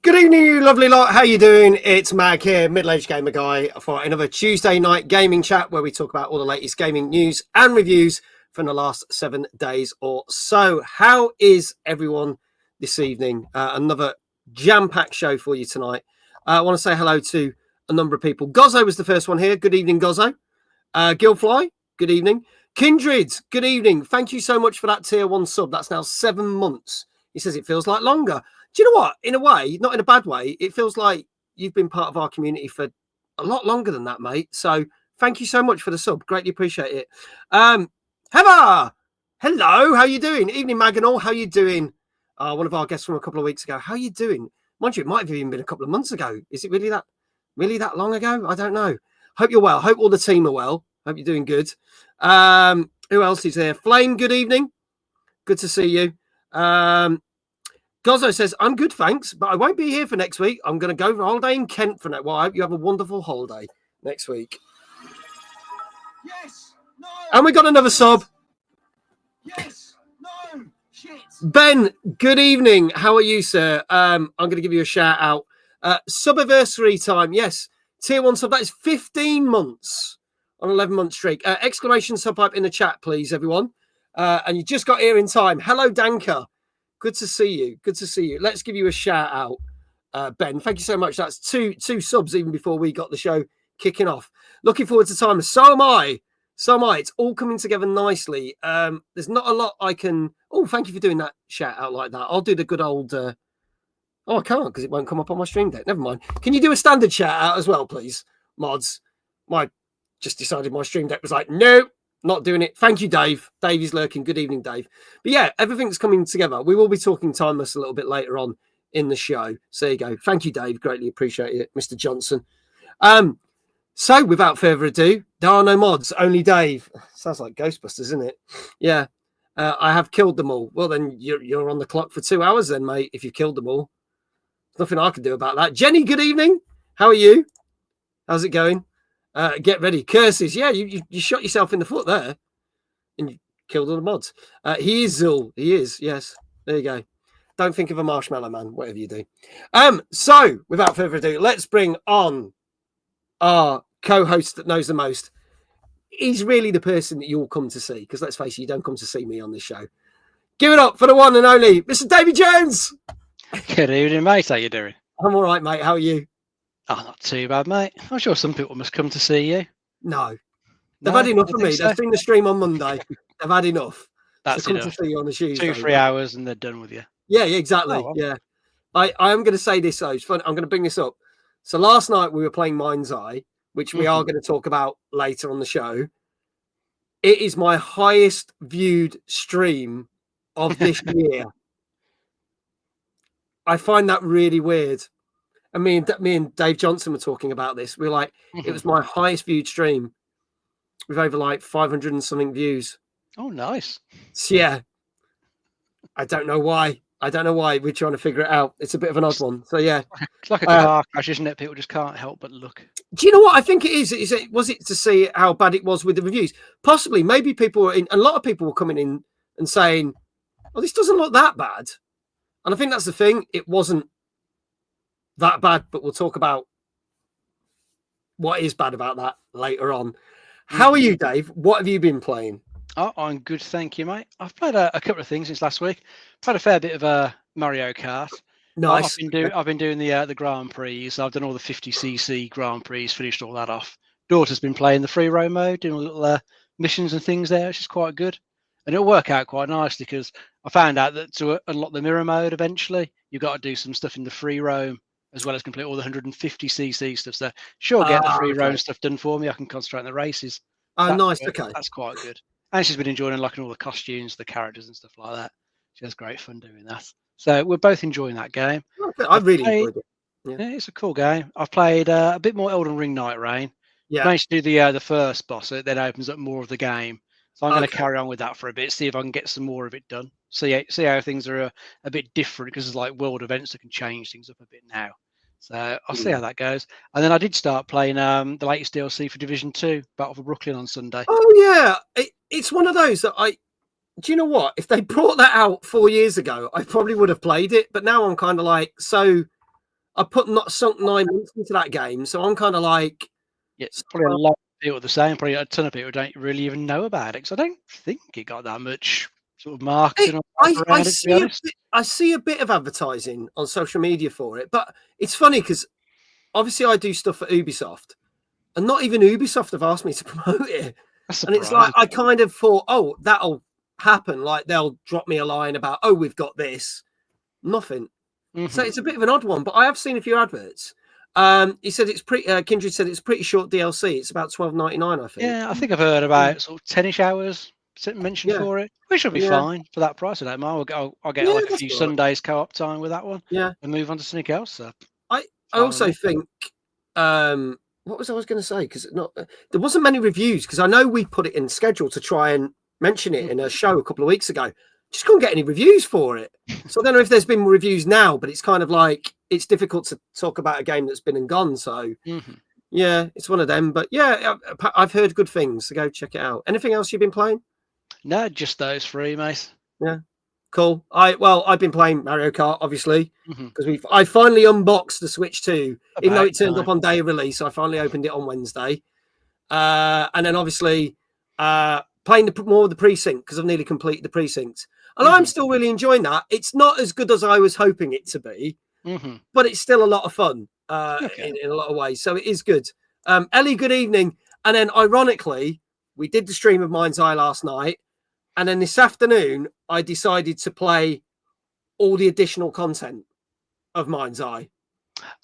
Good evening, you lovely lot. How you doing? It's Mag here, middle-aged gamer guy, for another Tuesday night gaming chat where we talk about all the latest gaming news and reviews from the last 7 days or so. How is everyone this evening? Another jam-packed show for you tonight. I want to say hello to a number of people. Gozzo was the first one here. Good evening, Gozzo. Gilfly, good evening. Kindred, good evening. Thank you so much for that tier 1 sub. That's now 7 months. He says it feels like longer. Do you know what? In a way, not in a bad way, it feels like you've been part of our community for a lot longer than that, mate. So thank you so much for the sub. Greatly appreciate it. Heather, hello. How you doing? Evening, Maganol. How you doing? One of our guests from a couple of weeks ago. How you doing? Mind you, it might have even been a couple of months ago. Is it really that long ago? I don't know. Hope you're well. Hope all the team are well. Hope you're doing good. Who else is there? Flame, good evening. Good to see you. Gozzo says, I'm good, thanks, but I won't be here for next week. I'm going to go for a holiday in Kent for next. Well, I hope you have a wonderful holiday next week. Yes. No. And we got another sub. Yes. No. Shit. Ben, good evening. How are you, sir? I'm going to give you a shout out. Subiversary time. Yes. Tier 1 sub. That is 15 months on 11-month streak. Exclamation subpipe in the chat, please, everyone. And you just got here in time. Hello, Danka. Good to see you. Good to see you. Let's give you a shout out, Ben. Thank you so much. That's two subs even before we got the show kicking off. Looking forward to time. So am I. So am I. It's all coming together nicely. There's not a lot I can. Oh, thank you for doing that shout out like that. I'll do the good old. Oh, I can't because it won't come up on my stream deck. Never mind. Can you do a standard shout out as well, please, mods? Just decided my stream deck was like, no. Not doing it. Thank you, Dave. Dave is lurking. Good evening, Dave. But yeah, everything's coming together. We will be talking timeless a little bit later on in the show. So there you go. Thank you, Dave. Greatly appreciate it, Mr. Johnson. So without further ado, there are no mods, only Dave. Sounds like Ghostbusters, isn't it? Yeah. I have killed them all. Well, then you're on the clock for 2 hours then, mate, if you've killed them all. There's nothing I can do about that. Jenny, good evening. How are you? How's it going? Get ready. Curses. Yeah, you shot yourself in the foot there. And you killed all the mods. He is Zul. He is. Yes. There you go. Don't think of a marshmallow man, whatever you do. So, without further ado, let's bring on our co-host that knows the most. He's really the person that you'll come to see. Because let's face it, you don't come to see me on this show. Give it up for the one and only Mr. David Jones. Good evening, mate. How you doing? I'm all right, mate. How are you? Oh, not too bad, mate. I'm sure some people must come to see you. No. They've had enough of me. So. They've seen the stream on Monday. They've had enough. That's so come enough. to see you on the Tuesday. 2-3 hours and they're done with you. Yeah, exactly. Oh, well. Yeah. I am going to say this, though. It's fun. I'm going to bring this up. So last night we were playing Mindseye, which we are going to talk about later on the show. It is my highest viewed stream of this year. I find that really weird. And me and Dave Johnson were talking about this. We were like, it was my highest viewed stream with over like 500 and something views. Oh, nice. So, yeah. I don't know why. We're trying to figure it out. It's a bit of an odd one. So, yeah. It's like a car crash, isn't it? People just can't help but look. Do you know what I think it is? Was it to see how bad it was with the reviews? Possibly. Maybe people were in. A lot of people were coming in and saying, well, this doesn't look that bad. And I think that's the thing. It wasn't that bad, but we'll talk about what is bad about that later on. How are you, Dave? What have you been playing? Oh, I'm good, thank you, mate. I've played a couple of things since last week. I've had a fair bit of Mario Kart. Nice. I've been doing the Grand Prix. So I've done all the 50cc Grand Prix, finished all that off. Daughter's been playing the free roam mode, doing little missions and things there, which is quite good. And it'll work out quite nicely because I found out that to unlock the mirror mode eventually, you've got to do some stuff in the free roam as well as complete all the 150cc stuff. So sure, get the free roam stuff done for me. I can concentrate on the races. Nice. Okay. That's quite good. And she's been enjoying unlocking all the costumes, the characters and stuff like that. She has great fun doing that. So we're both enjoying that game. I really enjoyed it. Yeah, it's a cool game. I've played a bit more Elden Ring Night Rain. Yeah. Managed to do the first boss. It then opens up more of the game. So I'm going to carry on with that for a bit, see if I can get some more of it done. See how things are a bit different because there's like world events that can change things up a bit now. So I'll see how that goes. And then I did start playing the latest DLC for Division 2, Battle for Brooklyn on Sunday. Oh, yeah. It's one of those that do you know what? If they brought that out 4 years ago, I probably would have played it. But now I'm kind of like, so I put not sunk 9 months into that game, so I'm kind of like, Yeah, probably a lot of people the same. Probably a ton of people don't really even know about it, because I don't think it got that much sort of marketing or hype I around it, to be honest. I see a bit of advertising on social media for it, but it's funny because obviously I do stuff for Ubisoft, and not even Ubisoft have asked me to promote it. That's And it's like surprising. I kind of thought, oh, that'll happen. Like they'll drop me a line about, oh, we've got this. Nothing. So Mhm. it's a bit of an odd one, but I have seen a few adverts. He said it's pretty. Kindred said it's pretty short DLC. It's about $12.99, I think. Yeah, I think I've heard about sort of 10-ish hours mentioned Yeah, for it, which will be yeah, fine for that price. I don't mind. I'll get yeah. like a That's few all right. Sundays co-op time with that one, Yeah, and move on to something else. So I fine with also me. think. What was I going to say? Because not there wasn't many reviews. Because I know we put it in schedule to try and mention it in a show a couple of weeks ago. Just couldn't get any reviews for it. So I don't know if there's been reviews now, but it's kind of like it's difficult to talk about a game that's been and gone. So Mhm. yeah, it's one of them. But yeah, I've heard good things. So go check it out. Anything else you've been playing? No, just those three, mate. Yeah, cool. I've been playing Mario Kart, obviously, Mhm. because I finally unboxed the Switch 2, even though About it turned up time. on day of release. I finally opened it on Wednesday. And then obviously playing more of the precinct because I've nearly completed the precinct. And I'm Mhm. still really enjoying that. It's not as good as I was hoping it to be, Mhm. but it's still a lot of fun Okay. in a lot of ways. So it is good. Ellie, good evening. And then ironically, we did the stream of Mindseye last night. And then this afternoon, I decided to play all the additional content of Mindseye,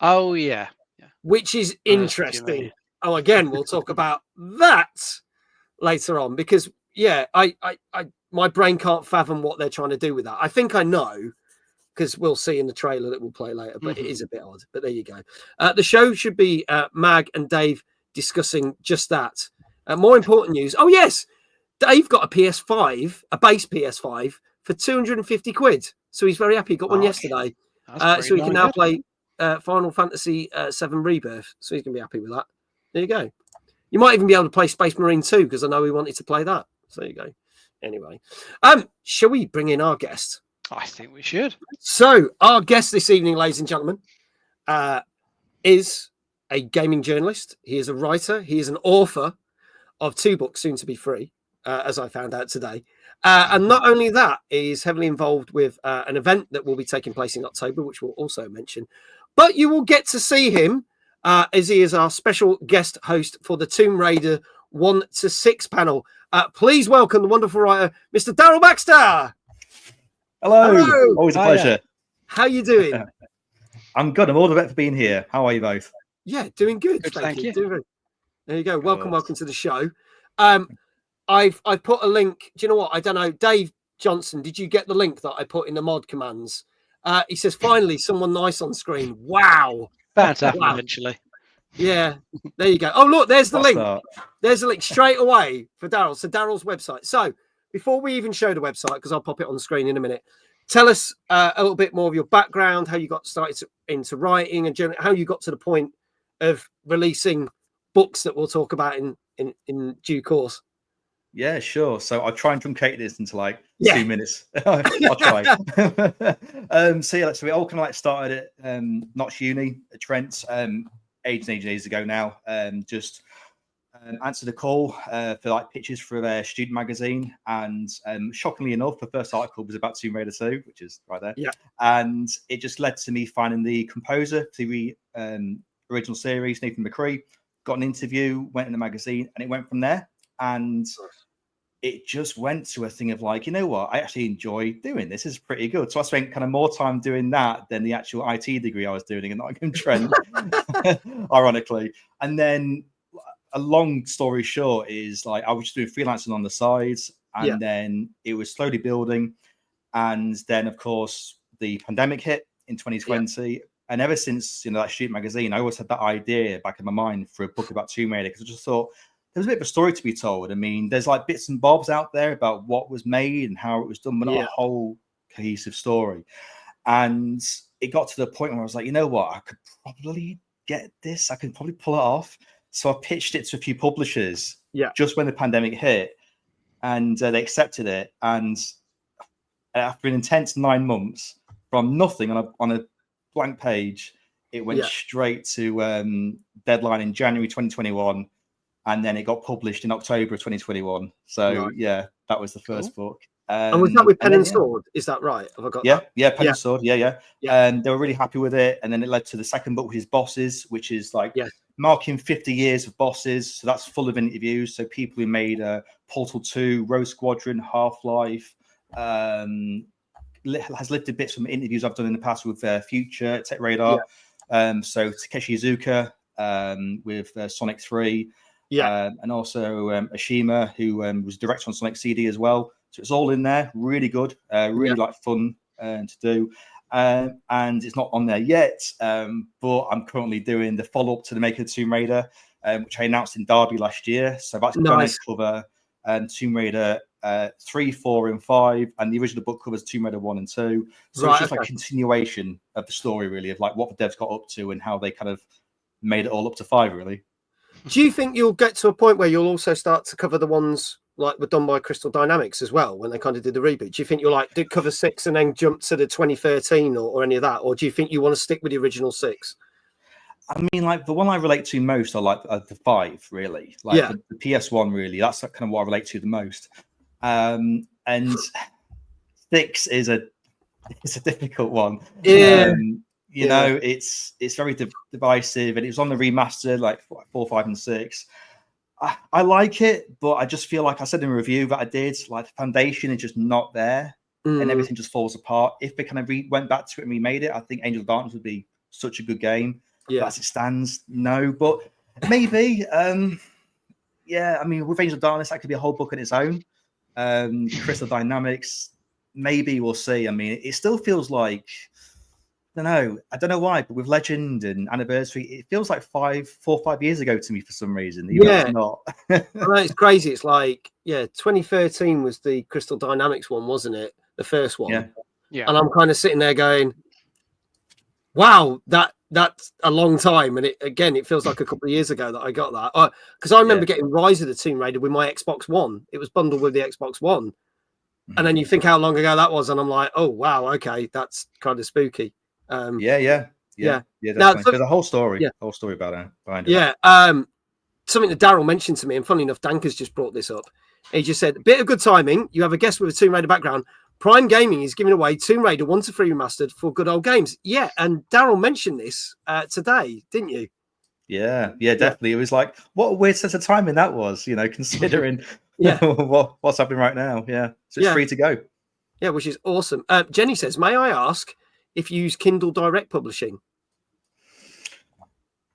Oh yeah. Yeah. which is I know stuff you interesting. mean. Oh, again, we'll talk about that later on because yeah, I my brain can't fathom what they're trying to do with that. I think I know because we'll see in the trailer that we'll play later, but it Mhm. is a bit odd. But there you go. The show should be Mag and Dave discussing just that. More important news. Oh yes, Dave got a PS5, a base PS5 for 250 quid. So he's very happy. He got one Okay. yesterday. That's pretty So he can darn now good. play Final Fantasy 7 Rebirth. So he's going to be happy with that. There you go. You might even be able to play Space Marine 2 because I know he wanted to play that. So there you go. Anyway, shall we bring in our guest? I think we should. So our guest this evening, ladies and gentlemen, is a gaming journalist. He is a writer. He is an author of 2 books, soon to be 3, as I found out today. And not only that, he's heavily involved with an event that will be taking place in October, which we'll also mention. But you will get to see him as he is our special guest host for the Tomb Raider 1 to 6 panel. Please welcome the wonderful writer, Mr. Daryl Baxter. Hello. Hello. Always a Hiya. pleasure. How you doing? I'm good. I'm all the better for being here. How are you both? Yeah, doing good. Good, Thank thank you. you. Doing good. There you go. Welcome Good. to the show. I've put a link. Do you know what? I don't know. Dave Johnson, did you get the link that I put in the mod commands? He says, finally, someone nice on screen. Wow. Bound to happen Wow. eventually. Yeah. There you go. Oh, look, there's the What's link. that? There's a link straight away for Daryl. So Daryl's website. So before we even show the website, because I'll pop it on the screen in a minute, tell us a little bit more of your background, how you got started into writing, and how you got to the point of releasing books that we'll talk about in due course. Yeah, sure. So I'll try and truncate this into like Yeah. 2 minutes. I'll try. So yeah, so we all kind of like started at Notch Uni at Trent ages and ages ago now. Just answered a call for like pictures for a student magazine, and shockingly enough, the first article was about Tomb Raider 2, which is right there. Yeah. And it just led to me finding the composer to the original series, Nathan McCree. Got an interview, went in the magazine, and it went from there. And it just went to a thing of like, you know what, I actually enjoy doing this. Is pretty good. So I spent kind of more time doing that than the actual IT degree I was doing in Nottingham Trent, ironically. And then a long story short is like I was just doing freelancing on the side, and then it was slowly building. And then, of course, the pandemic hit in 2020. And ever since, that Shoot magazine, I always had that idea back in my mind for a book about Tomb Raider, because I just thought there was a bit of a story to be told. I mean, there's like bits and bobs out there about what was made and how it was done, but not a whole cohesive story. And it got to the point where I was like, you know what, I could probably get this. I could probably pull it off. So I pitched it to a few publishers just when the pandemic hit, and they accepted it. And after an intense 9 months from nothing on a blank page, It went straight to deadline in January 2021, and then it got published in October of 2021. So yeah, that was the first book. And was that with Pen and Sword? Is that right? Have I got that? Yeah, Pen and Sword. Yeah. They were really happy with it, and then it led to the second book, which is Bosses, which is like marking 50 years of Bosses. So that's full of interviews. So people who made Portal 2, Rogue Squadron, Half-Life, has lifted bits from interviews I've done in the past with Future, Tech Radar. So Takeshi Iizuka with Sonic 3. And also Ashima, who was director on Sonic CD as well. So it's all in there, really good, really like fun to do. And it's not on there yet, but I'm currently doing the follow-up to the Maker of Tomb Raider, which I announced in Derby last year. So that's going to cover Tomb Raider 3, 4, and 5, and the original book covers Tomb Raider 1 and 2. So it's just like a continuation of the story, really, of like what the devs got up to and how they kind of made it all up to 5, really. Do you think you'll get to a point where you'll also start to cover the ones like were done by Crystal Dynamics as well when they kind of did the reboot? Do you think you'll like did cover 6 and then jump to the 2013 or any of that, or do you think you want to stick with the original 6? I mean, like the one I relate to most are like the 5, really. Like the PS1, really. That's kind of what I relate to the most. And 6 is a difficult one. You know, it's very divisive, and it was on the remaster, like 4, 5, and 6. I like it, but I just feel like I said in a review that I did, like the foundation is just not there, and everything just falls apart. If they kind of went back to it and remade it, I think Angel of Darkness would be such a good game. But as it stands, no. But maybe, I mean, with Angel of Darkness, that could be a whole book on its own. Crystal Dynamics, maybe we'll see. I mean, it still feels like, I don't know why, but with Legend and Anniversary, it feels like 4 or 5 years ago to me for some reason. It's not. I know, it's crazy. It's like, 2013 was the Crystal Dynamics one, wasn't it? The first one. Yeah. And I'm kind of sitting there going, wow, that's a long time. And it feels like a couple of years ago that I got that. Because I remember getting Rise of the Tomb Raider with my Xbox One. It was bundled with the Xbox One. And then you think how long ago that was, and I'm like, oh, wow, okay, that's kind of spooky. Definitely. Now, there's a whole story, about it behind it. Something that Daryl mentioned to me, and funny enough, Danker's just brought this up. He just said, bit of good timing. You have a guest with a Tomb Raider background. Prime Gaming is giving away Tomb Raider 1 to 3 remastered for good old games. Yeah, and Daryl mentioned this today, didn't you? Yeah, definitely. It was like, what a weird sense of timing that was, considering what's happening right now. Yeah, so it's free to go. Yeah, which is awesome. Jenny says, may I ask if you use Kindle Direct Publishing?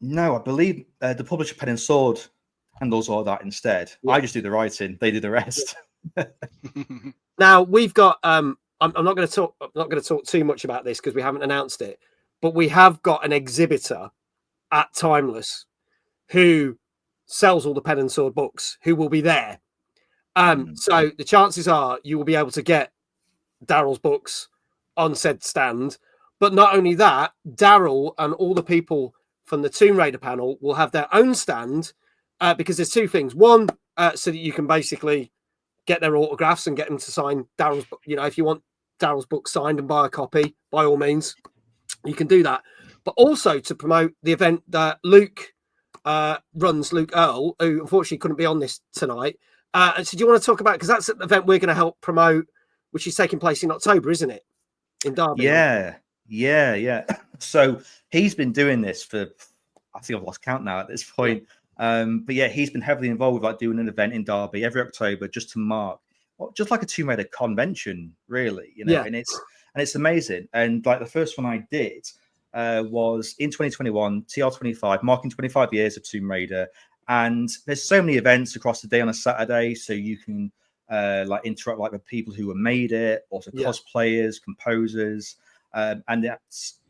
No, I believe the publisher Pen and Sword handles all that instead. I just do the writing; they do the rest. Now we've got. I'm not going to talk too much about this because we haven't announced it, but we have got an exhibitor at Timeless who sells all the Pen and Sword books, who will be there. So the chances are you will be able to get Daryl's books on said stand. But not only that, Daryl and all the people from the Tomb Raider panel will have their own stand because there's two things. One, so that you can basically get their autographs and get them to sign Daryl's book. If you want Daryl's book signed and buy a copy, by all means, you can do that. But also to promote the event that Luke runs, Luke Earl, who unfortunately couldn't be on this tonight. And so do you want to talk about, because that's an event we're going to help promote, which is taking place in October, isn't it? In Derby. Yeah. So he's been doing this for, I think I've lost count now at this point. But yeah, he's been heavily involved with like doing an event in Derby every October just to mark, just like a Tomb Raider convention, really. And it's amazing. And like the first one I did was in 2021, TR25, marking 25 years of Tomb Raider. And there's so many events across the day on a Saturday, so you can like interact like with people who have made it, also cosplayers, composers. And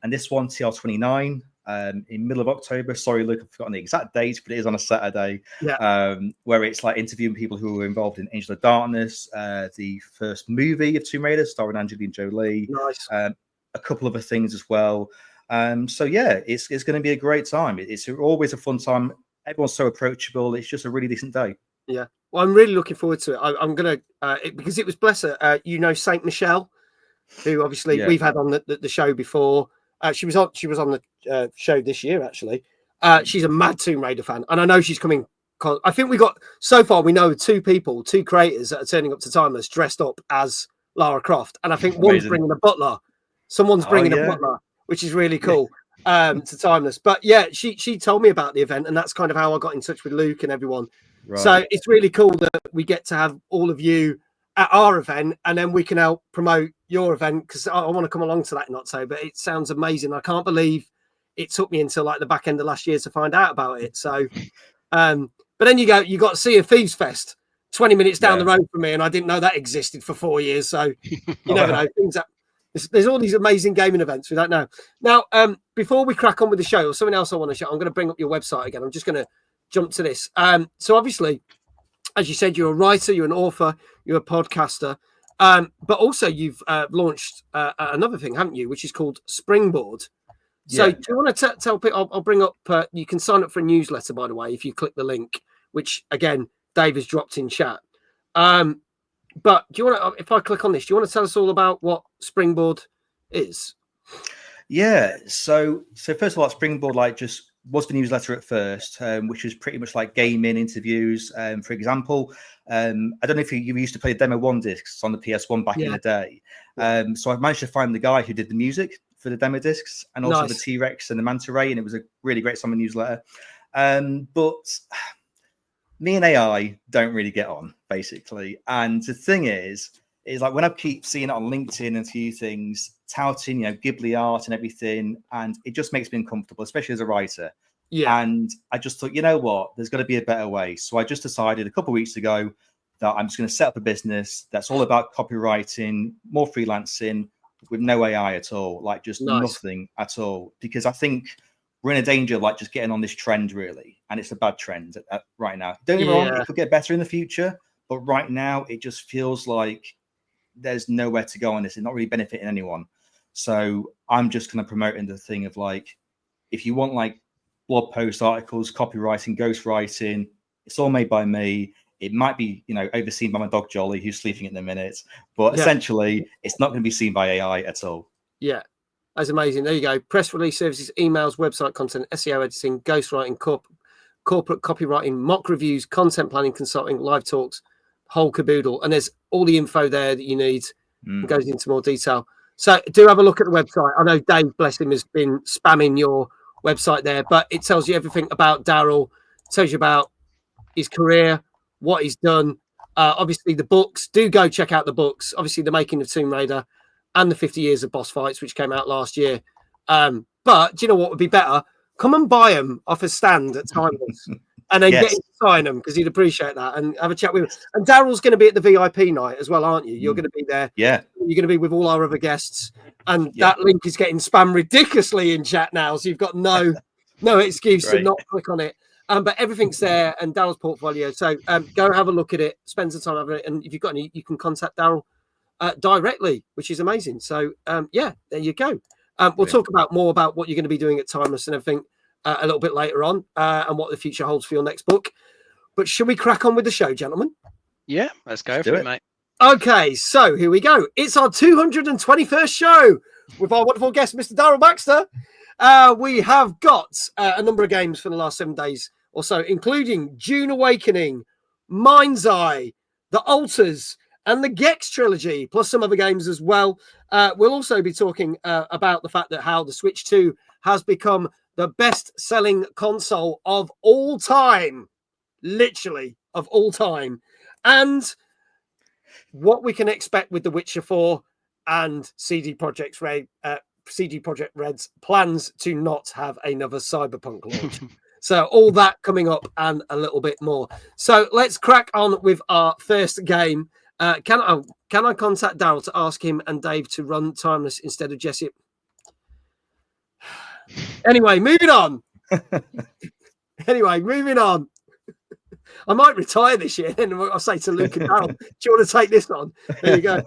this one, TR29, in middle of October. Sorry, Luke, I've forgotten the exact date, but it is on a Saturday. Where it's like interviewing people who were involved in Angel of Darkness, the first movie of Tomb Raider starring Angelina Jolie. Nice. A couple other things as well. So yeah, it's going to be a great time. It's always a fun time. Everyone's so approachable. It's just a really decent day. Yeah. Well, I'm really looking forward to it. I'm going to, because it was, bless her, Saint Michelle, who obviously we've had on the show before. She was on the show this year actually. She's a mad Tomb Raider fan, and I know she's coming. I think we know two creators that are turning up to Timeless dressed up as Lara Croft, and I think one's bringing a butler. Someone's bringing a butler, which is really cool. To Timeless. But yeah, she told me about the event, and that's kind of how I got in touch with Luke and everyone. Right. So it's really cool that we get to have all of you at our event, and then we can help promote your event, because I want to come along to that in October. It sounds amazing. I can't believe it took me until like the back end of last year to find out about it. So but then you got Sea of Thieves Fest 20 minutes down the road from me, and I didn't know that existed for 4 years. So you never know, things that there's all these amazing gaming events we don't know. Now, before we crack on with the show, or something else I want to show, I'm going to bring up your website again. I'm just going to jump to this. So obviously, as you said, you're a writer, you're an author, you're a podcaster, but also you've launched another thing, haven't you, which is called Springboard. So do you want to tell people? I'll bring up, you can sign up for a newsletter, by the way, if you click the link, which again, Dave has dropped in chat. But do you want to, if I click on this, do you want to tell us all about what Springboard is? Yeah. So first of all, Springboard just was the newsletter at first, which was pretty much like gaming interviews. For example, I don't know if you used to play Demo 1 discs on the PS1 back in the day. So I managed to find the guy who did the music for the demo discs, and also the T-Rex and the Manta Ray, and it was a really great summer newsletter. But me and AI don't really get on, basically. And the thing is like when I keep seeing it on LinkedIn and a few things, touting, Ghibli art and everything, and it just makes me uncomfortable, especially as a writer. Yeah. And I just thought, you know what, there's got to be a better way. So I just decided a couple of weeks ago that I'm just going to set up a business that's all about copywriting, more freelancing, with no AI at all, like just nothing at all. Because I think we're in a danger of just getting on this trend, really. And it's a bad trend right now. Don't get me wrong, it could get better in the future. But right now, it just feels like there's nowhere to go on this. It's not really benefiting anyone. So I'm just kind of promoting the thing of if you want blog post articles, copywriting, ghostwriting, it's all made by me. It might be, overseen by my dog Jolly, who's sleeping in the minute. But essentially, it's not going to be seen by AI at all. Yeah. That's amazing. There you go. Press release services, emails, website content, SEO editing, ghostwriting, corporate copywriting, mock reviews, content planning, consulting, live talks, whole caboodle. And there's all the info there that you need. It goes into more detail. So do have a look at the website. I know Dave, bless him, has been spamming your website there, but it tells you everything about Daryl, tells you about his career, what he's done. Obviously, the books. Do go check out the books. Obviously, The Making of Tomb Raider and the 50 Years of Boss Fights, which came out last year. But do you know what would be better? Come and buy them off a stand at Timeless and then get him to sign them, because he'd appreciate that, and have a chat with him. And Daryl's going to be at the VIP night as well, aren't you? You're going to be there. Yeah. You're going to be with all our other guests. And that link is getting spammed ridiculously in chat now. So you've got no excuse to not click on it. But everything's there, and Daryl's portfolio. So go have a look at it, spend some time having it. And if you've got any, you can contact Daryl directly, which is amazing. So there you go. We'll talk more about what you're going to be doing at Timeless and everything a little bit later on, and what the future holds for your next book. But should we crack on with the show, gentlemen? Yeah, let's go for it, mate. Okay, so here we go. It's our 221st show with our wonderful guest, Mr. Daryl Baxter. We have got a number of games for the last 7 days or so, including Dune Awakening, Mindseye, The Alters, and the Gex Trilogy, plus some other games as well. We'll also be talking about the fact that how the Switch 2 has become the best-selling console of all time, literally of all time, and what we can expect with The Witcher 4 and CD Projekt Red's plans to not have another Cyberpunk launch. So all that coming up and a little bit more. So let's crack on with our first game. Can I contact Daryl to ask him and Dave to run Timeless instead of Jesse? Anyway, moving on. I might retire this year, and I'll say to Luke and Daryl, do you want to take this on? There you go.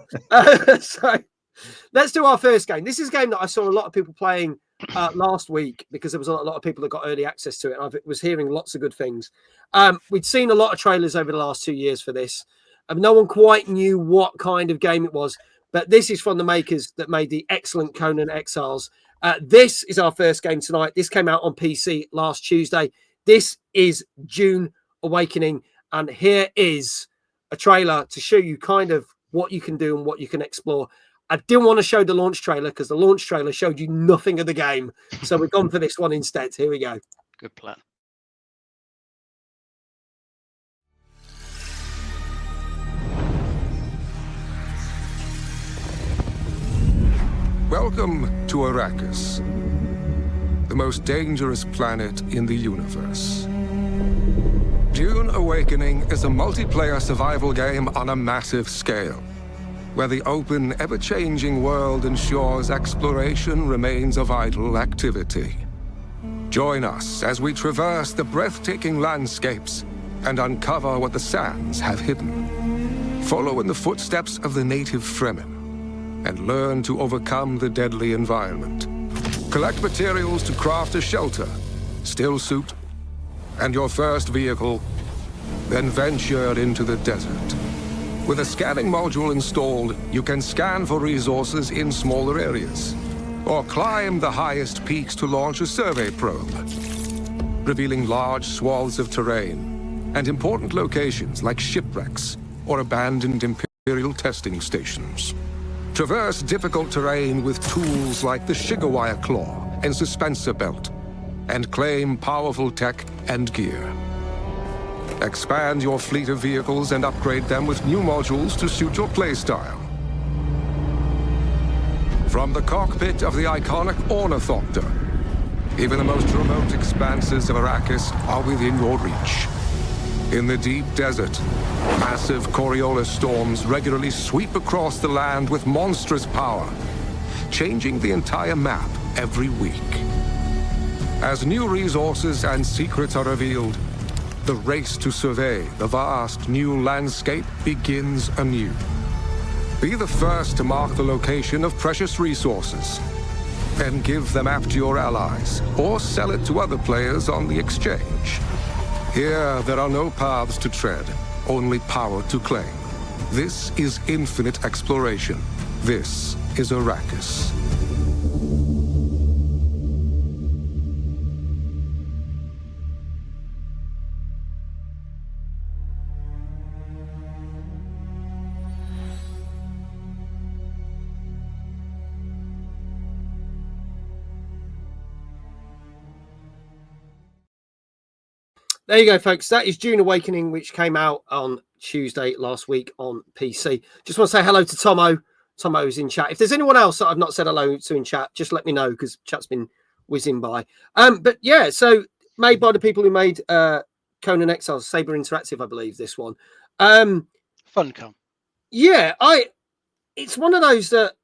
So let's do our first game. This is a game that I saw a lot of people playing last week, because there was a lot of people that got early access to it. I was hearing lots of good things. We'd seen a lot of trailers over the last 2 years for this. No one quite knew what kind of game it was, but this is from the makers that made the excellent Conan Exiles, This is our first game tonight. This came out on PC last Tuesday. This is Dune Awakening, and here is a trailer to show you kind of what you can do and what you can explore. I didn't want to show the launch trailer because the launch trailer showed you nothing of the game. So we've gone for this one instead. Here we go. Good plan. Welcome to Arrakis, the most dangerous planet in the universe. Dune Awakening is a multiplayer survival game on a massive scale, where the open, ever-changing world ensures exploration remains a vital activity. Join us as we traverse the breathtaking landscapes and uncover what the sands have hidden. Follow in the footsteps of the native Fremen and learn to overcome the deadly environment. Collect materials to craft a shelter, still suit, and your first vehicle, then venture into the desert. With a scanning module installed, you can scan for resources in smaller areas, or climb the highest peaks to launch a survey probe, revealing large swaths of terrain and important locations like shipwrecks or abandoned Imperial testing stations. Traverse difficult terrain with tools like the Shigawire Claw and Suspensor Belt, and claim powerful tech and gear. Expand your fleet of vehicles and upgrade them with new modules to suit your playstyle. From the cockpit of the iconic Ornithopter, even the most remote expanses of Arrakis are within your reach. In the deep desert, massive Coriolis storms regularly sweep across the land with monstrous power, changing the entire map every week. As new resources and secrets are revealed, the race to survey the vast new landscape begins anew. Be the first to mark the location of precious resources, then give the map to your allies, or sell it to other players on the exchange. Here, there are no paths to tread, only power to claim. This is infinite exploration. This is Arrakis. There you go, folks. That is Dune Awakening, which came out on Tuesday last week on PC. Just want to say hello to Tomo. Tomo is in chat. If there's anyone else that I've not said hello to in chat, just let me know because chat's been whizzing by. But yeah, so made by the people who made Conan Exiles, Saber Interactive, I believe, this one. Funcom. Yeah, it's one of those that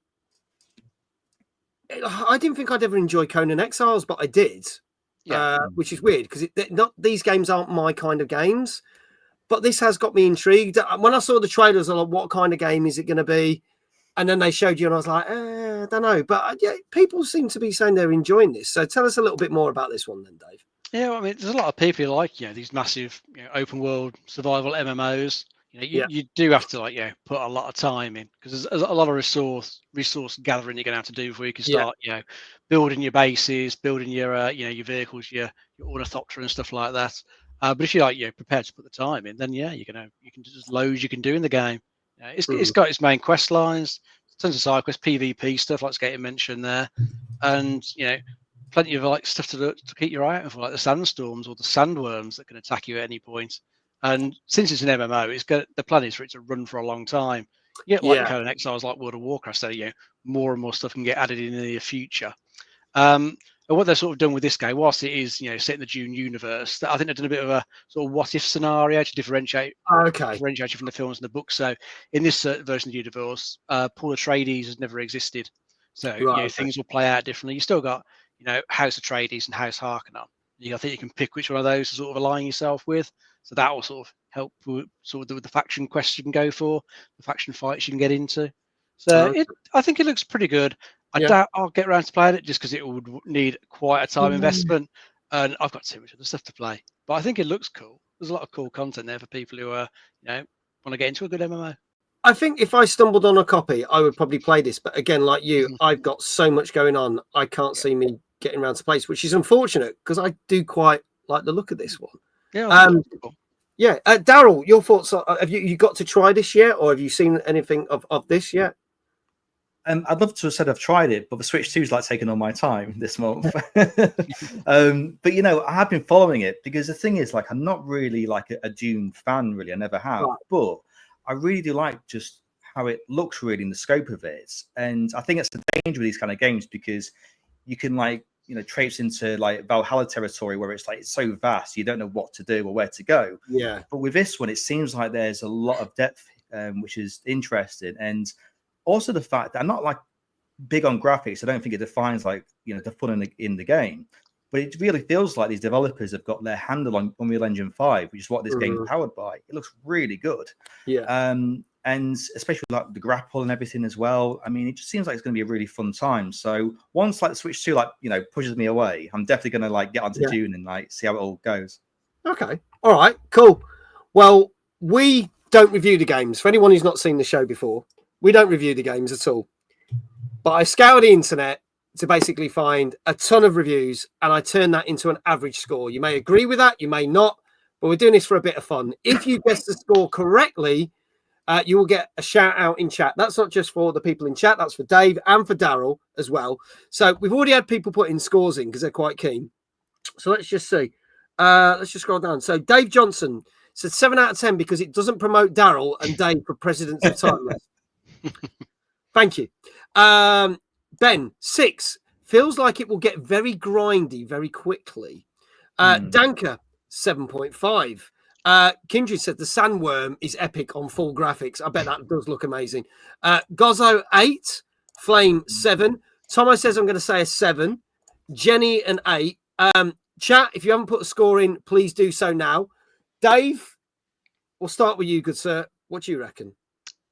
I didn't think I'd ever enjoy Conan Exiles, but I did. Yeah. Which is weird because not these games aren't my kind of games, but this has got me intrigued. When I saw the trailers, I was like, what kind of game is it going to be? And then they showed you, and I was like, I don't know. But yeah, people seem to be saying they're enjoying this. So tell us a little bit more about this one, then, Dave. Yeah, well, I mean, there's a lot of people who like these massive open world survival MMOs. You do have to put a lot of time in because there's a lot of resource gathering you're going to have to do before you can start building your bases, building your your vehicles, your ornithopter and stuff like that. But if you're prepared to put the time in, then you can just loads you can do in the game. It's got its main quest lines, tons of side quests, PvP stuff like getting mentioned there, and plenty of stuff to keep your eye out for, like the sandstorms or the sandworms that can attack you at any point. And since it's an MMO, the plan is for it to run for a long time. Conan Exiles, like World of Warcraft, so more and more stuff can get added in the near future. And what they're sort of done with this game, whilst it is set in the Dune universe, I think they've done a bit of a sort of what if scenario to differentiate you from the films and the books. So in this version of the universe, Paul Atreides has never existed, so things will play out differently. You still got House Atreides and House Harkonnen. I think you can pick which one of those to sort of align yourself with. So that will sort of help with the faction quests you can go for, the faction fights you can get into. So I think it looks pretty good. I doubt I'll get around to playing it just because it would need quite a time investment, and I've got too much other stuff to play. But I think it looks cool. There's a lot of cool content there for people who want to get into a good MMO. I think if I stumbled on a copy, I would probably play this. But again, like you, I've got so much going on. I can't see me getting around to play, which is unfortunate because I do quite like the look of this one. Yeah. Yeah. Daryl, your thoughts? Have you got to try this yet, or have you seen anything of this yet? I'd love to have said I've tried it, but the Switch 2 is like taking all my time this month. But you know, I have been following it because the thing is, like, I'm not really like a Dune fan, really. I never have, Right. but I really do like just how it looks, really, in the scope of it. And I think it's the danger with these kind of games because you can, like, you know, traipse into like Valhalla territory where it's like it's so vast, you don't know what to do or where to go. Yeah. But with this one, it seems like there's a lot of depth, which is interesting. And also the fact that I'm not like big on graphics. I don't think it defines like, you know, the fun in the game, but it really feels like these developers have got their handle on Unreal Engine 5, which is what this game is powered by. It looks really good. Yeah. And especially like the grapple and everything as well. I mean, it just seems like it's going to be a really fun time. So once like the Switch 2, like, you know, pushes me away, I'm definitely going to like get onto Dune and like see how it all goes. Okay. All right. Cool. Well, we don't review the games. For anyone who's not seen the show before, we don't review the games at all. But I scour the internet to basically find a ton of reviews, and I turn that into an average score. You may agree with that, you may not, but we're doing this for a bit of fun. If you guess the score correctly, you will get a shout out in chat. That's not just for the people in chat, that's for Dave and for Daryl as well. So we've already had people putting scores in because they're quite keen. So let's just see. Let's just scroll down. So Dave Johnson said 7 out of 10 because it doesn't promote Daryl and Dave for presidents of Timeless. Thank you. Ben, 6. Feels like it will get very grindy very quickly. Danka, 7.5. Kindred said the sandworm is epic on full graphics. I bet that does look amazing. Gozzo, 8. Flame, 7. Tomo says I'm going to say a 7. Jenny, an 8. Chat, if you haven't put a score in, please do so now. Dave, we'll start with you, good sir. What do you reckon?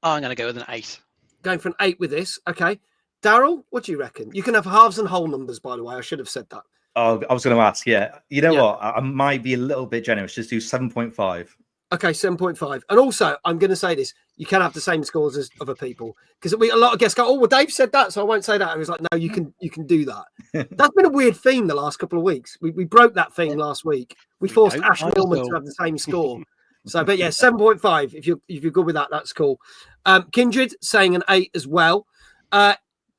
I'm going to go with an 8. Going for an 8 with this. Okay. Daryl, what do you reckon? You can have halves and whole numbers, by the way. I should have said that. Oh, I was going to ask. Yeah. You know what? I might be a little bit generous. Just do 7.5. Okay, 7.5. And also, I'm going to say this. You can have the same scores as other people. Because a lot of guests go, oh, well, Dave said that, so I won't say that. And I was like, no, you can do that. That's been a weird theme the last couple of weeks. We broke that theme last week. We forced Ash Millman to have the same score. So, but yeah, 7.5. If you're good with that, that's cool. Kindred saying an 8 as well.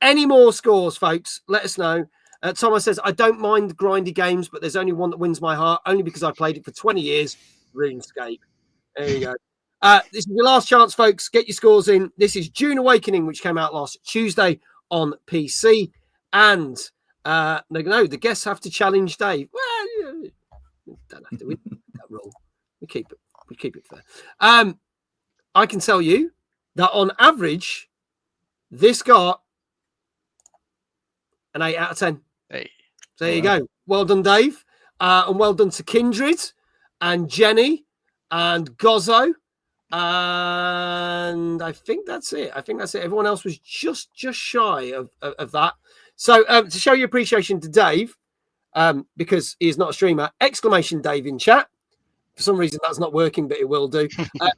Any more scores, folks? Let us know. Thomas says, I don't mind grindy games, but there's only one that wins my heart, only because I played it for 20 years. RuneScape. There you go. This is your last chance, folks. Get your scores in. This is Dune Awakening, which came out last Tuesday on PC. And the guests have to challenge Dave. Well, don't have to. We that rule. We keep it fair. I can tell you that on average, this got an 8 out of 10. Hey. So there you go. Well done, Dave. And well done to Kindred and Jenny and Gozzo. And I think that's it. Everyone else was just shy of that. So to show your appreciation to Dave, because he is not a streamer, exclamation Dave in chat. For some reason, that's not working, but it will do.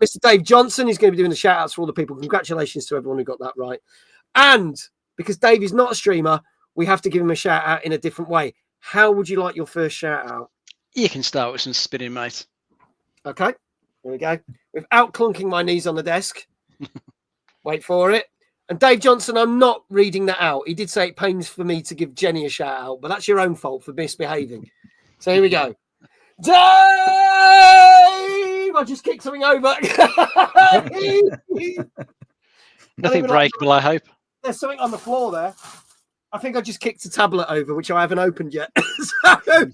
Mr. Dave Johnson is going to be doing the shout outs for all the people. Congratulations to everyone who got that right. And because Dave is not a streamer, we have to give him a shout out in a different way. How would you like your first shout out? You can start with some spinning, mate. Okay, here we go. Without clunking my knees on the desk. Wait for it. And Dave Johnson, I'm not reading that out. He did say it pains for me to give Jenny a shout out, but that's your own fault for misbehaving. So here we go. Dave! I just kicked something over. Nothing breakable, I hope. There's something on the floor there. I think I just kicked a tablet over, which I haven't opened yet. So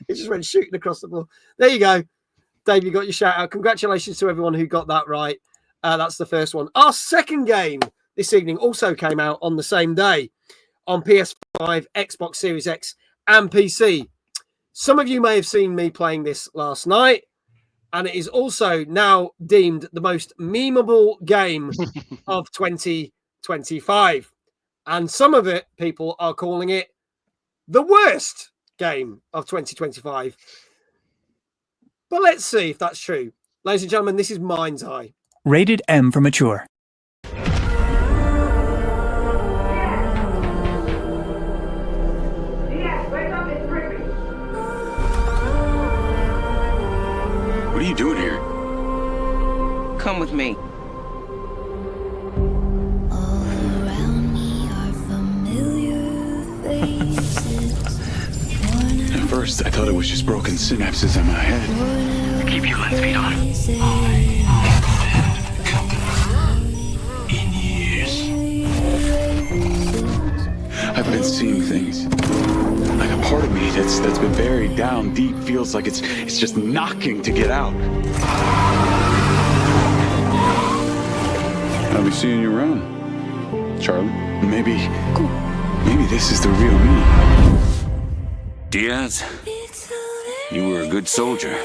it just went shooting across the floor. There you go. Dave, you got your shout out. Congratulations to everyone who got that right. That's the first one. Our second game this evening also came out on the same day on PS5, Xbox Series X, and PC. Some of you may have seen me playing this last night, and it is also now deemed the most memeable game of 2025. And some of it, people are calling it the worst game of 2025. But let's see if that's true. Ladies and gentlemen, this is Mindseye. Rated M for mature. you doing here? Come with me. All around me are familiar faces. At first, I thought it was just broken synapses in my head. Keep your lens speed on. In years, I've been seeing things. Like a part of me that's been buried down deep feels like it's just knocking to get out. I'll be seeing you around, Charlie. Maybe this is the real me. Diaz, you were a good soldier. I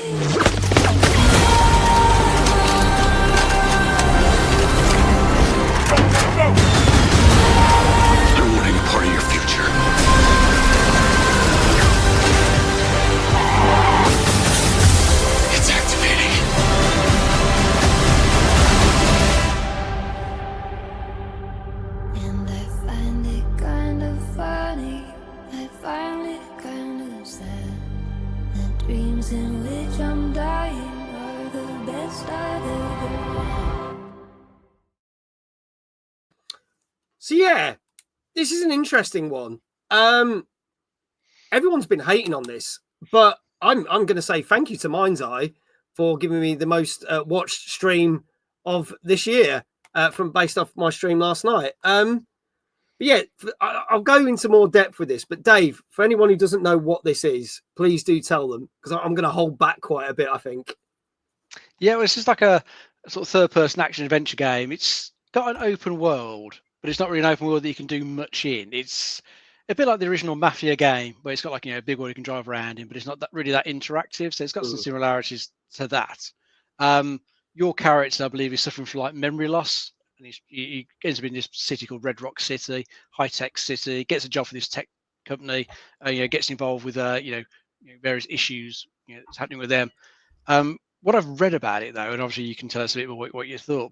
don't want any part of your future. It's activating. And I find it kind of funny. I find it kind of sad. The dreams in which I'm dying are the best I've ever had. So yeah, this is an interesting one. Everyone's been hating on this, but I'm going to say thank you to Mindseye for giving me the most watched stream of this year from based off my stream last night. But yeah, I'll go into more depth with this. But Dave, for anyone who doesn't know what this is, please do tell them, because I'm going to hold back quite a bit, I think. Yeah, well, it's just like a sort of third-person action adventure game. It's got an open world, but it's not really an open world that you can do much in. It's a bit like the original Mafia game, where it's got like, a big world you can drive around in, but it's not really that interactive. So it's got some similarities to that. Your character, I believe, is suffering from like memory loss, and he ends up in this city called Red Rock City, high-tech city. Gets a job for this tech company, gets involved with various issues that's happening with them. What I've read about it, though, and obviously you can tell us a bit more what you thought,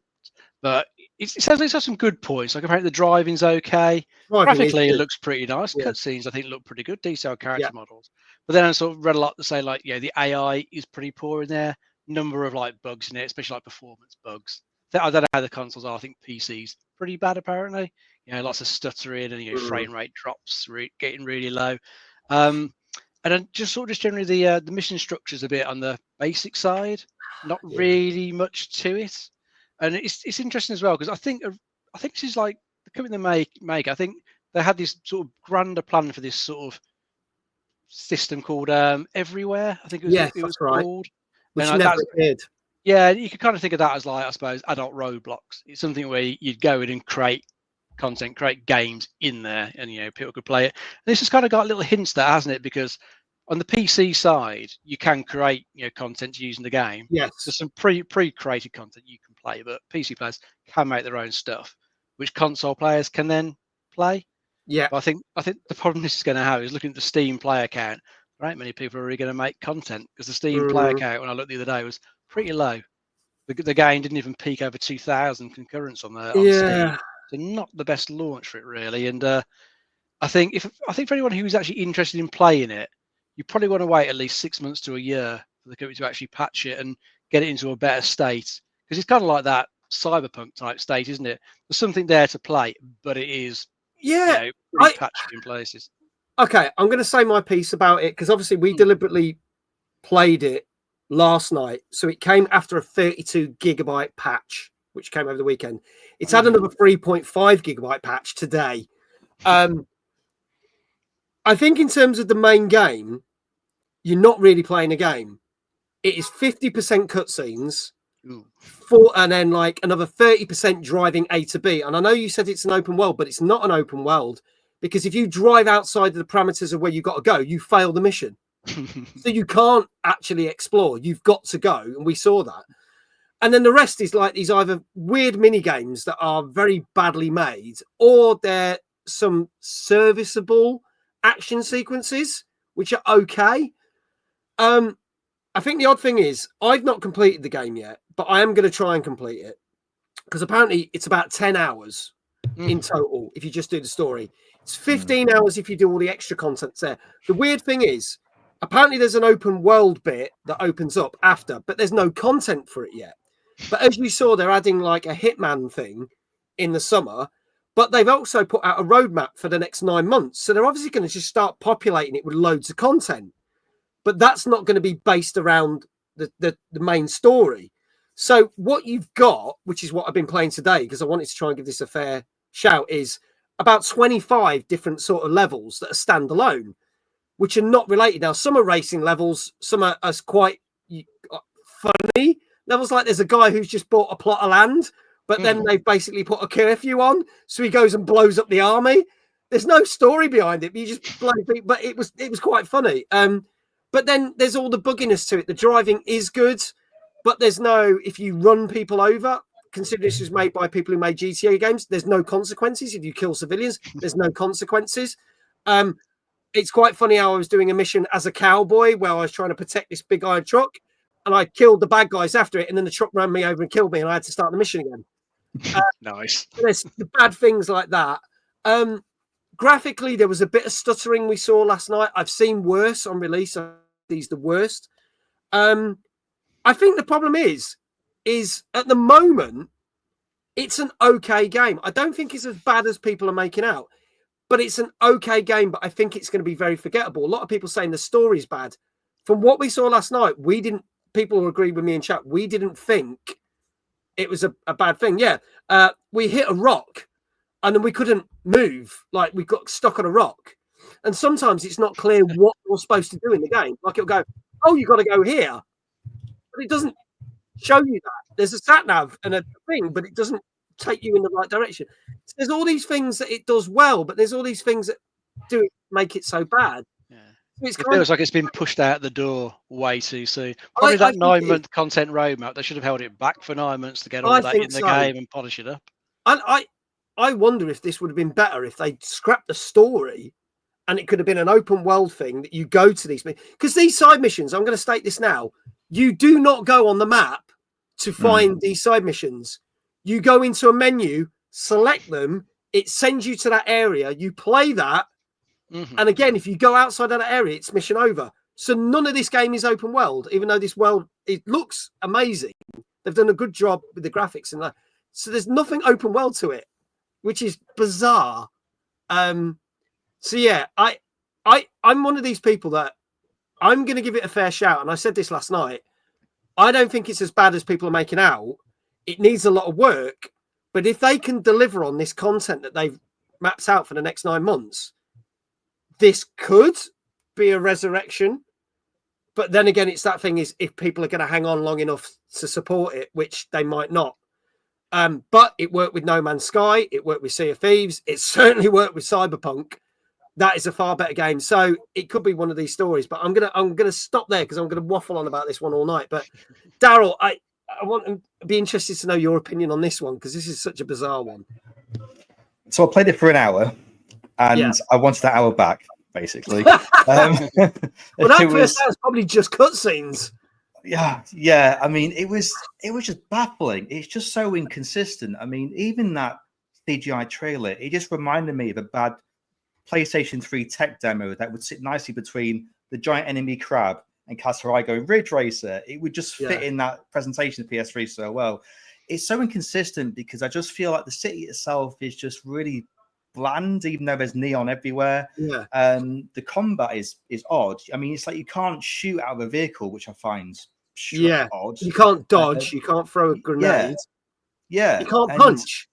but it sounds like it's got some good points. Like apparently the driving's okay. Graphically, it looks pretty nice. Yeah. Cutscenes, I think, look pretty good. Detailed character models. But then I sort of read a lot to say, like, the AI is pretty poor in there. Number of like bugs in it, especially like performance bugs. I don't know how the consoles are. I think PC's pretty bad apparently. Lots of stuttering and frame rate drops, getting really low. And then just generally the mission structure's a bit on the basic side. Not really much to it. And it's interesting as well because I think this is like the company they make. I think they had this sort of grander plan for this sort of system called Everywhere. I think it was right. called. Which and never appeared. Yeah, you could kind of think of that as like, I suppose, adult Roblox. It's something where you'd go in and create content, create games in there, and people could play it. And this has kind of got little hints there, hasn't it? Because on the PC side, you can create content using the game. Yes, there's some pre-created content you can play, but PC players can make their own stuff, which console players can then play. Yeah, but I think the problem this is going to have is looking at the Steam player count. There ain't many people are really going to make content because the Steam player count, when I looked the other day, was pretty low. The game didn't even peak over 2,000 concurrents on Steam. So not the best launch for it really. And I think for anyone who's actually interested in playing it, you probably want to wait at least 6 months to a year for the company to actually patch it and get it into a better state. Because it's kind of like that cyberpunk type state, isn't it? There's something there to play, but it is pretty patchy in places. Okay, I'm going to say my piece about it because obviously we deliberately played it last night. So it came after a 32 gigabyte patch, which came over the weekend. It's had another 3.5 gigabyte patch today. I think in terms of the main game, you're not really playing a game. It is 50% cutscenes, and then like another 30% driving A to B. And I know you said it's an open world, but it's not an open world because if you drive outside of the parameters of where you've got to go, you fail the mission. So you can't actually explore. You've got to go. And we saw that. And then the rest is like these either weird mini games that are very badly made or they're some serviceable action sequences, which are okay. I think the odd thing is I've not completed the game yet, but I am going to try and complete it because apparently it's about 10 hours in total if you just do the story. It's 15 hours if you do all the extra content there. The weird thing is, apparently there's an open world bit that opens up after, but there's no content for it yet. But as you saw, they're adding like a Hitman thing in the summer, but they've also put out a roadmap for the next 9 months. So they're obviously going to just start populating it with loads of content, but that's not going to be based around the main story. So what you've got, which is what I've been playing today, because I wanted to try and give this a fair shout, is about 25 different sort of levels that are standalone, which are not related. Now, some are racing levels, some are quite funny levels. Like there's a guy who's just bought a plot of land, but then they've basically put a curfew on, so he goes and blows up the army. There's no story behind it. You just blow people, but it was quite funny. But then there's all the bugginess to it. The driving is good, but there's no, if you run people over, consider this was made by people who made GTA games, there's no consequences. If you kill civilians, there's no consequences. It's quite funny how I was doing a mission as a cowboy where I was trying to protect this big iron truck, and I killed the bad guys after it, and then the truck ran me over and killed me, and I had to start the mission again. Nice. There's the bad things like that. Graphically, there was a bit of stuttering we saw last night. I've seen worse on release. These the worst. I think the problem is at the moment, it's an okay game. I don't think it's as bad as people are making out, but it's an okay game. But I think it's going to be very forgettable. A lot of people saying the story's bad. From what we saw last night, people who agree with me in chat, we didn't think it was a bad thing. Yeah. We hit a rock and then we couldn't move. Like we got stuck on a rock. And sometimes it's not clear what you're supposed to do in the game. Like it'll go, oh, you got to go here. But it doesn't show you that. There's a sat nav and a thing, but it doesn't take you in the right direction. So there's all these things that it does well, but there's all these things that make it so bad. Yeah. So it feels like it's been pushed out the door way too soon. Probably that 9-month content roadmap, they should have held it back for 9 months to get all that in the game and polish it up. And I wonder if this would have been better if they scrapped the story and it could have been an open world thing that you go to these, because these side missions, I'm going to state this now, you do not go on the map to find these side missions. You go into a menu, select them, it sends you to that area, you play that, and again, if you go outside of that area, it's mission over. So none of this game is open world, even though this world, it looks amazing. They've done a good job with the graphics and that. So there's nothing open world to it, which is bizarre. So yeah, I'm one of these people that I'm going to give it a fair shout. And I said this last night. I don't think it's as bad as people are making out. It needs a lot of work. But if they can deliver on this content that they've mapped out for the next 9 months, this could be a resurrection. But then again, it's that thing is if people are going to hang on long enough to support it, which they might not. But it worked with No Man's Sky. It worked with Sea of Thieves. It certainly worked with Cyberpunk. That is a far better game. So it could be one of these stories, but I'm gonna stop there because I'm gonna waffle on about this one all night. But Daryl, I want to be interested to know your opinion on this one because this is such a bizarre one. So I played it for an hour, and I wanted that hour back, basically. Well, that first hour was probably just cutscenes. Yeah. I mean, it was just baffling. It's just so inconsistent. I mean, even that CGI trailer, it just reminded me of a bad PlayStation 3 tech demo that would sit nicely between the giant enemy crab and Casarigo Ridge Racer. It would just fit in that presentation of PS3 so well. It's so inconsistent because I just feel like the city itself is just really bland, even though there's neon everywhere. The combat is odd. I mean, it's like you can't shoot out of a vehicle, which I find odd. You can't dodge. You can't throw a grenade. Yeah. You can't punch.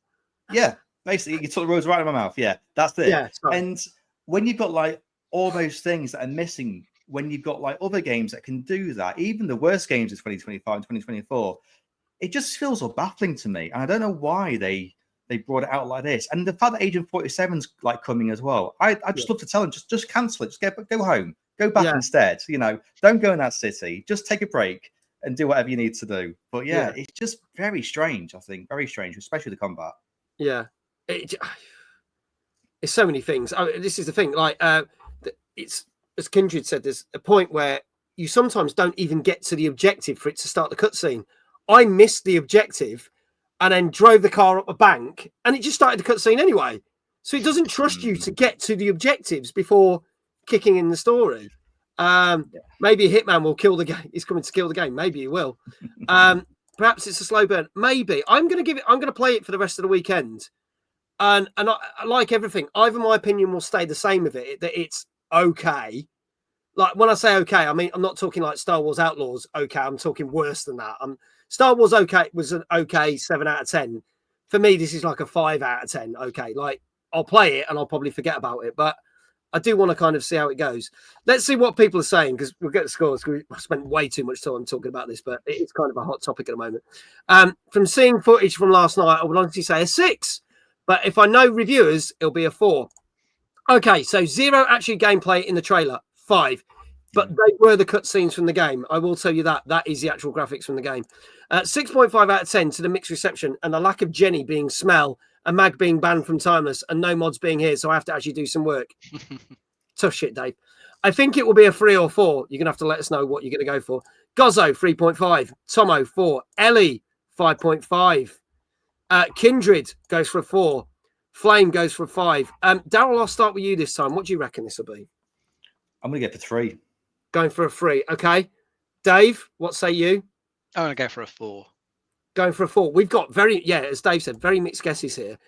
Yeah. Basically, you took the words right in my mouth. Yeah, that's it. Yeah, and when you've got like all those things that are missing, when you've got like other games that can do that, even the worst games of 2025 and 2024, it just feels so baffling to me. And I don't know why they brought it out like this. And the fact that Agent 47's like coming as well, I just love to tell them just cancel it, just go home, go back instead. You know, don't go in that city, just take a break and do whatever you need to do. But it's just very strange. I think very strange, especially the combat. Yeah. It's so many things. This is the thing. Like, it's as Kindred said. There's a point where you sometimes don't even get to the objective for it to start the cutscene. I missed the objective, and then drove the car up a bank, and it just started the cutscene anyway. So it doesn't trust you to get to the objectives before kicking in the story. Maybe Hitman will kill the game. He's coming to kill the game. Maybe he will. Perhaps it's a slow burn. Maybe I'm going to play it for the rest of the weekend. And I like everything. Either my opinion will stay the same with it, that it's okay. Like when I say okay, I mean, I'm not talking like Star Wars Outlaws. Okay. I'm talking worse than that. Star Wars okay was an okay 7 out of 10. For me, this is like a 5 out of 10. Okay. Like I'll play it and I'll probably forget about it, but I do want to kind of see how it goes. Let's see what people are saying, because we'll get the scores. I spent way too much time talking about this, but it's kind of a hot topic at the moment. From seeing footage from last night, I would honestly say a 6. But if I know reviewers, it'll be a 4. Okay, so 0 actually gameplay in the trailer, 5. But they were the cutscenes from the game. I will tell you that. That is the actual graphics from the game. 6.5 out of 10 to the mixed reception and the lack of Jenny being Smell and Mag being banned from Timeless and no mods being here, so I have to actually do some work. Tough shit, Dave. I think it will be a 3 or 4. You're going to have to let us know what you're going to go for. Gozzo, 3.5. Tomo, 4. Ellie, 5.5. Kindred goes for a 4. Flame goes for a 5. Daryl, I'll start with you this time. What do you reckon this will be? I'm going to go for 3. Going for a 3. Okay. Dave, what say you? I'm going to go for a 4. Going for a 4. We've got as Dave said, very mixed guesses here.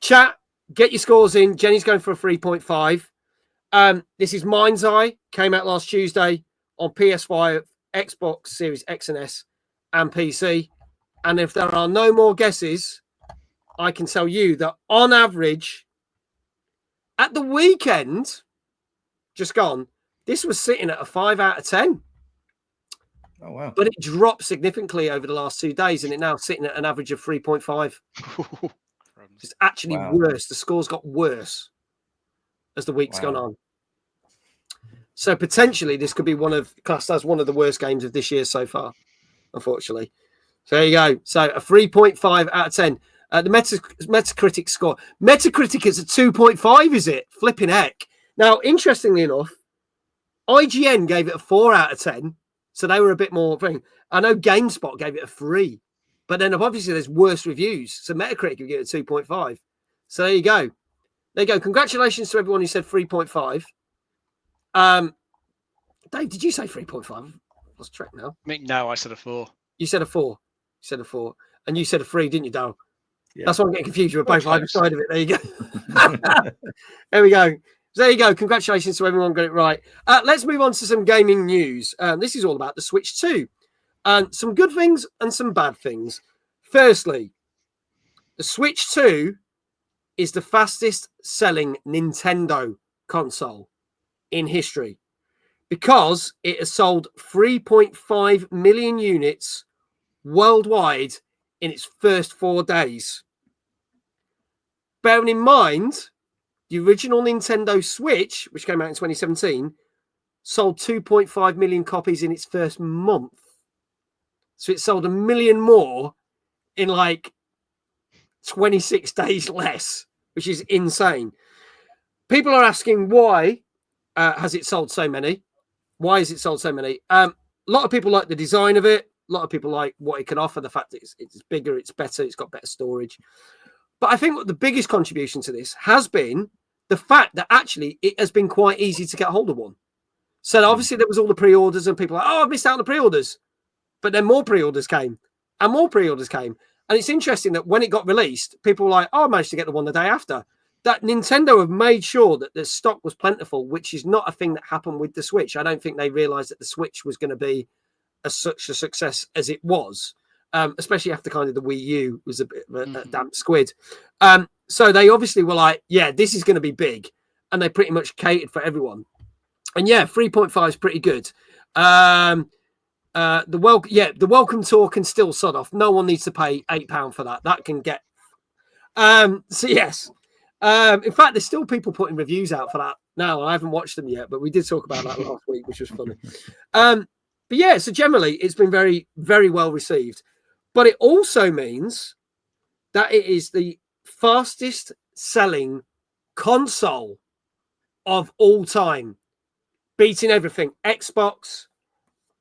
Chat, get your scores in. Jenny's going for a 3.5. This is Mindseye. Came out last Tuesday on PS5, Xbox Series X and S, and PC. And if there are no more guesses, I can tell you that on average, at the weekend, just gone, this was sitting at a 5 out of 10. Oh, wow. But it dropped significantly over the last 2 days, and it's now sitting at an average of 3.5. It's actually worse. The scores got worse as the week's gone on. So potentially this could be classed as one of the worst games of this year so far, unfortunately. So there you go. So a 3.5 out of 10. The Metacritic score. Metacritic is a 2.5, is it? Flipping heck. Now, interestingly enough, IGN gave it a 4 out of 10. So they were a bit more. I know GameSpot gave it a 3. But then obviously there's worse reviews. So Metacritic will give it a 2.5. So there you go. There you go. Congratulations to everyone who said 3.5. Dave, did you say 3.5? Lost track now. No, I said a 4. You said a 4. You said a 4. And you said a 3, didn't you, Daryl? Yeah. That's why I'm getting confused. We're both either side of it. There you go. There we go. There you go. Congratulations to everyone got it right. Let's move on to some gaming news. This is all about the Switch 2. And some good things and some bad things. Firstly, the Switch 2 is the fastest selling Nintendo console in history because it has sold 3.5 million units worldwide in its first 4 days. Bearing in mind, the original Nintendo Switch, which came out in 2017, sold 2.5 million copies in its first month. So it sold 1 million more in like 26 days less, which is insane. People are asking why has it sold so many? Why has it sold so many? A lot of people like the design of it. A lot of people like what it can offer, the fact that it's bigger, it's better, it's got better storage. But I think what the biggest contribution to this has been the fact that actually it has been quite easy to get hold of one. So obviously there was all the pre-orders and people were like, oh, I've missed out on the pre-orders. But then more pre-orders came and more pre-orders came. And it's interesting that when it got released, people were like, oh, I managed to get the one the day after. That Nintendo have made sure that the stock was plentiful, which is not a thing that happened with the Switch. I don't think they realized that the Switch was going to be such a success as it was, especially after kind of the Wii U was a bit of a damp squid. So they obviously were like, yeah, this is going to be big. And they pretty much catered for everyone. And yeah, 3.5 is pretty good. The welcome tour can still sod off. No one needs to pay £8 for that. That can get. So yes. In fact, there's still people putting reviews out for that now. I haven't watched them yet, but we did talk about that last week, which was funny. But yeah, so generally it's been very, very well received. But it also means that it is the fastest selling console of all time, beating everything. Xbox,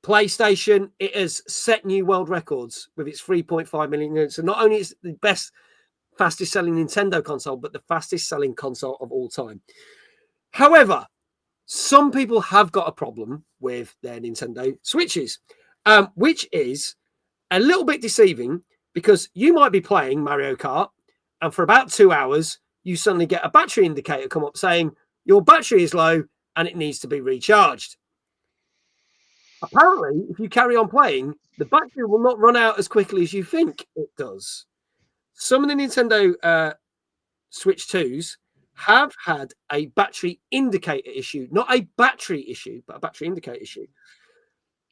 PlayStation, it has set new world records with its 3.5 million units. So not only is it the fastest selling Nintendo console, but the fastest selling console of all time. However, some people have got a problem with their Nintendo Switches, which is a little bit deceiving because you might be playing Mario Kart and for about 2 hours, you suddenly get a battery indicator come up saying your battery is low and it needs to be recharged. Apparently, if you carry on playing, the battery will not run out as quickly as you think it does. Some of the Nintendo Switch 2s have had a battery indicator issue, not a battery issue, but a battery indicator issue.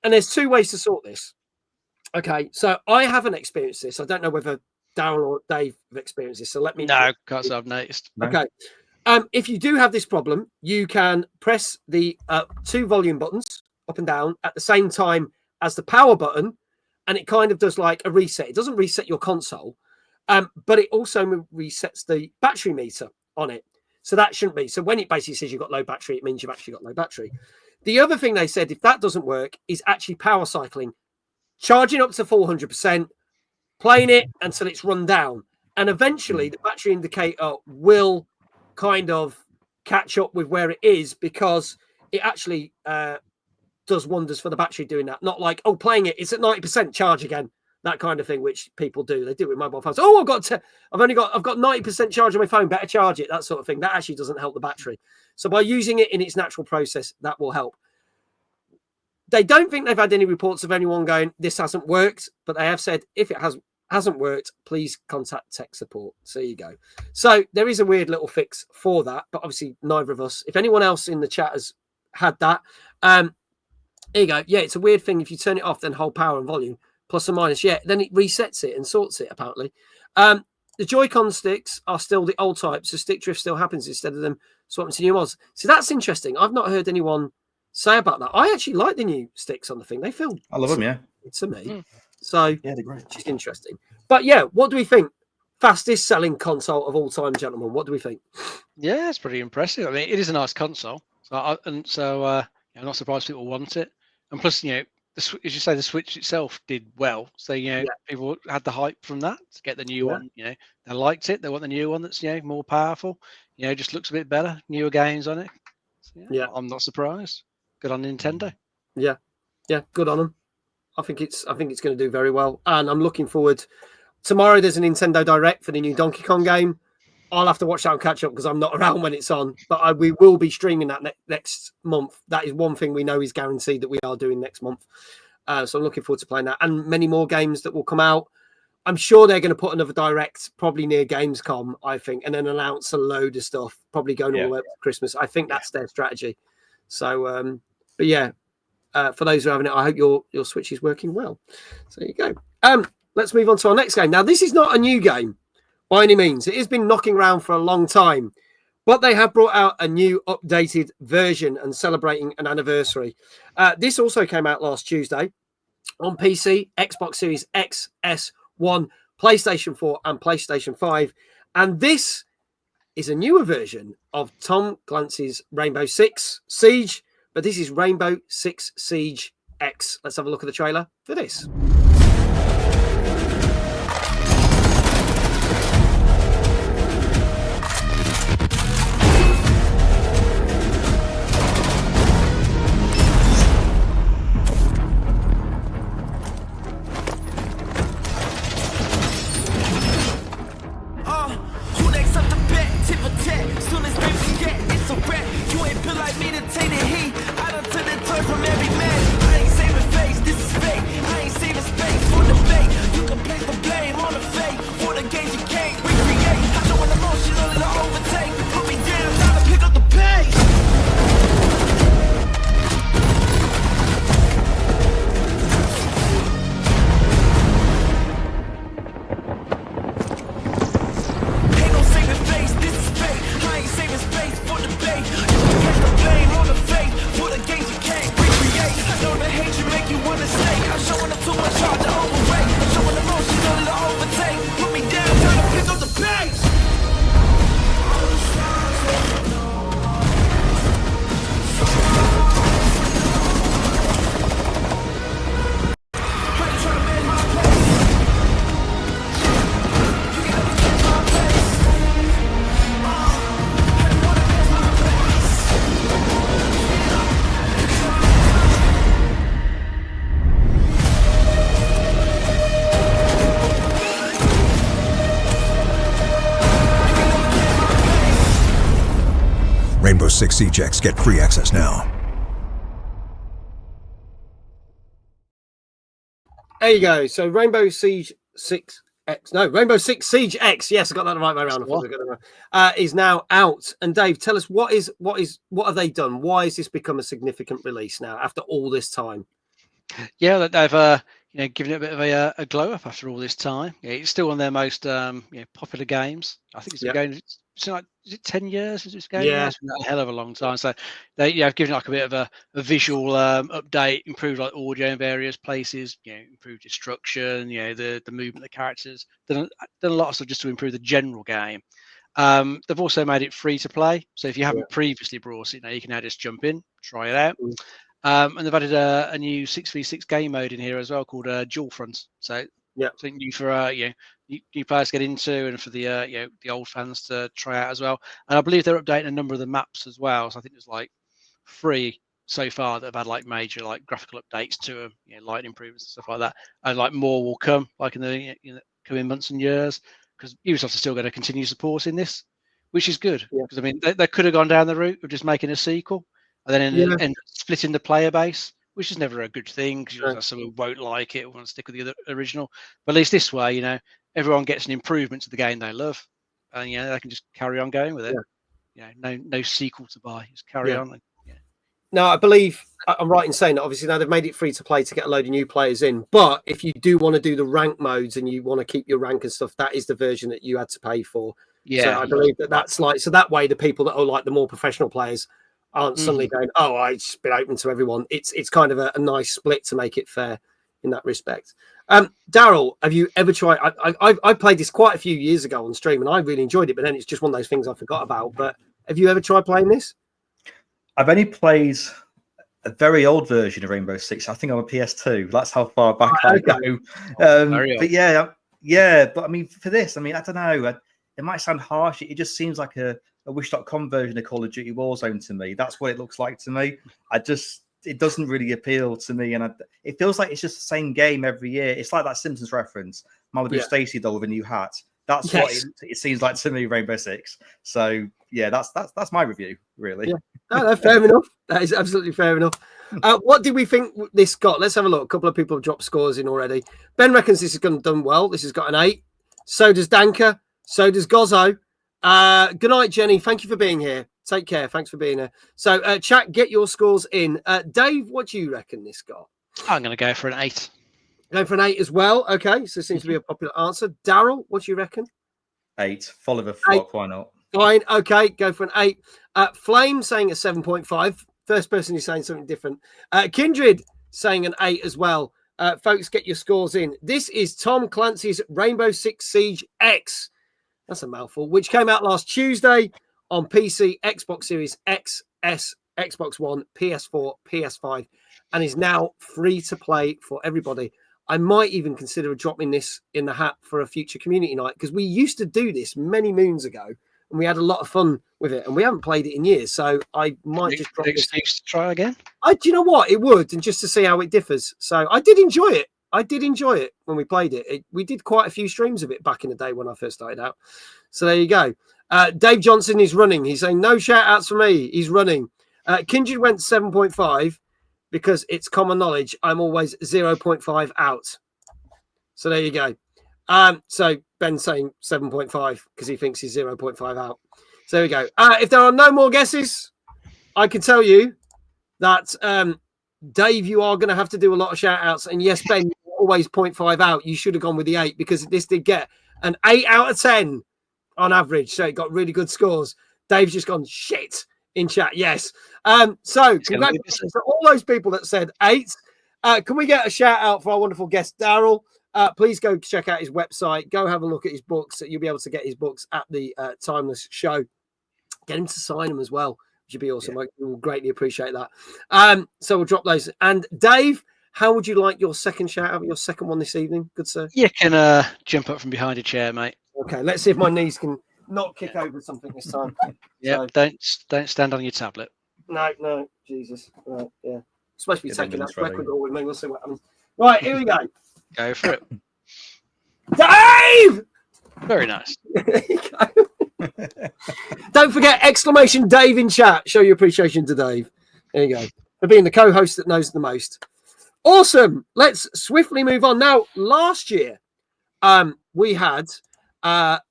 And there's 2 ways to sort this. Okay, so I haven't experienced this. I don't know whether Daryl or Dave have experienced this. So let me know. No, can't say I've noticed. No. Okay. If you do have this problem, you can press the 2 volume buttons up and down at the same time as the power button, and it kind of does like a reset. It doesn't reset your console, but it also resets the battery meter on it. So that shouldn't be. So when it basically says you've got low battery, it means you've actually got low battery. The other thing they said, if that doesn't work, is actually power cycling, charging up to 400%, playing it until it's run down. And eventually the battery indicator will kind of catch up with where it is because it actually does wonders for the battery doing that. Not like, oh, playing it, it's at 90% charge again. That kind of thing, which people do. They do it with mobile phones. Oh, I've got 90% charge on my phone. Better charge it. That sort of thing. That actually doesn't help the battery. So by using it in its natural process, that will help. They don't think they've had any reports of anyone going, this hasn't worked, but they have said if it hasn't worked, please contact tech support. So there you go. So there is a weird little fix for that, but obviously neither of us. If anyone else in the chat has had that, there you go. Yeah, it's a weird thing. If you turn it off, then hold power and volume. Plus or minus, yeah. Then it resets it and sorts it, apparently. The Joy-Con sticks are still the old type, so stick drift still happens instead of them swapping to new ones. So that's interesting. I've not heard anyone say about that. I actually like the new sticks on the thing. They feel... I love them, yeah. To me. So, yeah, they're great. Which is interesting. But yeah, what do we think? Fastest selling console of all time, gentlemen. What do we think? Yeah, it's pretty impressive. I mean, it is a nice console. I'm not surprised people want it. And plus, as you say, the Switch itself did well. So, people had the hype from that to get the new one. They liked it. They want the new one that's, more powerful. Just looks a bit better. Newer games on it. So, I'm not surprised. Good on Nintendo. Yeah. Yeah, good on them. I think it's going to do very well. And I'm looking forward. Tomorrow, there's a Nintendo Direct for the new Donkey Kong game. I'll have to watch that and catch up because I'm not around when it's on. But we will be streaming that next month. That is one thing we know is guaranteed that we are doing next month. So I'm looking forward to playing that. And many more games that will come out. I'm sure they're going to put another Direct probably near Gamescom, I think, and then announce a load of stuff, probably going all the way up to Christmas. I think that's their strategy. So, but yeah, for those who are having it, I hope your Switch is working well. So there you go. Let's move on to our next game. Now, this is not a new game by any means. It has been knocking around for a long time, but they have brought out a new updated version and celebrating an anniversary. This also came out last Tuesday on PC, Xbox Series X, S1, PlayStation 4 and PlayStation 5. And this is a newer version of Tom Glancy's Rainbow Six Siege, but this is Rainbow Six Siege X. Let's have a look at the trailer for this. Take the heat, I done took the turn from every man. I ain't saving face, this is fake. I ain't saving Six Siege X. Get free access now. There you go. So Rainbow Siege 6X. No, Rainbow Six Siege X. Yes, I got that the right way around. I thought we were gonna, is now out. And Dave, tell us what have they done? Why has this become a significant release now after all this time? Yeah, they've given it a bit of a glow up after all this time. Yeah, it's still one of their most popular games. I think it's been going. It's like, is it 10 years since it's going? Yeah, it's been a hell of a long time. So they have given like a bit of a visual update, improved like audio in various places, improved destruction, the movement of the characters. Done a lot of stuff just to improve the general game. They've also made it free to play. So if you haven't previously brought it, you can now just jump in, try it out. And they've added a new 6v6 game mode in here as well called Dual Front. So something new for new players to get into, and for the old fans to try out as well. And I believe they're updating a number of the maps as well. So I think there's like 3 so far that have had like major like graphical updates to them, light improvements and stuff like that. And like more will come like in the coming months and years, because Ubisoft is still going to continue supporting this, which is good. Because I mean they could have gone down the route of just making a sequel and then end up splitting the player base, which is never a good thing, because someone won't like it, want to stick with the original. But at least this way, everyone gets an improvement to the game they love, and they can just carry on going with it. No sequel to buy, just carry on. Now, I believe I'm right in saying that obviously now they've made it free to play to get a load of new players in. But if you do want to do the rank modes and you want to keep your rank and stuff, that is the version that you had to pay for. So I believe that's like, so that way the people that are like the more professional players aren't suddenly going, oh, it's been open to everyone. It's kind of a nice split to make it fair in that respect. Daryl, have you ever tried? I played this quite a few years ago on stream, and I really enjoyed it. But then it's just one of those things I forgot about. But have you ever tried playing this? I've only played a very old version of Rainbow Six. I think I'm a PS2. That's how far back I go. But but I mean, for this, I don't know. It might sound harsh. It just seems like a Wish.com version of Call of Duty Warzone to me. That's what it looks like to me. It doesn't really appeal to me, and it feels like it's just the same game every year. It's like that Simpsons reference, Malibu Stacy doll with a new hat. That's what it seems like to me, Rainbow Six. So that's my review, really. Yeah. No, fair enough. That is absolutely fair enough. What did we think this got? Let's have a look. A couple of people have dropped scores in already. Ben reckons this has done well. This has got an 8. So does Danka. So does Gozzo. Good night, Jenny. Thank you for being here. Take care. Thanks for being here. So, chat, get your scores in. Dave, what do you reckon this got? I'm going to go for an 8. Going for an 8 as well. Okay, so it seems to be a popular answer. Daryl, what do you reckon? 8. Follow the flock. Why not? Fine. Okay, go for an 8. Flame saying a 7.5. First person who's saying something different. Kindred saying an 8 as well. Folks, get your scores in. This is Tom Clancy's Rainbow Six Siege X. That's a mouthful. Which came out last Tuesday on PC, Xbox Series X, S, Xbox One, PS4, PS5, and is now free to play for everybody. I might even consider dropping this in the hat for a future community night, because we used to do this many moons ago and we had a lot of fun with it, and we haven't played it in years. So I might just drop this. To try again. Do you know what? It would, and just to see how it differs. So I did enjoy it. When we played it. We did quite a few streams of it back in the day when I first started out. So there you go. Dave Johnson is running. He's saying no shout outs for me. He's running. Kindred went 7.5 because it's common knowledge. I'm always 0.5 out. So there you go. So Ben's saying 7.5 because he thinks he's 0.5 out. So there we go. If there are no more guesses, I can tell you that Dave, you are going to have to do a lot of shout outs. And yes, Ben, always 0.5 out. You should have gone with the 8, because this did get an 8 out of 10 on average. So it got really good scores. Dave's just gone shit in chat. Yes. So congratulations to all those people that said 8. Can we get a shout out for our wonderful guest, Daryl? Please go check out his website. Go have a look at his books. You'll be able to get his books at the Timeless show. Get him to sign them as well. Which would be awesome. Yeah. We'll greatly appreciate that. So we'll drop those. And Dave, how would you like your second shout out, your second one this evening? Good sir. You can jump up from behind a chair, mate. Okay, let's see if my knees can not kick over something this time. Yeah, so, don't stand on your tablet. No, Jesus. Right, yeah. I'm supposed to be taking that record all with me. We'll see what happens. Right, here we go. Go for it. Dave! Very nice. There you go. Don't forget, exclamation Dave in chat. Show your appreciation to Dave. There you go. For being the co-host that knows the most. Awesome. Let's swiftly move on. Now, last year, we had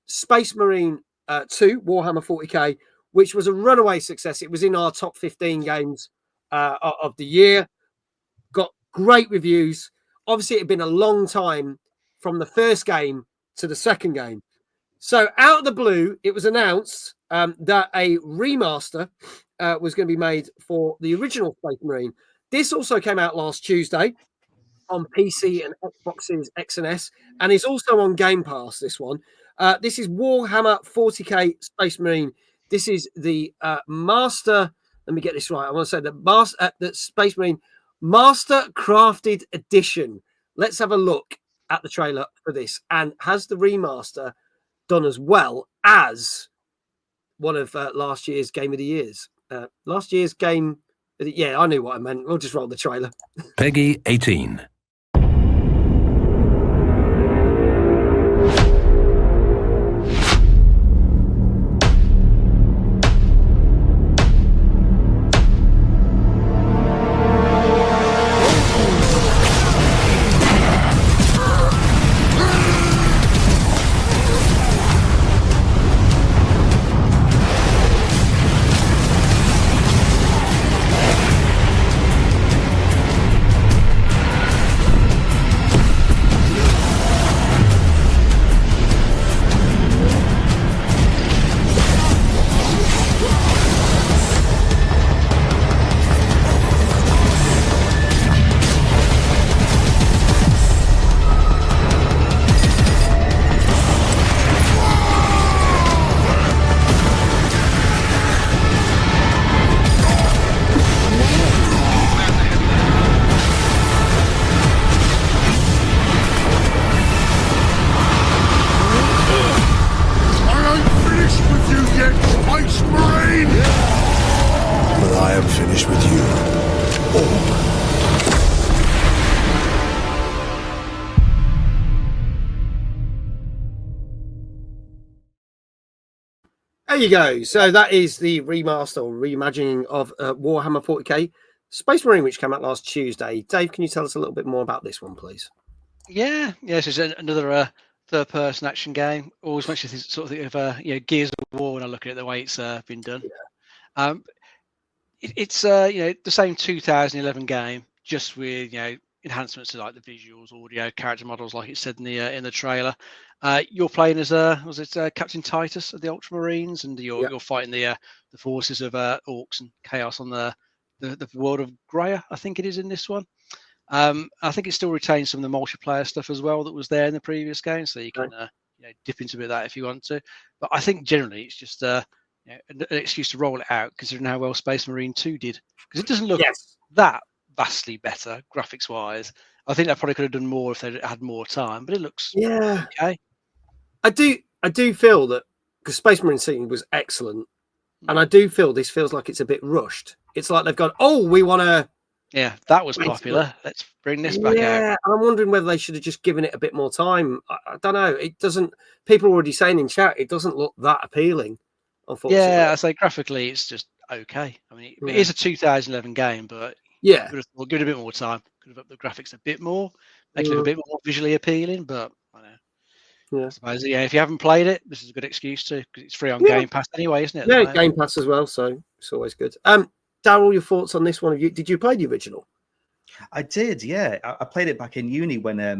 Space Marine 2, Warhammer 40k, which was a runaway success. It was in our top 15 games of the year. Got great reviews. Obviously, it had been a long time from the first game to the second game. So out of the blue, it was announced that a remaster was going to be made for the original Space Marine. This also came out last Tuesday on PC and Xboxes X and S, and is also on Game Pass, this one. This is Warhammer 40k Space Marine. This is the Master, let me get this right. I want to say the Space Marine Master Crafted Edition. Let's have a look at the trailer for this. And has the remaster done as well as one of last year's Game of the Years? Last year's game, yeah, I knew what I meant. We'll just roll the trailer. Peggy 18. There you go. So that is the remaster or reimagining of Warhammer 40k Space Marine, which came out last Tuesday. Dave, can you tell us a little bit more about this one, please? Yeah, yes, it's another third-person action game. Always makes you sort of think of Gears of War when I look at it, the way it's been done. Yeah. It's the same 2011 game, just with enhancements to like the visuals, audio, character models, like it said in the trailer. You're playing as Captain Titus of the Ultramarines, and you're fighting the forces of orcs and chaos on the world of Graia, I think it is in this one. I think it still retains some of the multiplayer stuff as well that was there in the previous game, so you can dip into a bit of that if you want to. But I think generally it's just an excuse to roll it out, considering how well Space Marine 2 did, because it doesn't look that vastly better graphics wise. I think they probably could have done more if they had more time, but it looks okay. I do feel that because Space Marine scene was excellent, and I do feel this feels like it's a bit rushed. It's like they've gone, we want to. Yeah, that was popular. Let's bring this back out. Yeah, I'm wondering whether they should have just given it a bit more time. I don't know. It doesn't. People are already saying in chat it doesn't look that appealing. Unfortunately, yeah, I say graphically it's just okay. I mean, it is a 2011 game, but we'll give it a bit more time. Could have upped the graphics a bit more, make it look a bit more visually appealing. But I know. I suppose if you haven't played it, this is a good excuse to, because it's free on Game Pass anyway, isn't it? Yeah, Game Pass as well, so it's always good. Daryl, your thoughts on this one? Did you play the original? I did, yeah. I played it back in uni when I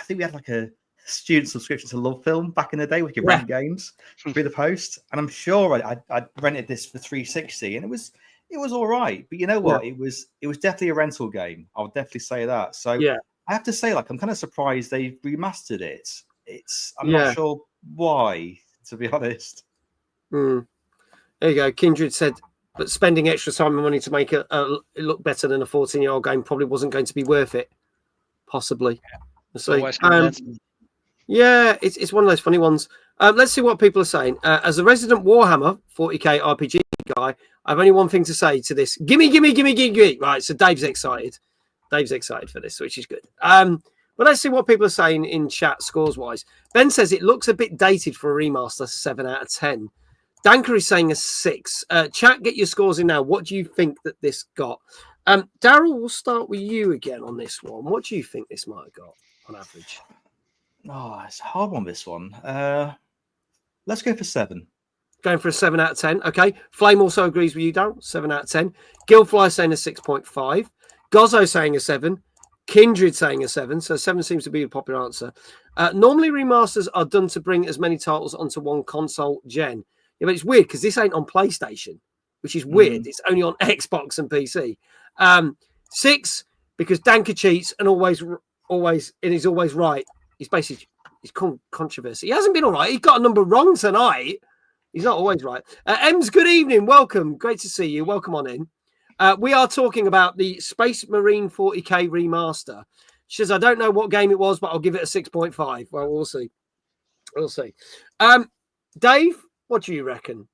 think we had like a student subscription to Love Film back in the day. We could rent games through the post, and I'm sure I rented this for 360, and it was all right. But you know what? It was definitely a rental game. I'll definitely say that. So I have to say, like, I'm kind of surprised they remastered it. I'm not sure why, to be honest. There you go. Kindred said, but spending extra time and money to make it look better than a 14-year-old game probably wasn't going to be worth it. Possibly. So, it's one of those funny ones. Let's see what people are saying. As a resident Warhammer 40k RPG guy, I have only one thing to say to this. Gimme. Right, so Dave's excited. Dave's excited for this, which is good. But let's see what people are saying in chat scores wise. Ben says it looks a bit dated for a remaster, 7 out of 10. Danker is saying a 6. Chat, get your scores in now. What do you think that this got? Daryl, we'll start with you again on this one. What do you think this might have got on average? Oh, it's a hard one, this one. Let's go for 7. Going for a 7 out of 10. Okay. Flame also agrees with you, Daryl. 7 out of 10. Gilfly saying a 6.5. Gozzo saying a 7. Kindred saying a 7. So 7 seems to be a popular answer. Normally, remasters are done to bring as many titles onto one console gen. Yeah, but it's weird because this ain't on PlayStation, which is weird. It's only on Xbox and PC. 6, because Danker cheats and he's always right. He's basically controversy. He hasn't been all right. He got a number wrong tonight. He's not always right. Ems, good evening. Welcome. Great to see you. Welcome on in. We are talking about the Space Marine 40K remaster. She says, I don't know what game it was, but I'll give it a 6.5. Well, we'll see. We'll see. Dave, what do you reckon?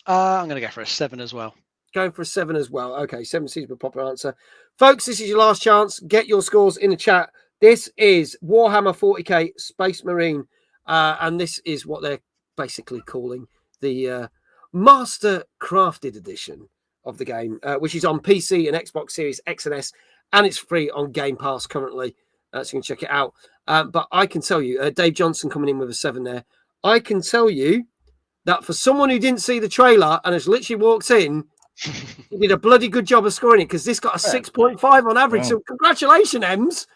I'm going to go for a 7 as well. Going for a 7 as well. Okay, 7 seems to be a popular answer. Folks, this is your last chance. Get your scores in the chat. This is Warhammer 40K Space Marine, and this is what they're basically calling the Master Crafted Edition of the game, which is on PC and Xbox Series X and S, and it's free on Game Pass currently, so you can check it out. But I can tell you, Dave Johnson coming in with a 7 there. I can tell you that for someone who didn't see the trailer and has literally walked in, he did a bloody good job of scoring it, because this got a 6.5 on average. Wow. So congratulations, Ems.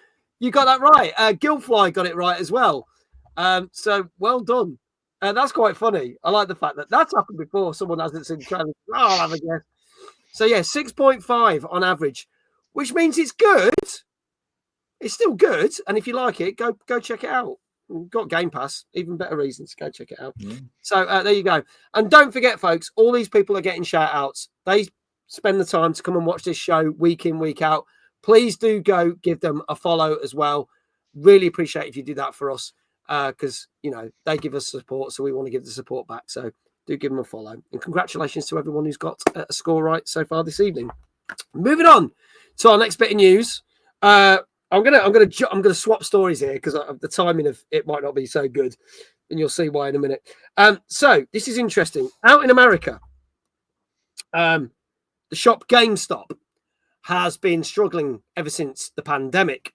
You got that right. Gilfly got it right as well. So well done. That's quite funny. I like the fact that that's happened before. Someone hasn't seen the trailer. Oh, I'll have a guess. So yeah, 6.5 on average, which means it's good. It's still good. And if you like it, go check it out. We've got Game Pass, even better reasons to go check it out. So there you go. And don't forget, folks, all these people are getting shout outs. They spend the time to come and watch this show week in, week out. Please do go give them a follow as well. Really appreciate if you do that for us, because, you know, they give us support, so we want to give the support back. So do give them a follow. And congratulations to everyone who's got a score right so far this evening. Moving on to our next bit of news. I'm gonna swap stories here because the timing of it might not be so good, and you'll see why in a minute. So this is interesting. Out in America, the shop GameStop has been struggling ever since the pandemic,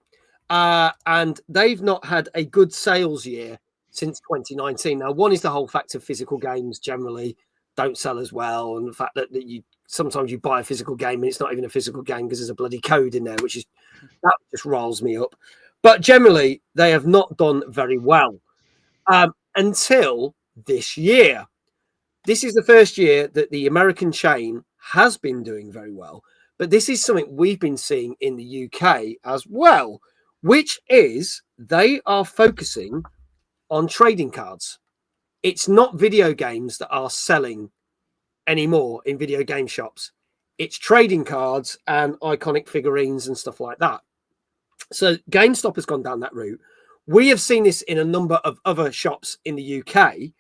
and they've not had a good sales year since 2019. Now, one is the whole fact of physical games generally don't sell as well, and the fact that you sometimes you buy a physical game and it's not even a physical game because there's a bloody code in there, which is that just riles me up. But generally, they have not done very well until this year. This is the first year that the American chain has been doing very well. But this is something we've been seeing in the UK as well, which is they are focusing on trading cards. It's not video games that are selling anymore in video game shops. It's trading cards and iconic figurines and stuff like that. So GameStop has gone down that route. We have seen this in a number of other shops in the UK.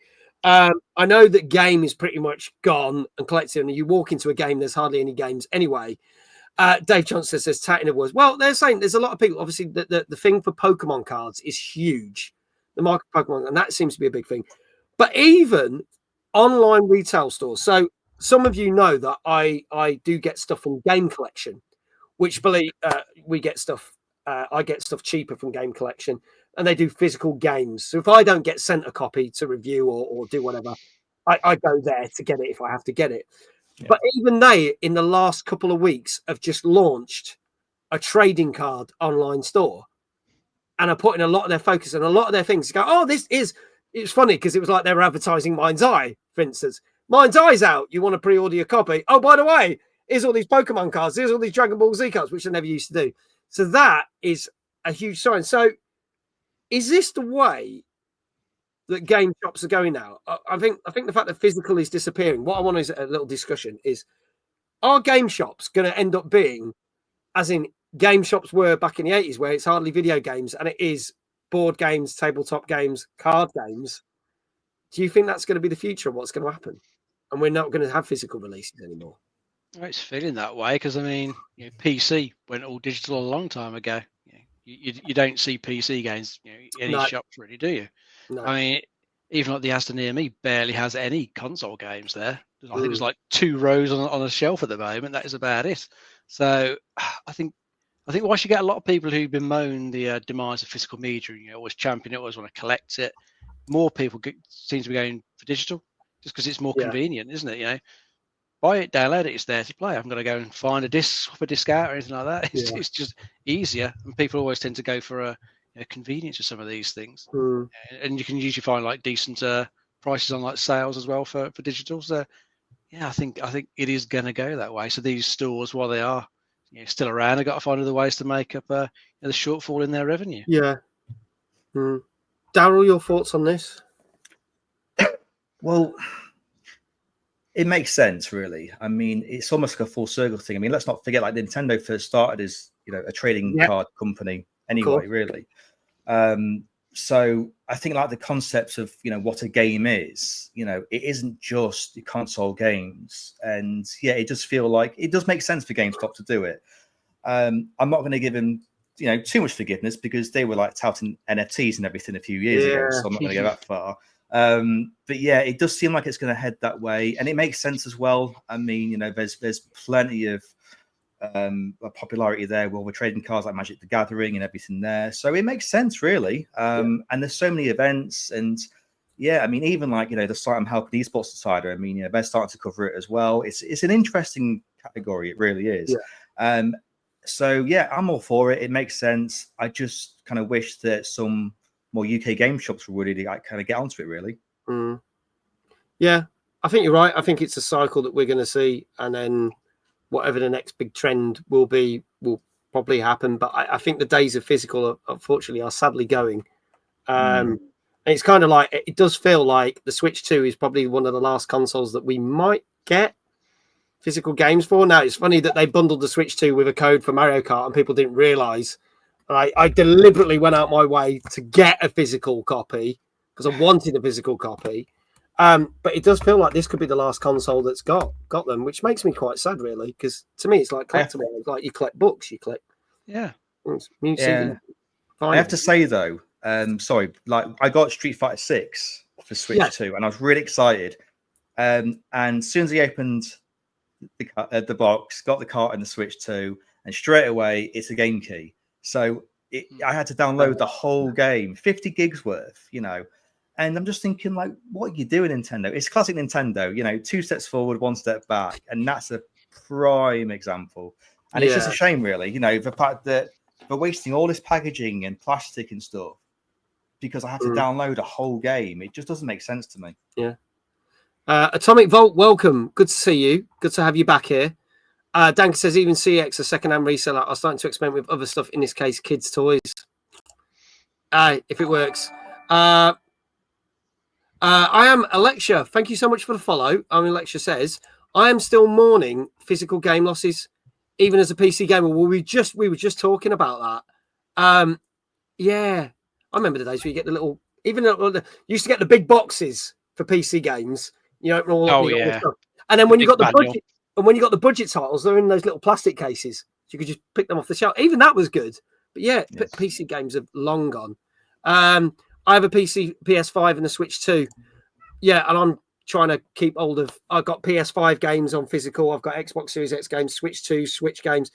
I know that game is pretty much gone and collected. And you walk into a game, there's hardly any games anyway. Dave Johnson says, tatting of words. Well, they're saying there's a lot of people. Obviously, the thing for Pokemon cards is huge. The market for Pokemon, and that seems to be a big thing. But even online retail stores. So some of you know that I do get stuff from Game Collection, which we get stuff. I get stuff cheaper from Game Collection, and they do physical games. So if I don't get sent a copy to review or do whatever, I go there to get it if I have to get it. Yeah. But even they, in the last couple of weeks, have just launched a trading card online store and are putting a lot of their focus and a lot of their things to go, oh, it's funny because it was like they were advertising Mindseye, for instance. Mindseye's out. You want to pre-order your copy. Oh, by the way, here's all these Pokemon cards. Here's all these Dragon Ball Z cards, which I never used to do. So that is a huge sign. So is this the way that game shops are going now? I think the fact that physical is disappearing, what I want is a little discussion is, are game shops going to end up being, as in game shops were back in the 80s, where it's hardly video games and it is board games, tabletop games, card games? Do you think that's going to be the future of what's going to happen? And we're not going to have physical releases anymore? It's feeling that way because, I mean, PC went all digital a long time ago. You don't see PC games in any shops, really, do you? No. I mean, even like the Asda near me barely has any console games there. I think there's like 2 rows on a shelf at the moment. That is about it. So I think once you get a lot of people who bemoan the demise of physical media, always champion it, always want to collect it, more people seem to be going for digital just because it's more convenient, isn't it? Buy it, download it, it's there to play. I'm going to go and find a disc, swap a disc out or anything like that. It's just easier, and people always tend to go for a convenience of some of these things. And you can usually find like decent prices on like sales as well for digital. So yeah, I think it is going to go that way. So these stores, while they are still around, they've got to find other ways to make up the shortfall in their revenue. Yeah. Daryl, your thoughts on this? Well, it makes sense, really. I mean, it's almost like a full circle thing. I mean, let's not forget, like Nintendo first started as a trading card company anyway, really. So I think like the concept of what a game is, it isn't just the console games, and it does feel like it does make sense for GameStop to do it. I'm not going to give them too much forgiveness because they were like touting NFTs and everything a few years ago, so I'm not going to go that far. But yeah, it does seem like it's going to head that way, and it makes sense as well. I mean, there's plenty of popularity there. Well, we're trading cards like Magic the Gathering and everything there, so it makes sense, really. And there's so many events, and I mean, even like the site I'm helping, Esports Insider. I mean, they're starting to cover it as well. It's an interesting category, it really is. So yeah, I'm all for it. It makes sense. I just kind of wish that some more UK game shops would really kind of get onto it, really. Yeah, I think you're right. I think it's a cycle that we're going to see, and then whatever the next big trend will be will probably happen. But I think the days of physical, unfortunately, are sadly going. And it's kind of like, it does feel like the Switch 2 is probably one of the last consoles that we might get physical games for. Now, it's funny that they bundled the Switch 2 with a code for Mario Kart and people didn't realize. I deliberately went out my way to get a physical copy because I wanted a physical copy. But it does feel like this could be the last console that's got them, which makes me quite sad, really, because to me it's like collectible. It's like you collect books, you collect. Music. I have to say though, sorry, like I got Street Fighter 6 for Switch 2, and I was really excited. And as soon as I opened the box, got the cart in the Switch 2, and straight away it's a game key. So I had to download the whole game, 50 gigs worth, And I'm just thinking, like, what are you doing, Nintendo? It's classic Nintendo, 2 steps forward, 1 step back. And that's a prime example. And it's just a shame, really, the fact that we're wasting all this packaging and plastic and stuff because I have to download a whole game. It just doesn't make sense to me. Yeah. Atomic Vault, welcome. Good to see you. Good to have you back here. Dan says even CX, a second-hand reseller, are starting to experiment with other stuff, in this case, kids' toys. If it works. I am Alexia. Thank you so much for the follow. Alexia says, I am still mourning physical game losses, even as a PC gamer. Well, we were just talking about that. Yeah, I remember the days where you get the little, you used to get the big boxes for PC games. All stuff. And then when you got the budget, and when you got the budget titles, they're in those little plastic cases, so you could just pick them off the shelf. Even that was good. But yeah, PC games have long gone. I have a PS5 and a Switch 2. Yeah, and I'm trying to keep hold of. I've got PS5 games on physical. I've got Xbox Series X games, Switch 2, Switch games.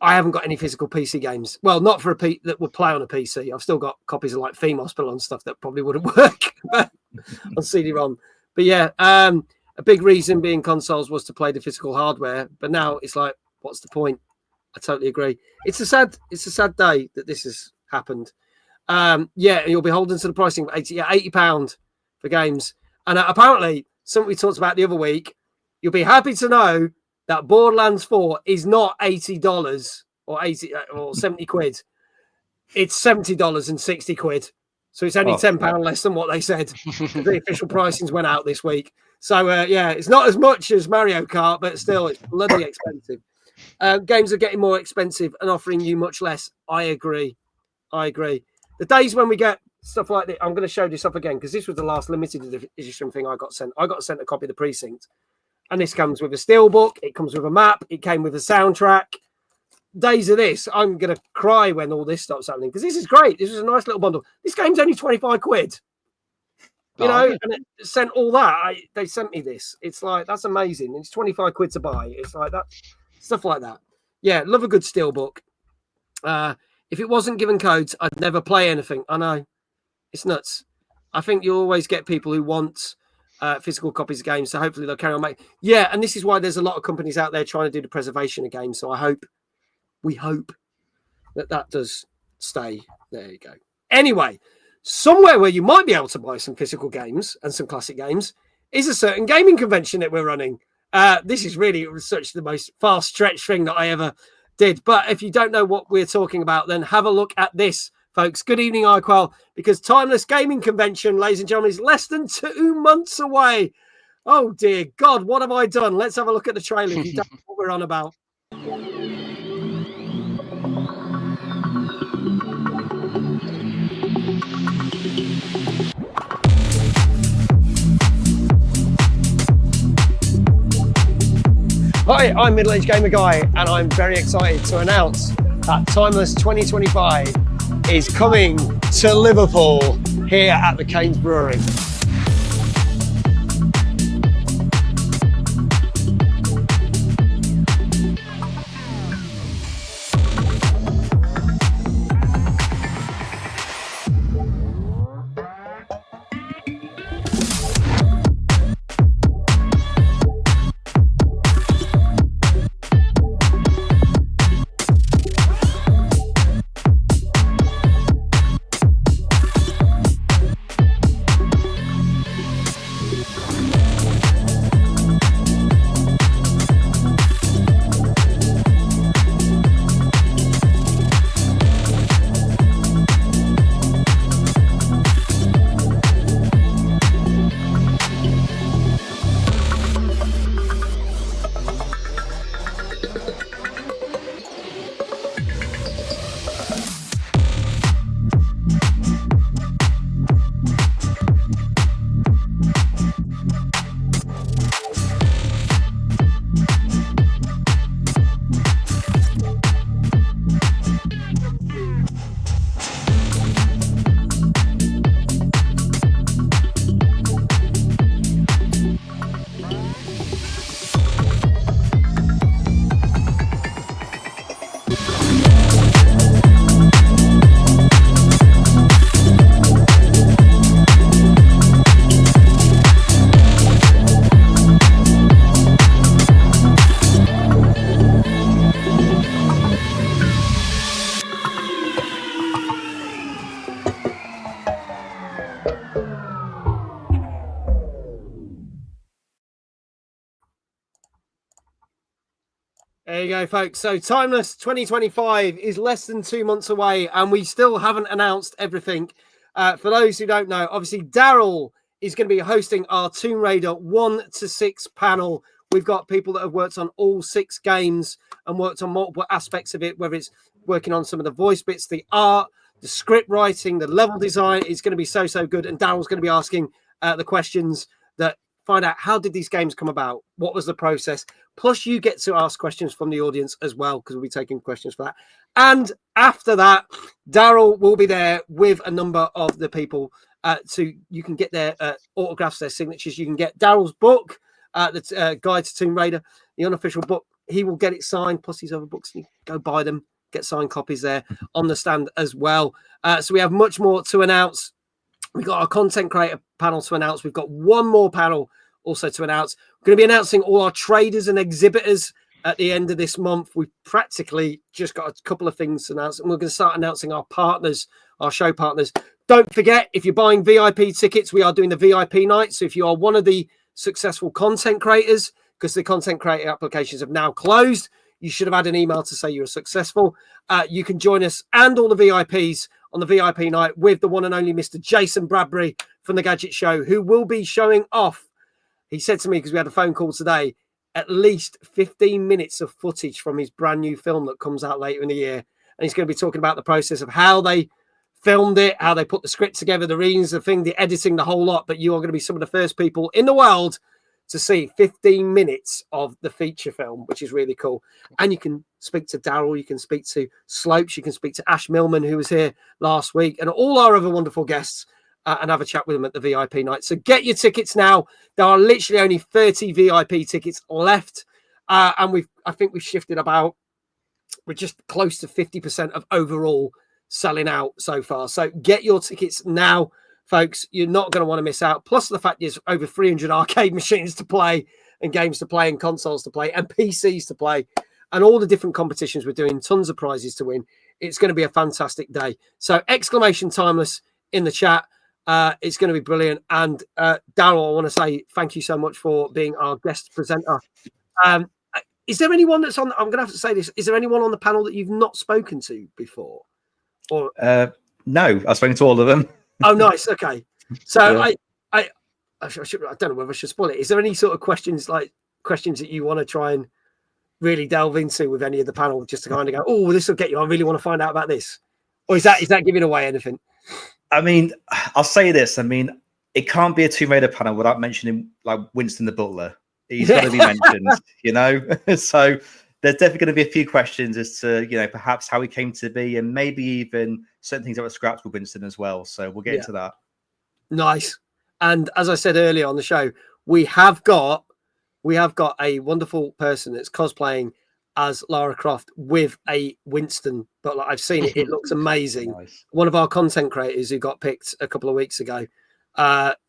I haven't got any physical PC games. Well, not for that would play on a PC. I've still got copies of like Theme Hospital and stuff that probably wouldn't work on CD-ROM. But yeah, a big reason being consoles was to play the physical hardware. But now it's like, what's the point? I totally agree. It's a sad day that this has happened. And you'll be holding to the pricing of £80 for games. And apparently, something we talked about the other week, you'll be happy to know that Borderlands 4 is not $80 or 80 or 70 quid. It's $70 and 60 quid. So it's only £10 less than what they said. The official pricings went out this week. So it's not as much as Mario Kart, but still it's bloody expensive. Games are getting more expensive and offering you much less. I agree. The days when we get stuff like this, I'm going to show this up again because this was the last limited edition thing I got sent. I got sent a copy of The Precinct, and this comes with a steelbook. It comes with a map. It came with a soundtrack. days of this, I'm going to cry when all this stops happening, because this is great. This is a nice little bundle. This game's only 25 quid. You know, and it sent all that. They sent me this. It's like, that's amazing. It's 25 quid to buy. It's like that, stuff like that. Yeah, love a good steelbook. If it wasn't given codes, I'd never play anything. I know. It's nuts. I think you always get people who want physical copies of games, so hopefully they'll carry on making. Yeah, and this is why there's a lot of companies out there trying to do the preservation of games. So we hope that does stay. There you go. Anyway, somewhere where you might be able to buy some physical games and some classic games is a certain gaming convention that we're running. This is really such the most far-stretched thing that I ever did. But if you don't know what we're talking about, then have a look at this, folks. Good evening, iQuell, because Timeless Gaming Convention, ladies and gentlemen, is less than 2 months away. Oh, dear God, what have I done? Let's have a look at the trailer if you don't know what we're on about. Hi, I'm Middle Age Gamer Guy, and I'm very excited to announce that Timeless 2025 is coming to Liverpool here at the Keynes Brewery. There you go, folks. So Timeless 2025 is less than 2 months away, and we still haven't announced everything. For those who don't know, obviously Daryl is going to be hosting our Tomb Raider 1 to 6 panel. We've got people that have worked on all 6 games and worked on multiple aspects of it, whether it's working on some of the voice bits, the art, the script writing, the level design. Is going to be so good. And Daryl's going to be asking the questions that find out, how did these games come about? What was the process? Plus, you get to ask questions from the audience as well, because we'll be taking questions for that. And after that, Daryl will be there with a number of the people. So you can get their autographs, their signatures. You can get Daryl's book, the Guide to Tomb Raider, the unofficial book. He will get it signed, plus these other books. You go buy them, get signed copies there on the stand as well. So we have much more to announce. We've got our content creator panel to announce. We've got one more panel also to announce. We're going to be announcing all our traders and exhibitors at the end of this month. We've practically just got a couple of things to announce, and we're going to start announcing our partners, our show partners. Don't forget, if you're buying VIP tickets, we are doing the VIP night. So if you are one of the successful content creators, because the content creator applications have now closed, you should have had an email to say you were successful. You can join us and all the VIPs on the VIP night with the one and only Mr. Jason Bradbury from The Gadget Show, who will be showing off. He said to me, because we had a phone call today, at least 15 minutes of footage from his brand new film that comes out later in the year. And he's going to be talking about the process of how they filmed it, how they put the script together, the readings, the thing, the editing, the whole lot. But you are going to be some of the first people in the world to see 15 minutes of the feature film, which is really cool. And you can speak to Daryl, you can speak to Slopes, you can speak to Ash Millman, who was here last week, and all our other wonderful guests, and have a chat with them at the VIP night. So get your tickets now. There are literally only 30 VIP tickets left. And I think we've shifted we're just close to 50% of overall selling out so far. So get your tickets now, folks. You're not going to want to miss out. Plus the fact there's over 300 arcade machines to play and games to play and consoles to play and PCs to play and all the different competitions we're doing, tons of prizes to win. It's going to be a fantastic day. So exclamation timeless in the chat. It's going to be brilliant. And Daryl, I want to say thank you so much for being our guest presenter. Is there anyone that's on? I'm going to have to say this. Is there anyone on the panel that you've not spoken to before? Or no, I've spoken to all of them. Oh, nice. Okay. So Yeah. I don't know whether I should spoil it. Is there any sort of questions that you want to try and really delve into with any of the panel, just to kind of go, oh, this will get you. I really want to find out about this. Or is that giving away anything? I mean, I'll say this. I mean, it can't be a Tomb Raider panel without mentioning like Winston the Butler. He's got to be mentioned, you know. So there's definitely going to be a few questions as to, you know, perhaps how he came to be, and maybe even certain things that were scrapped with Winston as well. So we'll get into that. Nice. And as I said earlier on the show, we have got a wonderful person that's cosplaying as Lara Croft with a Winston Butler. I've seen it. It looks amazing. Nice. One of our content creators who got picked a couple of weeks ago.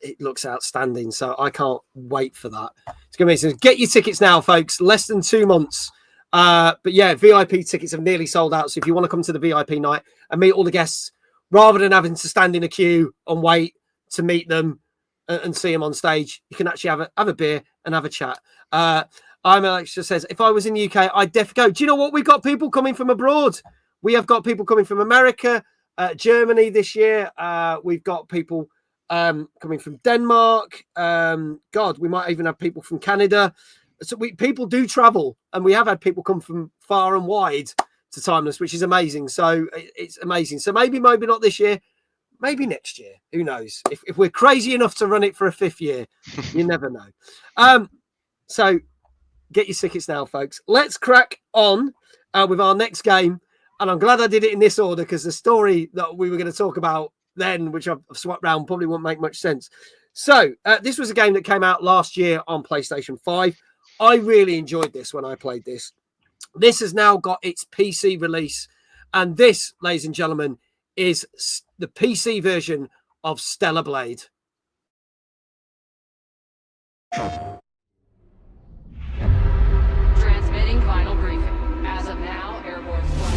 It looks outstanding. So I can't wait for that. It's going to be amazing. Get your tickets now, folks. Less than 2 months. But yeah, VIP tickets have nearly sold out. So if you want to come to the VIP night and meet all the guests, rather than having to stand in a queue and wait to meet them and see them on stage, you can actually have a beer and have a chat. I'm Alex says, if I was in the UK, I'd definitely go. Do you know what? We've got people coming from abroad. We have got people coming from America, Germany this year. We've got people coming from Denmark. God, we might even have people from Canada. So people do travel, and we have had people come from far and wide to Timeless, which is amazing. So it's amazing. So maybe not this year, maybe next year. Who knows? If we're crazy enough to run it for a 5th year, you never know. So get your tickets now, folks. Let's crack on with our next game. And I'm glad I did it in this order, because the story that we were going to talk about then, which I've swapped around, probably won't make much sense. So this was a game that came out last year on PlayStation 5. I really enjoyed this when I played this. This has now got its PC release. And this, ladies and gentlemen, is the PC version of Stellar Blade. Transmitting final briefing. As of now, airborne flight.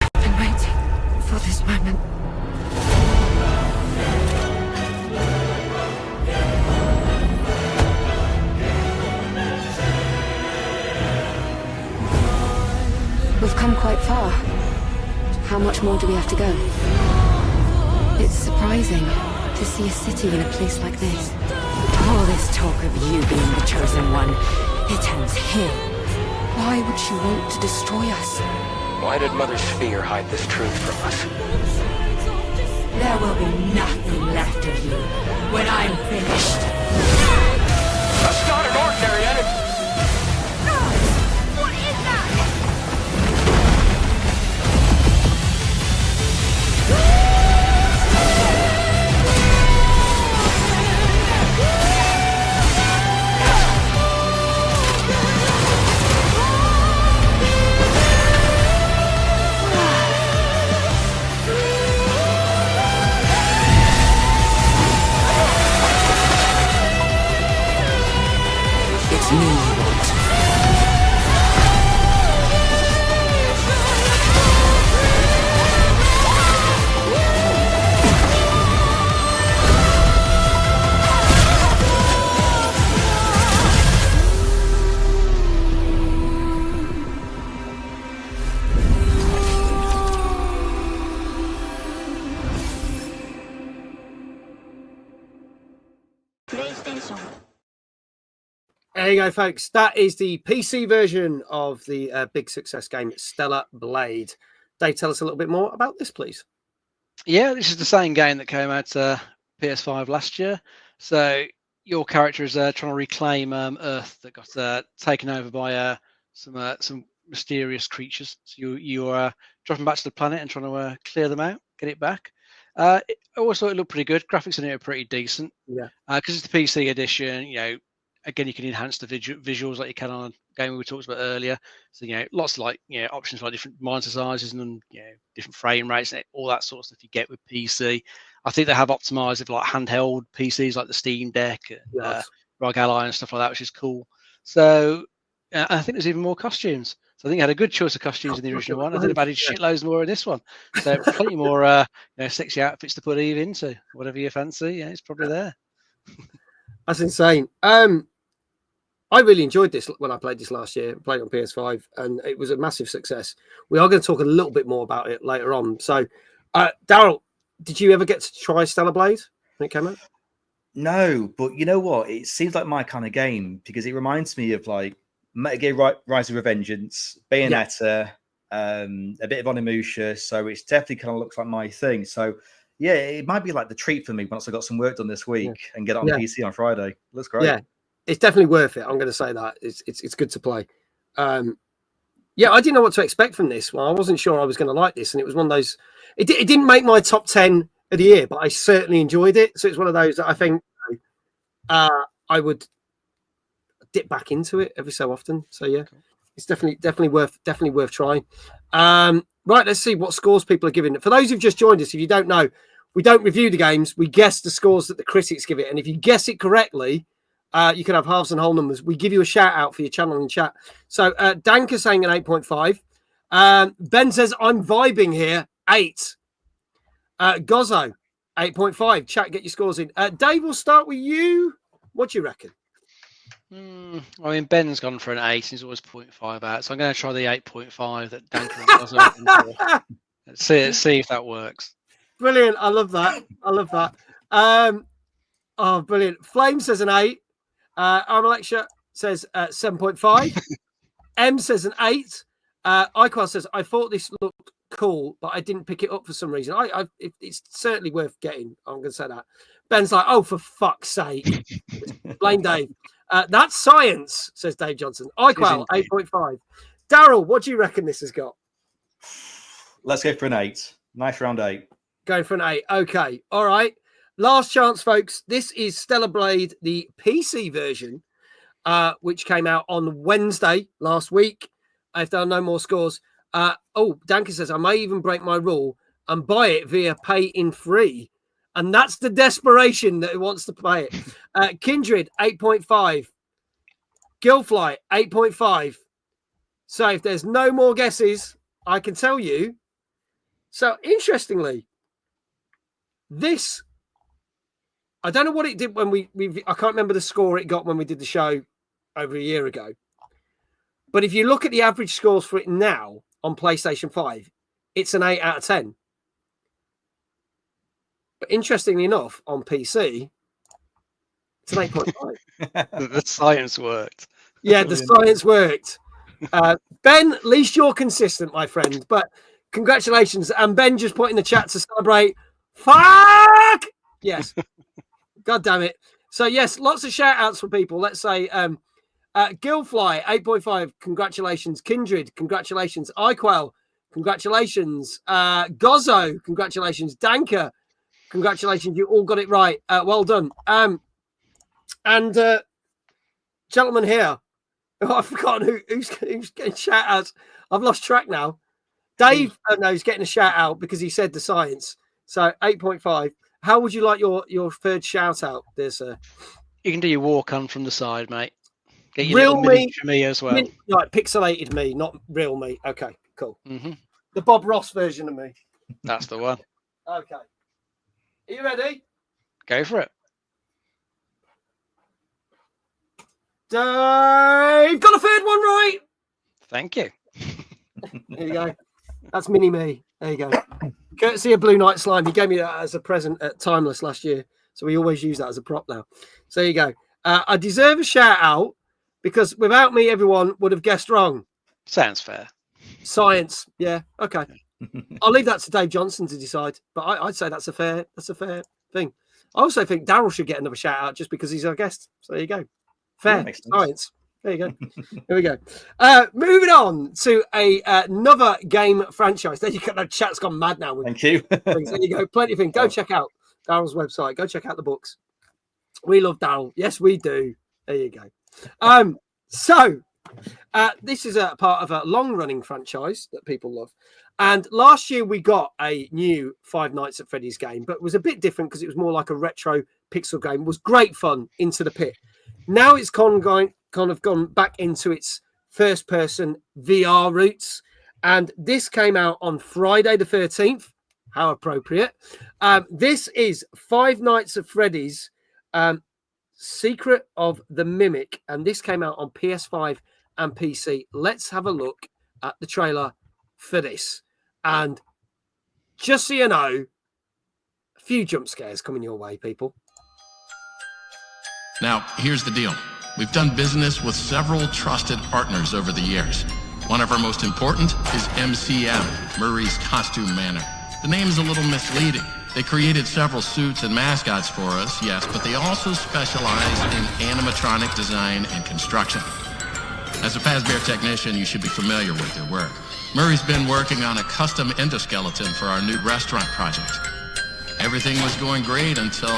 I've been waiting for this moment. We've come quite far. How much more do we have to go? It's surprising to see a city in a place like this. All this talk of you being the chosen one, it ends here. Why would she want to destroy us? Why did Mother Sphere hide this truth from us? There will be nothing left of you when I'm finished. That's not an ordinary enemy! What is that? There you go, folks. That is the PC version of the big success game, Stellar Blade. Dave, tell us a little bit more about this, please. Yeah, this is the same game that came out PS5 last year. So your character is trying to reclaim Earth that got taken over by some mysterious creatures. So you're dropping back to the planet and trying to clear them out, get it back. I always thought it looked pretty good. Graphics in it are pretty decent. Yeah. Because it's the PC edition, again, you can enhance the visuals like you can on a game we talked about earlier. So, lots of options like different monitor sizes and different frame rates and all that sort of stuff you get with PC. I think they have optimized it for like handheld PCs like the Steam Deck, and, ROG Ally and stuff like that, which is cool. So I think there's even more costumes. So I think I had a good choice of costumes in the original one. I think I've added shitloads more in this one. So plenty more sexy outfits to put Eve into, whatever you fancy. Yeah, it's probably there. That's insane. I really enjoyed this when I played this last year, played on PS5, and it was a massive success. We are going to talk a little bit more about it later on. So, Daryl, did you ever get to try Stellar Blade when it came out? No, but you know what? It seems like my kind of game because it reminds me of like Metal Gear Rise of Revengeance, Bayonetta, a bit of Onimusha. So it's definitely kind of looks like my thing. So yeah, it might be like the treat for me once I got some work done this week and get it on PC on Friday. Looks great. Yeah, it's definitely worth it. I'm going to say that it's good to play. Yeah, I didn't know what to expect from this. Well, I wasn't sure I was going to like this, and it was one of those. It didn't make my top 10 of the year, but I certainly enjoyed it. So it's one of those that I think I would dip back into it every so often. So yeah, it's definitely worth trying. Right, let's see what scores people are giving it. For those who've just joined us, if you don't know, we don't review the games. We guess the scores that the critics give it, and if you guess it correctly, you can have halves and whole numbers. We give you a shout out for your channel in chat. So Danka saying an 8.5. Ben says I'm vibing here. 8. Gozzo 8.5. Chat, get your scores in. Dave, we'll start with you. What do you reckon? I mean, Ben's gone for an 8. He's always 0.5 out, so I'm going to try the 8.5 that Danka and Gozzo went for. Let's see if that works. Brilliant. I love that. Oh, brilliant. Flame says an 8. Armalexia says 7.5. M says an 8. Iqual says, I thought this looked cool, but I didn't pick it up for some reason. It's certainly worth getting. I'm going to say that. Ben's like, oh, for fuck's sake. Blame Dave. That's science, says Dave Johnson. Iqual, 8.5. Daryl, what do you reckon this has got? Let's go for an 8. Nice round 8. Going for an 8. Okay. All right. Last chance, folks. This is Stellar Blade, the PC version, which came out on Wednesday last week. If there are no more scores. Danka says, I may even break my rule and buy it via pay in free. And that's the desperation that it wants to play it. Kindred, 8.5. Gillfly, 8.5. So if there's no more guesses, I can tell you. So interestingly, this, I don't know what it did when I can't remember the score it got when we did the show over a year ago. But if you look at the average scores for it now on PlayStation 5, it's an 8 out of 10. But interestingly enough, on PC, it's an 8.5. The science worked. Yeah, the science worked. Ben, at least you're consistent, my friend. But congratulations. And Ben just put in the chat to celebrate. Fuck! Yes. God damn it. So, yes, lots of shout outs for people. Let's say Gillfly, 8.5. Congratulations. Kindred, congratulations. Iquel, congratulations. Gozzo, congratulations. Danka, congratulations. You all got it right. Well done. And gentleman here, I've forgotten who's getting shout outs. I've lost track now. Dave knows getting a shout out because he said the science. So 8.5. How would you like your third shout out, dear sir? You can do your walk on from the side, mate. Get your real me for me as well. Like pixelated me, not real me. Okay, cool. Mm-hmm. The Bob Ross version of me. That's the one. Okay. Are you ready? Go for it. Dave got a third one right. Thank you. There you go. That's mini me. There you go. Courtesy of Blue Knight Slime. He gave me that as a present at Timeless last year. So we always use that as a prop now. So there you go. I deserve a shout out because without me, everyone would have guessed wrong. Sounds fair. Science. Yeah. Okay. I'll leave that to Dave Johnson to decide, but I'd say that's a fair thing. I also think Daryl should get another shout out just because he's our guest. So there you go. Fair. Science. There you go. Here we go. Moving on to another game franchise. There you go. The chat's gone mad now. Thank you. There you go. Plenty of things. Go check out Daryl's website. Go check out the books. We love Daryl. Yes, we do. There you go. So this is a part of a long-running franchise that people love. And last year we got a new Five Nights at Freddy's game, but it was a bit different because it was more like a retro pixel game. It was great fun. Into the Pit. Now it's kind of gone back into its first-person VR roots. And this came out on Friday the 13th. How appropriate. This is Five Nights at Freddy's Secret of the Mimic. And this came out on PS5 and PC. Let's have a look at the trailer for this. And just so you know, a few jump scares coming your way, people. Now, here's the deal. We've done business with several trusted partners over the years. One of our most important is MCM, Murray's Costume Manor. The name's a little misleading. They created several suits and mascots for us, yes, but they also specialize in animatronic design and construction. As a Fazbear technician, you should be familiar with their work. Murray's been working on a custom endoskeleton for our new restaurant project. Everything was going great until...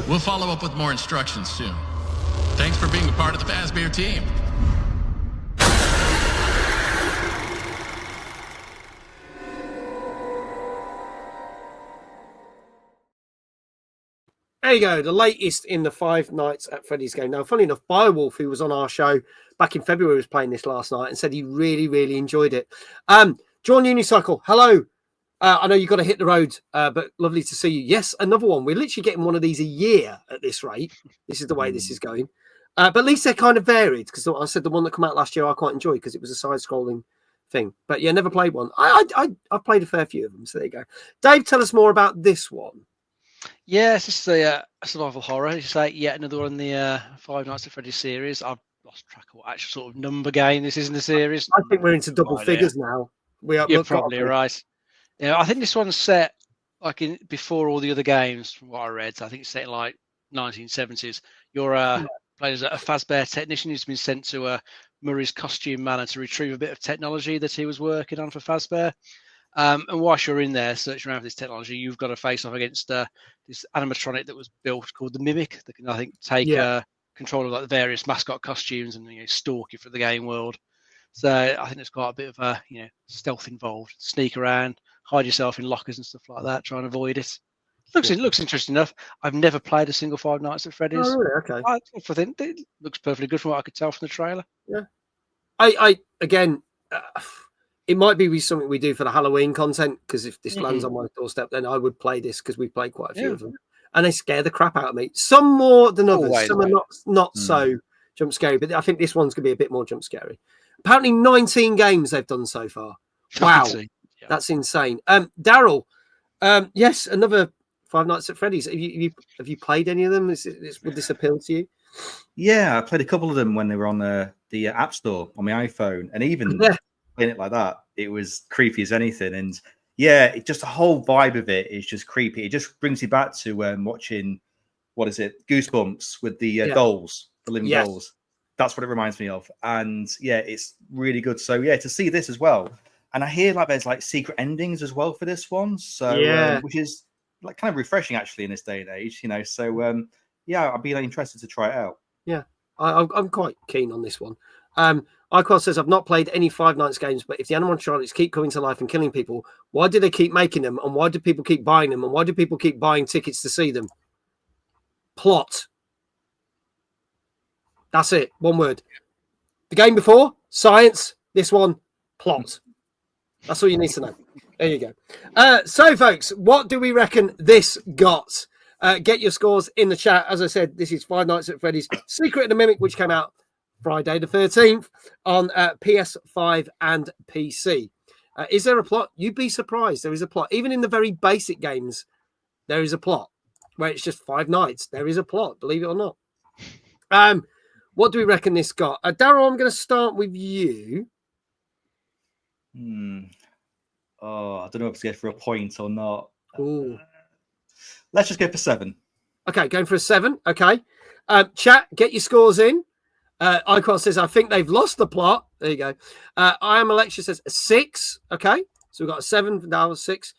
We'll follow up with more instructions soon. Thanks for being a part of the Fazbear team. There you go, the latest in the Five Nights at Freddy's game. Now, funny enough, Birewolf, who was on our show back in February, was playing this last night and said he really, really enjoyed it. John Unicycle, hello. I know you've got to hit the road, but lovely to see you. Yes, another one. We're literally getting one of these a year at this rate. This is the way this is going. But at least they're kind of varied, because I said the one that came out last year I quite enjoyed because it was a side-scrolling thing. But yeah, never played one. I've played a fair few of them, so there you go. Dave, tell us more about this one. Yes, this is a survival horror. It's like yet another one in the Five Nights at Freddy's series. I've lost track of what actual sort of number game this is in the series. I think we're into double figures now. You're probably right. Yeah, I think this one's set like before all the other games, from what I read. So I think it's set in like 1970s. You're played as a Fazbear technician who's been sent to Murray's Costume Manor to retrieve a bit of technology that he was working on for Fazbear. And whilst you're in there searching around for this technology, you've got to face off against this animatronic that was built called the Mimic that can, I think, take control of like the various mascot costumes and stalk you through the game world. So I think there's quite a bit of stealth involved. Sneak around, hide yourself in lockers and stuff like that, try and avoid it. Looks interesting enough. I've never played a single Five Nights at Freddy's. Oh, really? Okay. I think it looks perfectly good from what I could tell from the trailer. Yeah. I again, it might be something we do for the Halloween content, because if this lands on my doorstep, then I would play this because we've played quite a few of them. And they scare the crap out of me. Some more than others. Some are not so jump scary, but I think this one's going to be a bit more jump scary. Apparently 19 games they've done so far. Wow. That's insane. Daryl, yes, another Five Nights at Freddy's. Have you played any of them? Would this appeal to you? Yeah, I played a couple of them when they were on the App Store on my iPhone, and even playing it like that, it was creepy as anything. And yeah, it just the whole vibe of it is just creepy. It just brings you back to watching, what is it, Goosebumps with the dolls, the living dolls. That's what it reminds me of. And yeah, it's really good. So yeah, to see this as well. And I hear like there's like secret endings as well for this one. So which is like kind of refreshing actually in this day and age, So yeah, I'd be interested to try it out. Yeah, I'm quite keen on this one. Icon says, I've not played any Five Nights games, but if the animatronics keep coming to life and killing people, why do they keep making them? And why do people keep buying them? And why do people keep buying tickets to see them? Plot. That's it. One word. The game before, science. This one, plot. That's all you need to know. There you go. So, folks, what do we reckon this got? Get your scores in the chat. As I said, this is Five Nights at Freddy's Secret of the Mimic, which came out Friday the 13th on PS5 and PC. Is there a plot? You'd be surprised. There is a plot. Even in the very basic games, there is a plot where it's just 5 nights. There is a plot, believe it or not. What do we reckon this got? Daryl, I'm going to start with you. Oh, I don't know if it's going for a point or not. Ooh. Let's just go for 7. Okay, going for a 7. Okay. Chat, get your scores in. Icon says, I think they've lost the plot. There you go. I am Alexa says a 6. Okay. So we've got a 7. Now a 6.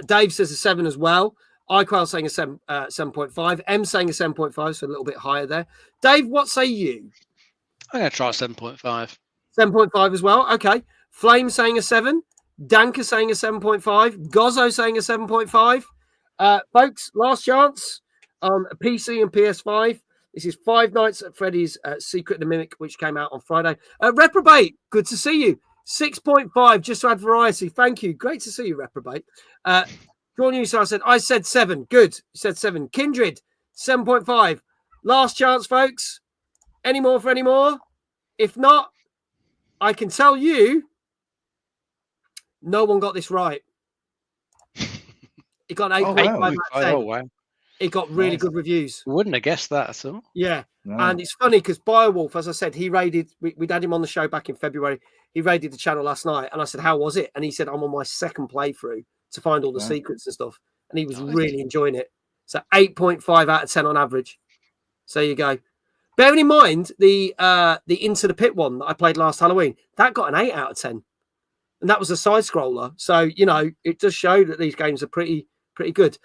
Dave says a 7 as well. iQual saying a 7, 7.5. M saying a 7.5, so a little bit higher there. Dave, what say you? I'm going to try 7.5. 7.5 as well. Okay. Flame saying a 7. Danker saying a 7.5. Gozzo saying a 7.5. Folks, last chance on PC and PS5. This is Five Nights at Freddy's Secret of the Mimic, which came out on Friday. Reprobate, good to see you. 6.5, just to add variety. Thank you. Great to see you, Reprobate. John Newstar I said 7. Good. You said 7. Kindred, 7.5. Last chance, folks. Any more for any more? If not, I can tell you no one got this right. It got an 8.5 out of 10. Oh, wow. It got really good reviews. Wouldn't have guessed that at all. Yeah. No. And it's funny because Beowulf, as I said, he raided, we'd had him on the show back in February. He raided the channel last night. And I said, how was it? And he said, I'm on my second playthrough to find all the secrets and stuff. And he was really enjoying it. So 8.5 out of 10 on average. So there you go. Bearing in mind the Into the Pit one that I played last Halloween, that got an 8 out of 10. And that was a side scroller. So, you know, it does show that these games are pretty good.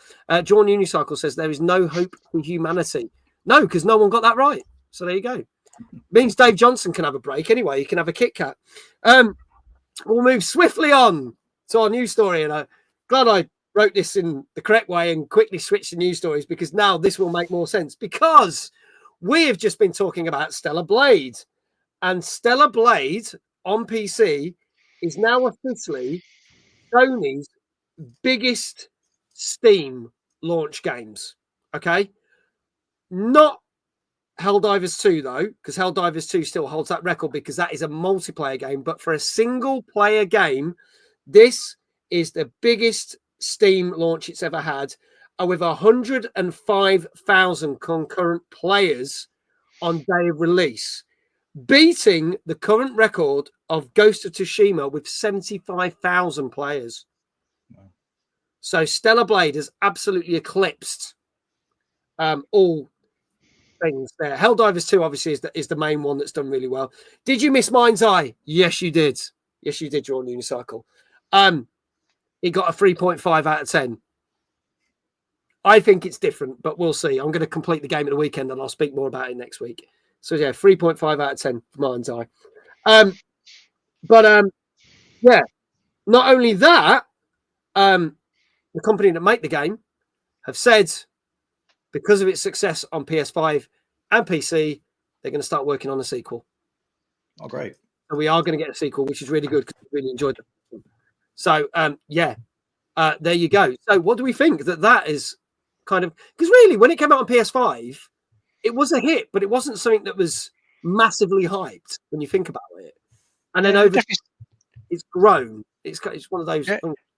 John Unicycle says there is no hope for humanity. No, because no one got that right. So there you go. Means Dave Johnson can have a break anyway. He can have a Kit Kat. We'll move swiftly on to our news story. And I'm glad I wrote this in the correct way and quickly switched to news stories, because now this will make more sense, because we have just been talking about Stellar Blade. And Stellar Blade on PC is now officially Sony's biggest Steam launch games. Okay, not Helldivers 2 though, because Helldivers 2 still holds that record because that is a multiplayer game. But for a single player game, this is the biggest Steam launch it's ever had, with 105,000 concurrent players on day of release, beating the current record of Ghost of Tsushima with 75,000 players. So Stellar Blade has absolutely eclipsed all things there. Helldivers 2 obviously is the main one that's done really well. Did you miss Mindseye? Yes, you did. Yes, you did, Drawn Unicycle. It got a 3.5 out of 10. I think it's different, but we'll see. I'm going to complete the game at the weekend and I'll speak more about it next week. So yeah, 3.5 out of 10 for Mindseye. Yeah, not only that, the company that make the game have said because of its success on PS5 and PC, they're going to start working on a sequel. Oh, great. And we are going to get a sequel, which is really good because we really enjoyed it. So, there you go. So what do we think that is kind of... Because really, when it came out on PS5, it was a hit, but it wasn't something that was massively hyped when you think about it. And then it's grown. It's one of those...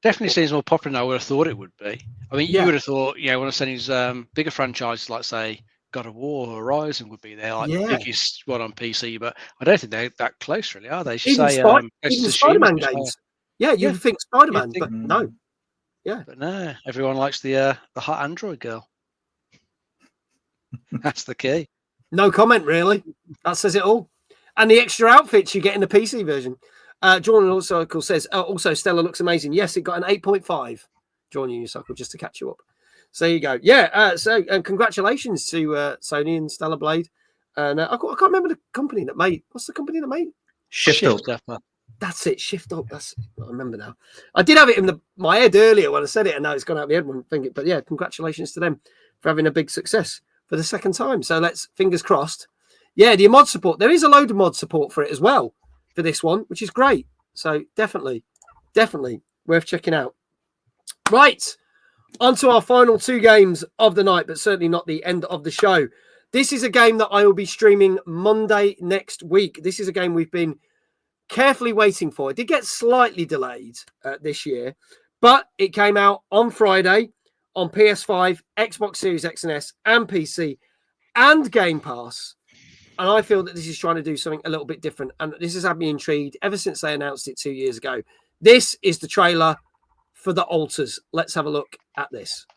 Definitely seems more popular than I would have thought it would be. I mean, you would have thought, one of Sony's bigger franchises, like say God of War, Horizon, would be there, like the biggest one on PC. But I don't think they're that close, really, are they? Even Spider-Man games. Yeah, you'd think Spider-Man, but no. Yeah, but no, everyone likes the hot Android girl. That's the key. No comment, really. That says it all. And the extra outfits you get in the PC version. Jordan also says, also Stella looks amazing. Yes, it got an 8.5. Jordan Unicycle, just to catch you up. So there you go. Yeah, congratulations to Sony and Stellar Blade. And I can't remember the company that made. What's the company that made? Shift Up. That's it. Shift Up. That's it. I remember now. I did have it in my head earlier when I said it, and now it's gone out of my head when I think it. But yeah, congratulations to them for having a big success for the second time. So let's fingers crossed. Yeah, the mod support. There is a load of mod support for it as well. for this one, which is great. So definitely worth checking out. Right, on to our final 2 games of the night, but certainly not the end of the show. This is a game that I will be streaming Monday next week. This is a game we've been carefully waiting for. It did get slightly delayed this year, but it came out on Friday on PS5, Xbox Series X and S, and PC, and Game Pass. And I feel that this is trying to do something a little bit different. And this has had me intrigued ever since they announced it 2 years ago. This is the trailer for The Alters. Let's have a look at this.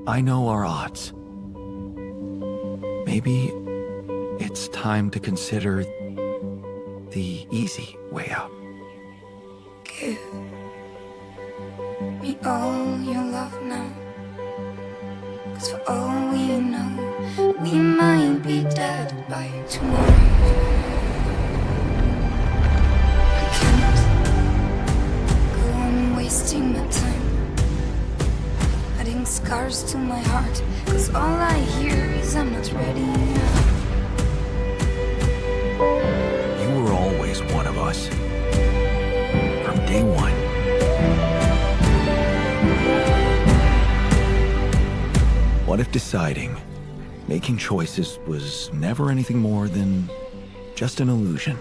I know our odds. Maybe it's time to consider the easy way out. Give me all your love now. 'Cause for all we know, we might be dead by tomorrow. I can't go on wasting my time, adding scars to my heart. 'Cause all I hear is I'm not ready now. You were always one of us. From day one. What if deciding, making choices was never anything more than just an illusion?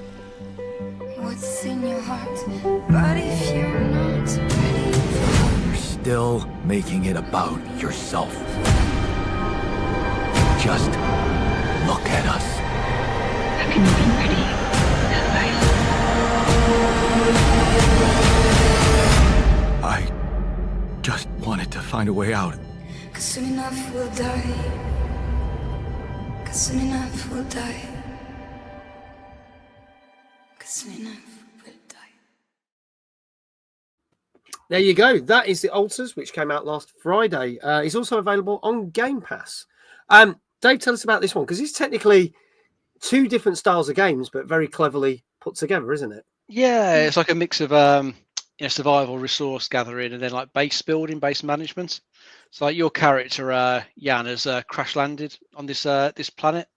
What's in your heart? But if you're not ready, You're still making it about yourself. Just look at us. have you been ready? I just wanted to find a way out. 'Cause soon enough we'll die. 'Cause soon enough we'll die. 'Cause soon enough we'll die. There you go. That is The Alters, which came out last Friday. It's also available on Game Pass. Dave, tell us about this one, because it's technically 2 different styles of games, but very cleverly put together, isn't it? Yeah, it's like a mix of survival, resource gathering, and then like base building, base management. So like your character Jan has crash landed on this planet,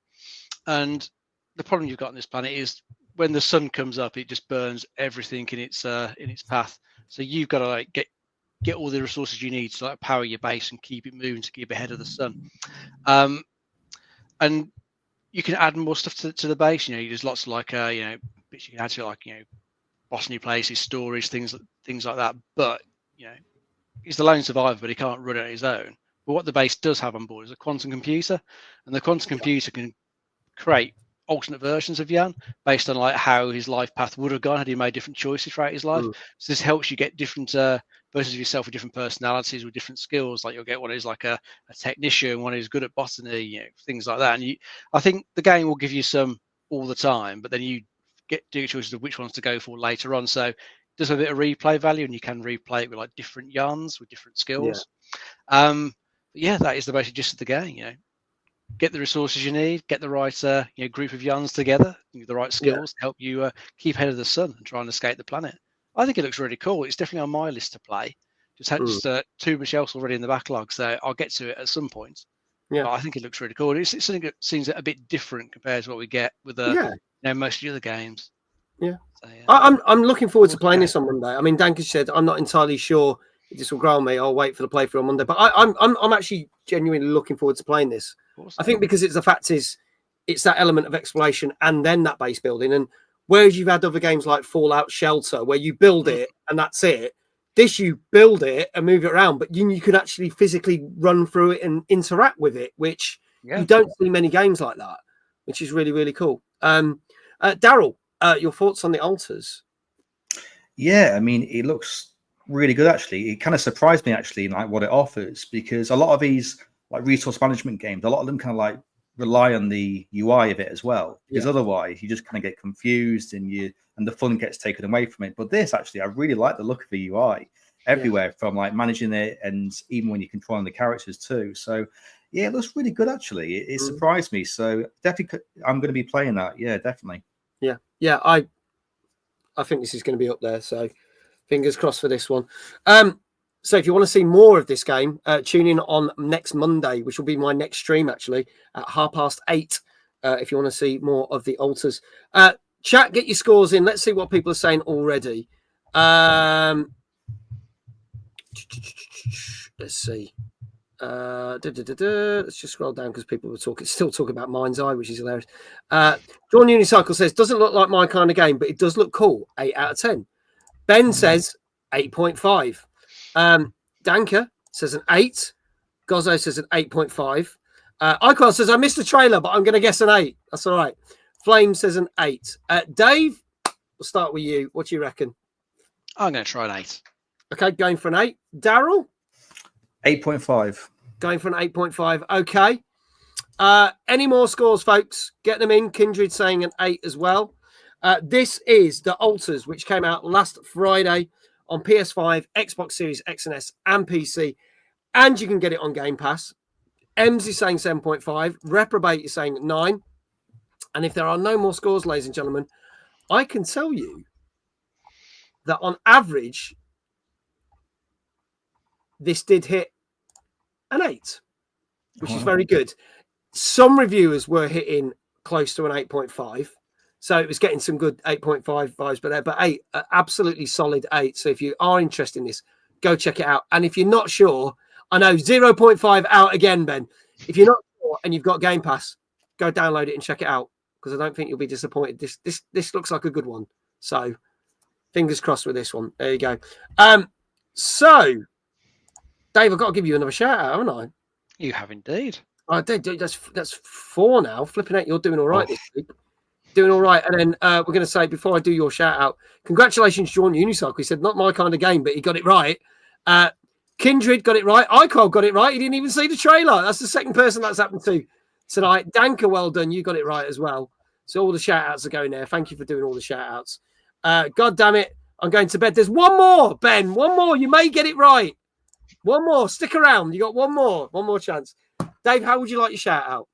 and the problem you've got on this planet is when the sun comes up, it just burns everything in its path. So you've got to like get all the resources you need to like power your base and keep it moving to keep ahead of the sun. And you can add more stuff to the base. You know, there's lots of like bits you can add to it, like boss new places, stories, things like that. But he's the lone survivor, but he can't run it on his own. But what the base does have on board is a quantum computer, and the quantum computer can create alternate versions of Jan based on like how his life path would have gone had he made different choices throughout his life. So this helps you get different versions of yourself with different personalities, with different skills. Like you'll get one who's like a technician, one who's good at botany, things like that. And I think the game will give you some all the time, but then you do your choices of which ones to go for later on. So it does have a bit of replay value, and you can replay it with like different Jans with different skills. Yeah, that is the basic gist of the game. Get the resources you need, get the right group of Jans together, the right skills to help you keep ahead of the sun and try and escape the planet. I think it looks really cool. It's definitely on my list to play. Just too much else already in the backlog, so I'll get to it at some point. Yeah, but I think it looks really cool. It's something that seems a bit different compared to what we get with most of the other games. Yeah, so, I'm looking forward to playing this on Monday. I mean, Danke said I'm not entirely sure if this will grow on me. I'll wait for the playthrough on Monday, but I'm actually genuinely looking forward to playing this. I think because it's that element of exploration and then that base building. And whereas you've had other games like Fallout Shelter where you build it and that's it, this you build it and move it around, but you can actually physically run through it and interact with it, which you don't see many games like that, which is really, really cool. Daryl, your thoughts on The Alters? Yeah, I mean, it looks really good, actually. It kind of surprised me, actually, like what it offers, because a lot of these like resource management games, a lot of them kind of like rely on the UI of it as well, because otherwise you just kind of get confused and the fun gets taken away from it. But this, actually, I really like the look of the UI everywhere, from like managing it and even when you're controlling the characters too. So yeah, it looks really good, actually. It surprised me. So definitely I'm going to be playing that. Yeah, definitely. Yeah, I think this is going to be up there. So fingers crossed for this one. So if you want to see more of this game, tune in on next Monday, which will be my next stream, actually, at 8:30 if you want to see more of the altars. Chat, get your scores in. Let's see what people are saying already. Let's see. Let's just scroll down because people were still talking about Mindseye, which is hilarious. John Unicycle says, doesn't look like my kind of game, but it does look cool. 8 out of 10. Ben says 8.5. Danker says an 8. Gozzo says an 8.5. Icon says, I missed the trailer, but I'm going to guess an 8. That's all right. Flame says an 8. Dave, we'll start with you. What do you reckon? I'm going to try an 8. Okay, going for an 8. Daryl? 8.5. Going for an 8.5. Okay. Any more scores, folks? Get them in. Kindred saying an 8 as well. This is the Altars, which came out last Friday on PS5, Xbox Series X and S, and PC. And you can get it on Game Pass. Ems is saying 7.5. Reprobate is saying 9. And if there are no more scores, ladies and gentlemen, I can tell you that on average, this did hit an 8, which is very good. Some reviewers were hitting close to an 8.5. So it was getting some good 8.5 vibes, but 8, absolutely solid 8. So if you are interested in this, go check it out. And if you're not sure, I know 0.5 out again, Ben. If you're not sure and you've got Game Pass, go download it and check it out, because I don't think you'll be disappointed. This looks like a good one. So fingers crossed with this one. There you go. So Dave, I've got to give you another shout out, haven't I? You have indeed. I did. That's 4 now. Flipping out, you're doing all right this week. Doing all right. And then we're going to say, before I do your shout out, congratulations, John Unicycle. He said, not my kind of game, but he got it right. Kindred got it right. Icol got it right. He didn't even see the trailer. That's the second person that's happened to tonight. Danker, well done. You got it right as well. So all the shout outs are going there. Thank you for doing all the shout outs. God damn it. I'm going to bed. There's one more, Ben. One more. You may get it right. One more. Stick around. You got one more chance. Dave, how would you like your shout out?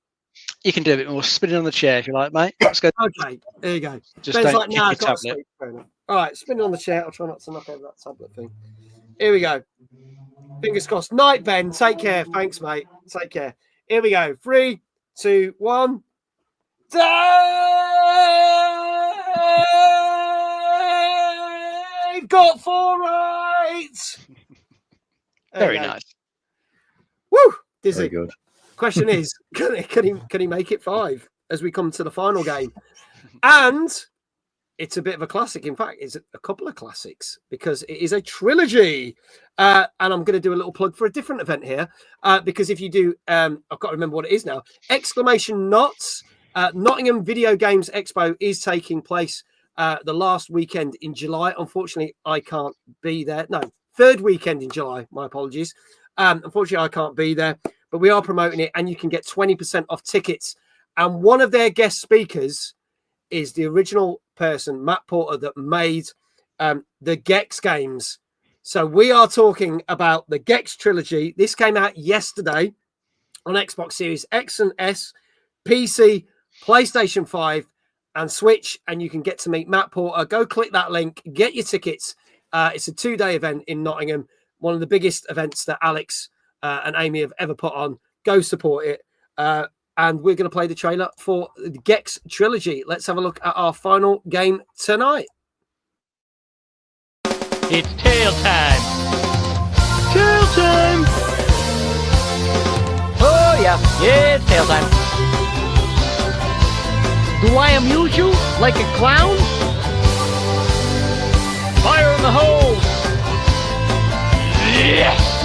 You can do a bit more spinning on the chair if you like, mate. Let's go. Okay, there you go. Just Ben's don't like, nah, kick your tablet. All right, spinning on the chair. I'll try not to knock over that tablet thing. Here we go. Fingers crossed. Night, Ben. Take care. Thanks, mate. Take care. Here we go. 3, 2, 1. Dave got 4 right. Very nice. Woo! Dizzy. Very good. Question is, can he make it 5 as we come to the final game? And it's a bit of a classic. In fact, it's a couple of classics, because it is a trilogy. And I'm going to do a little plug for a different event here, because if you do, I've got to remember what it is now. Exclamation Knots. Nottingham Video Games Expo is taking place the last weekend in July. Unfortunately, I can't be there. No, 3rd weekend in July. My apologies. Unfortunately, I can't be there, but we are promoting it, and you can get 20% off tickets. And one of their guest speakers is the original person, Matt Porter, that made the Gex games. So we are talking about the Gex Trilogy. This came out yesterday on Xbox Series X and S, PC, PlayStation 5, and Switch. And you can get to meet Matt Porter. Go click that link, get your tickets. It's a 2-day event in Nottingham, one of the biggest events that Alex and Amy have ever put on. Go support it. And we're going to play the trailer for the Gex Trilogy. Let's have a look at our final game tonight. It's tail time. Tail time. Oh, yeah. Yeah, it's tail time. Do I amuse you like a clown? Fire in the hole. Yes.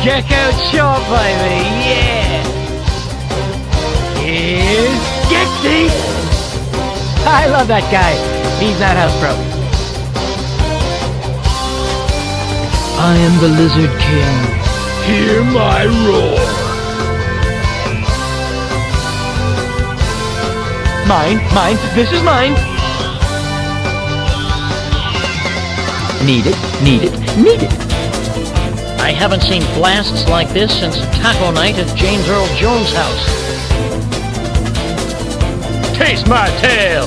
Check out Shaw, baby. Yeah. Here's Gexy. I love that guy. He's not house pro. I am the Lizard King. Hear my roar. Mine. This is mine. Need it. I haven't seen blasts like this since taco night at James Earl Jones' house. Taste my tail!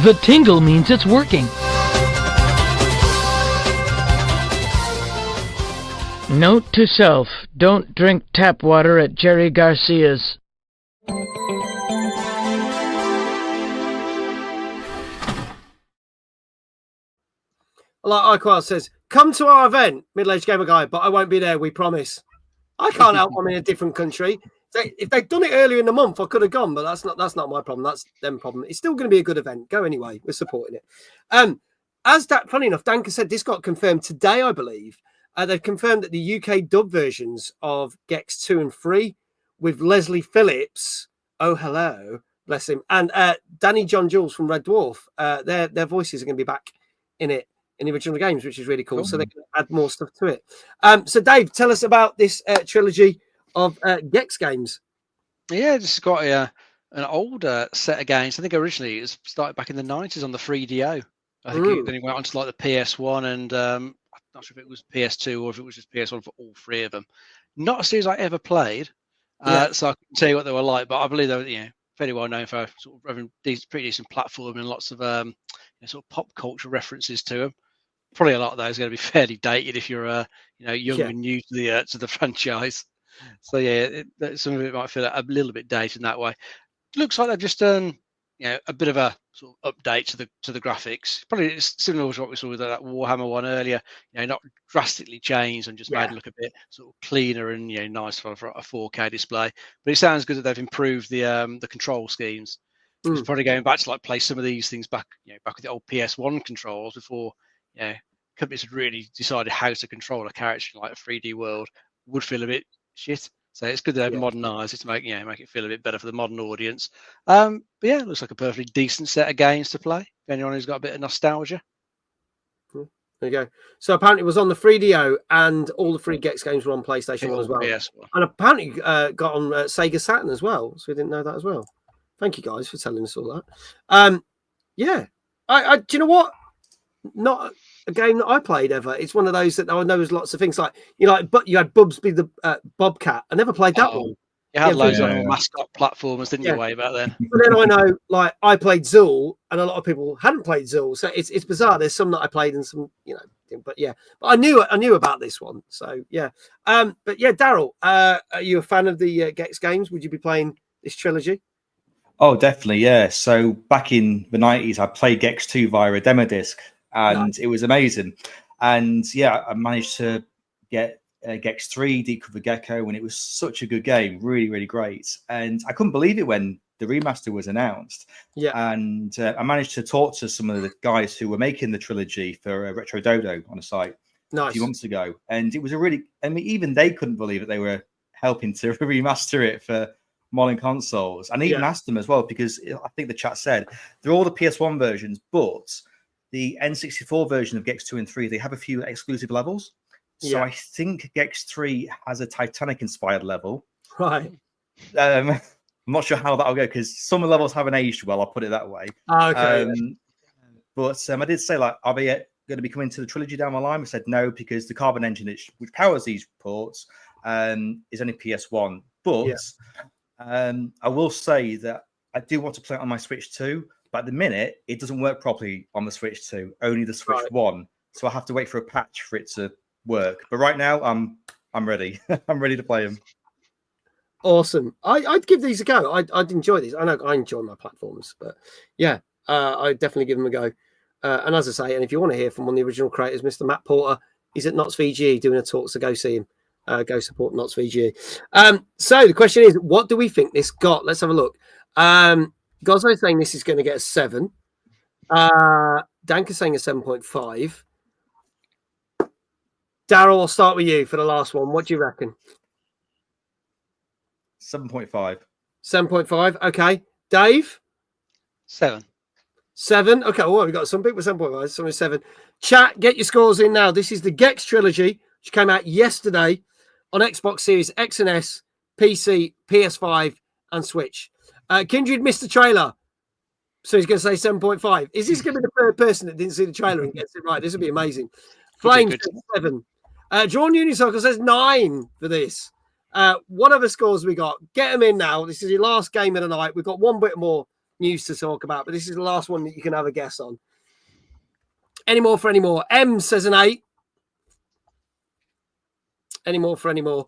The tingle means it's working. Note to self, don't drink tap water at Jerry Garcia's. Like Iqual says, come to our event, Middle-Aged Gamer Guy, but I won't be there, we promise. I can't help I'm in a different country. If they'd done it earlier in the month, I could have gone, but that's not my problem. That's them problem. It's still going to be a good event. Go anyway. We're supporting it. Funny enough, Danka said this got confirmed today, I believe. They've confirmed that the UK dub versions of Gex 2 and 3 with Leslie Phillips, oh hello, bless him, and Danny John Jules from Red Dwarf, their voices are going to be back in it in the original games, which is really cool. So they can add more stuff to it. So Dave, tell us about this trilogy of Gex games. Yeah, this has got an older set of games. I think originally it was started back in the 90s on the 3DO. I think then it went on to like the PS1 and I'm not sure if it was PS2 or if it was just PS1 for all three of them. Not a series I ever played, so I couldn't tell you what they were like, but I believe they were fairly well known for sort of having pretty decent platform and lots of sort of pop culture references to them. Probably a lot of those are going to be fairly dated if you're young and new to the franchise. So some of it might feel a little bit dated in that way. Looks like they've just done a bit of a sort of update to the graphics. Probably it's similar to what we saw with that Warhammer one earlier. Not drastically changed and just made it look a bit sort of cleaner and nice for a 4K display. But it sounds good that they've improved the control schemes. It's probably going back to like play some of these things back back with the old PS1 controls before companies had really decided how to control a character in like a 3D world would feel a bit shit. So it's good that they've modernised it to make it feel a bit better for the modern audience. But it looks like a perfectly decent set of games to play. For anyone who's got a bit of nostalgia. There you go. So apparently it was on the 3DO and all the free Gex games were on PlayStation 1 as well. PS1. And apparently got on Sega Saturn as well. So we didn't know that as well. Thank you guys for telling us all that. I do you know what? Not a game that I played ever. It's one of those that I know there's lots of things like but you had Bubsby the Bobcat. I never played that one. You had loads of mascot platformers, didn't you, way back then? But then I know, like, I played Zool, and a lot of people hadn't played Zool, so it's bizarre. There's some that I played and some, but I knew about this one, so yeah. But yeah, Daryl, are you a fan of the Gex games? Would you be playing this trilogy? Oh, definitely, yeah. So back in the 90s, I played Gex 2 via a demo disc, and it was amazing. And yeah, I managed to get Gex 3, Deep Cover Gecko, and it was such a good game, really, really great. And I couldn't believe it when the remaster was announced. Yeah. And I managed to talk to some of the guys who were making the trilogy for Retro Dodo on a site a few months ago. And it was even they couldn't believe that they were helping to remaster it for modern consoles. And even asked them as well, because I think the chat said they're all the PS1 versions, but the N64 version of Gex 2 and 3, they have a few exclusive levels. So I think Gex 3 has a Titanic-inspired level. Right. I'm not sure how that'll go, because some levels haven't aged well, I'll put it that way. Okay. But I did say, like, are they going to be coming to the trilogy down the line? I said no, because the Carbon engine, which powers these ports, is only PS1. But I will say that I do want to play it on my Switch 2, but at the minute, it doesn't work properly on the Switch 2, only the Switch 1. So I have to wait for a patch for it to work. But right now, I'm ready. I'm ready to play them. Awesome. I'd give these a go. I'd enjoy these. I know I enjoy my platforms, but yeah, I'd definitely give them a go. And as I say, and if you want to hear from one of the original creators, Mr. Matt Porter, he's at Knots VGE doing a talk, so go see him. Go support Knots VGE. So the question is, what do we think this got? Let's have a look. Goslo's saying this is going to get a 7. Danka's saying a 7.5. Daryl, I'll start with you for the last one. What do you reckon? 7.5. 7.5. Okay. Dave? 7. 7. Okay. Well, we've got some people 7.5, some 7. Chat, get your scores in now. This is the Gex Trilogy, which came out yesterday on Xbox Series X and S, PC, PS5, and Switch. Kindred missed the trailer, so he's going to say 7.5. Is this going to be the third person that didn't see the trailer and gets it right? This would be amazing. Flames 7. Drawn Unicycle says 9 for this. What other scores we got? Get them in now. This is your last game of the night. We've got one bit more news to talk about, but this is the last one that you can have a guess on. Any more for any more? M says an 8. Any more for any more?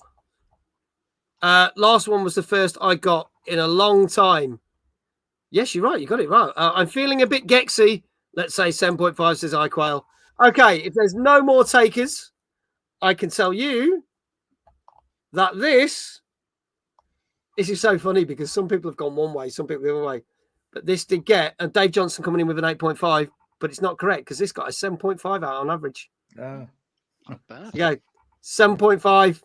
Last one was the first I got in a long time. Yes, you're right. You got it right. I'm feeling a bit Gexy. Let's say 7.5 says iQuail. Okay, if there's no more takers, I can tell you that this is so funny because some people have gone one way, some people the other way. But this did get, and Dave Johnson coming in with an 8.5, but it's not correct because this got a 7.5 out on average. Oh, not bad. Yeah, 7.5.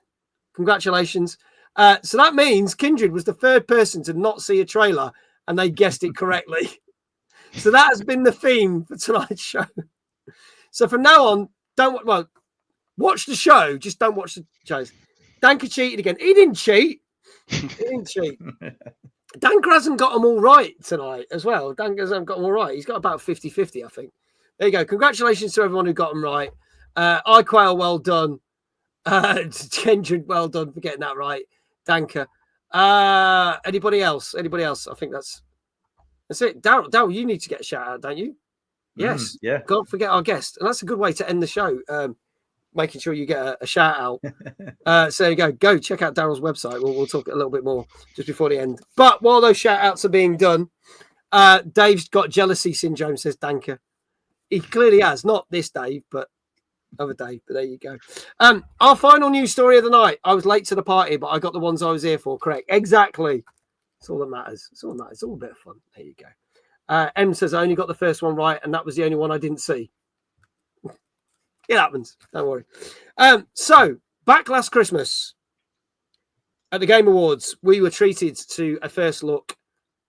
Congratulations. So that means Kindred was the third person to not see a trailer and they guessed it correctly. So that has been the theme for tonight's show. So from now on, watch the show, just don't watch the shows. Danker cheated again. He didn't cheat. Danker hasn't got them all right tonight as well. Danker hasn't got them all right. He's got about 50-50, I think. There you go. Congratulations to everyone who got them right. iQuail, well done. Kindred, well done for getting that right. Danker. Anybody else? I think that's it. Daryl, you need to get a shout out, don't you? Yes. Yeah. Don't forget our guest. And that's a good way to end the show. Making sure you get a shout out. So there you go. Go check out Daryl's website. We'll talk a little bit more just before the end. But while those shout outs are being done, Dave's got jealousy syndrome, says Danker. He clearly has. Not this Dave, but other Dave. But there you go. Our final news story of the night. I was late to the party, but I got the ones I was here for correct. Exactly. That's all that matters. It's all a bit of fun. There you go. M says I only got the first one right, and that was the only one I didn't see. It happens. Don't worry. So back last Christmas at the Game Awards, we were treated to a first look,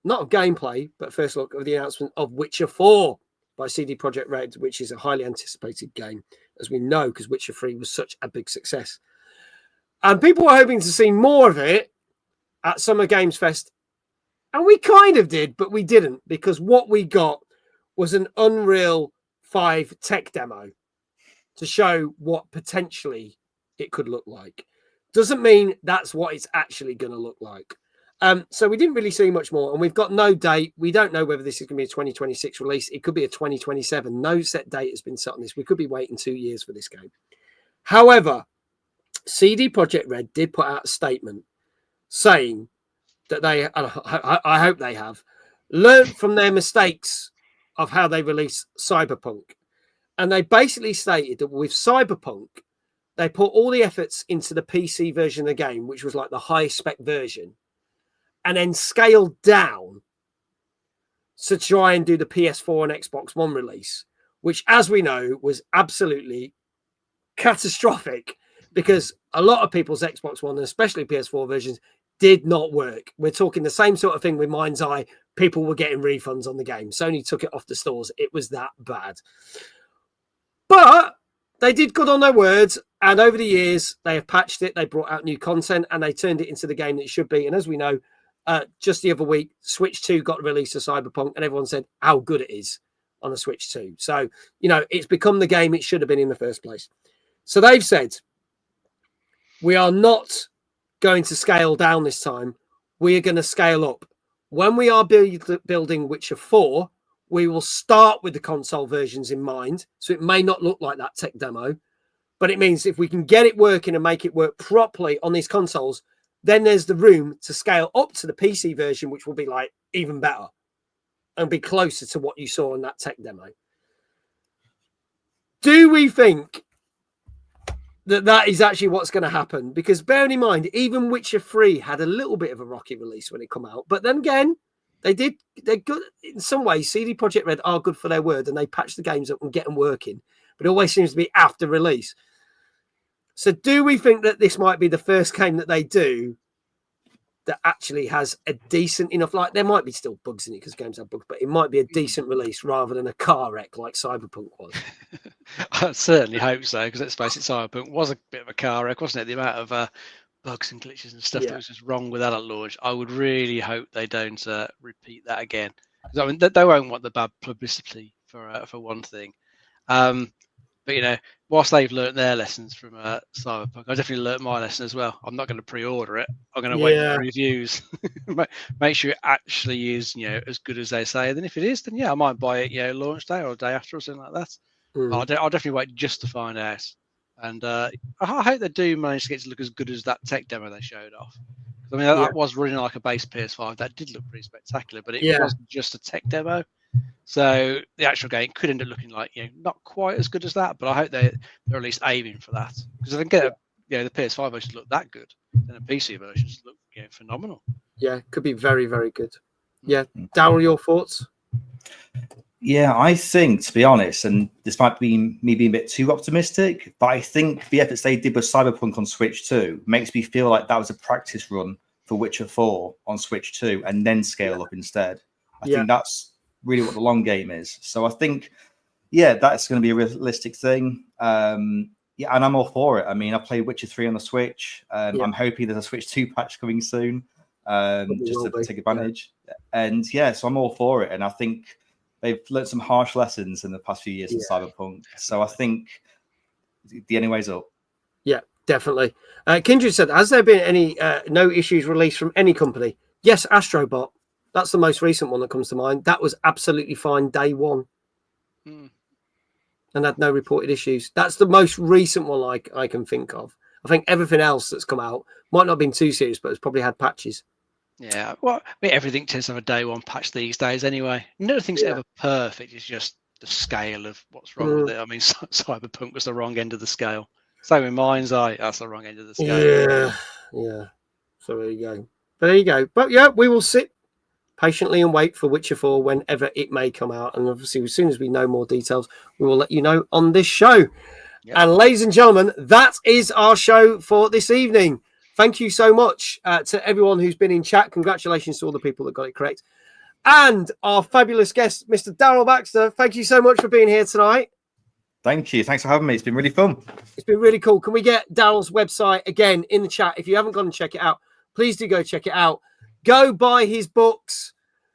not of gameplay, but first look of the announcement of Witcher 4 by CD Projekt Red, which is a highly anticipated game, as we know, because Witcher 3 was such a big success. And people were hoping to see more of it at Summer Games Fest. And we kind of did, but we didn't, because what we got was an Unreal 5 tech demo to show what potentially it could look like. Doesn't mean that's what it's actually going to look like. So we didn't really see much more, and we've got no date. We don't know whether this is going to be a 2026 release. It could be a 2027. No set date has been set on this. We could be waiting 2 years for this game. However, CD Projekt Red did put out a statement saying that they, I hope they have, learned from their mistakes of how they released Cyberpunk. And they basically stated that with Cyberpunk, they put all the efforts into the PC version of the game, which was like the high spec version, and then scaled down to try and do the PS4 and Xbox One release, which, as we know, was absolutely catastrophic because a lot of people's Xbox One, and especially PS4 versions, did not work. We're talking the same sort of thing with Mindseye. People were getting refunds on the game. Sony took it off the stores. It was that bad. But they did good on their words, and over the years, they have patched it, they brought out new content, and they turned it into the game that it should be. And as we know, just the other week, Switch 2 got released to Cyberpunk, and everyone said how good it is on a Switch 2. So, it's become the game it should have been in the first place. So they've said, we are not going to scale down this time. We are going to scale up. When we are building Witcher 4, we will start with the console versions in mind. So it may not look like that tech demo, but it means if we can get it working and make it work properly on these consoles, then there's the room to scale up to the PC version, which will be like even better and be closer to what you saw in that tech demo. Do we think that is actually what's going to happen? Because bearing in mind, even Witcher 3 had a little bit of a rocky release when it came out. But then again, they're good in some ways. CD Projekt Red are good for their word, and they patch the games up and get them working. But it always seems to be after release. So do we think that this might be the first game that they do that actually has a decent enough, like there might be still bugs in it because games have bugs, but it might be a decent release rather than a car wreck like Cyberpunk was? I certainly hope so, because let's face it, Cyberpunk was a bit of a car wreck, wasn't it? The amount of bugs and glitches and stuff that was just wrong with that at launch. I would really hope they don't repeat that again. I mean, they won't want the bad publicity for one thing. But whilst they've learnt their lessons from Cyberpunk, I definitely learnt my lesson as well. I'm not going to pre-order it. I'm going to wait for reviews, make sure it actually is, as good as they say. Then if it is, then I might buy it, launch day or day after or something like that. I'll definitely wait just to find out. And I hope they do manage to get to look as good as that tech demo they showed off. I mean, that was running like a base PS5. That did look pretty spectacular, but it wasn't just a tech demo. So the actual game could end up looking like, not quite as good as that, but I hope they're at least aiming for that. Because if they can get the PS5 version look that good, then the PC versions look phenomenal. Yeah, could be very, very good. Yeah. Daryl, your thoughts? Yeah, I think, to be honest, and this might be me being a bit too optimistic, but I think the efforts they did with Cyberpunk on Switch 2 makes me feel like that was a practice run for Witcher 4 on Switch 2 and then scale up instead. I think that's really what the long game is. So I think, that's going to be a realistic thing. And I'm all for it. I mean, I played Witcher 3 on the Switch. I'm hoping there's a Switch 2 patch coming soon, just to take advantage. And so I'm all for it. And I think they've learned some harsh lessons in the past few years in Cyberpunk. So I think the only way's up. Yeah, definitely. Kindred said, has there been any no issues released from any company? Yes, Astrobot. That's the most recent one that comes to mind. That was absolutely fine day one. And had no reported issues. That's the most recent one I can think of. I think everything else that's come out might not have been too serious, but it's probably had patches. Yeah, well, I mean, everything tends to have a day one patch these days anyway. Nothing's ever perfect. It's just the scale of what's wrong with it. I mean, Cyberpunk was the wrong end of the scale. Same with Mindseye, that's the wrong end of the scale. Yeah. So there you go. But there you go. But we will sit patiently and wait for Witcher 4 whenever it may come out. And obviously, as soon as we know more details, we will let you know on this show. Yep. And ladies and gentlemen, that is our show for this evening. Thank you so much to everyone who's been in chat. Congratulations to all the people that got it correct. And our fabulous guest, Mr. Daryl Baxter. Thank you so much for being here tonight. Thank you. Thanks for having me. It's been really fun. It's been really cool. Can we get Daryl's website again in the chat? If you haven't gone and check it out, please do go check it out. Go buy his books.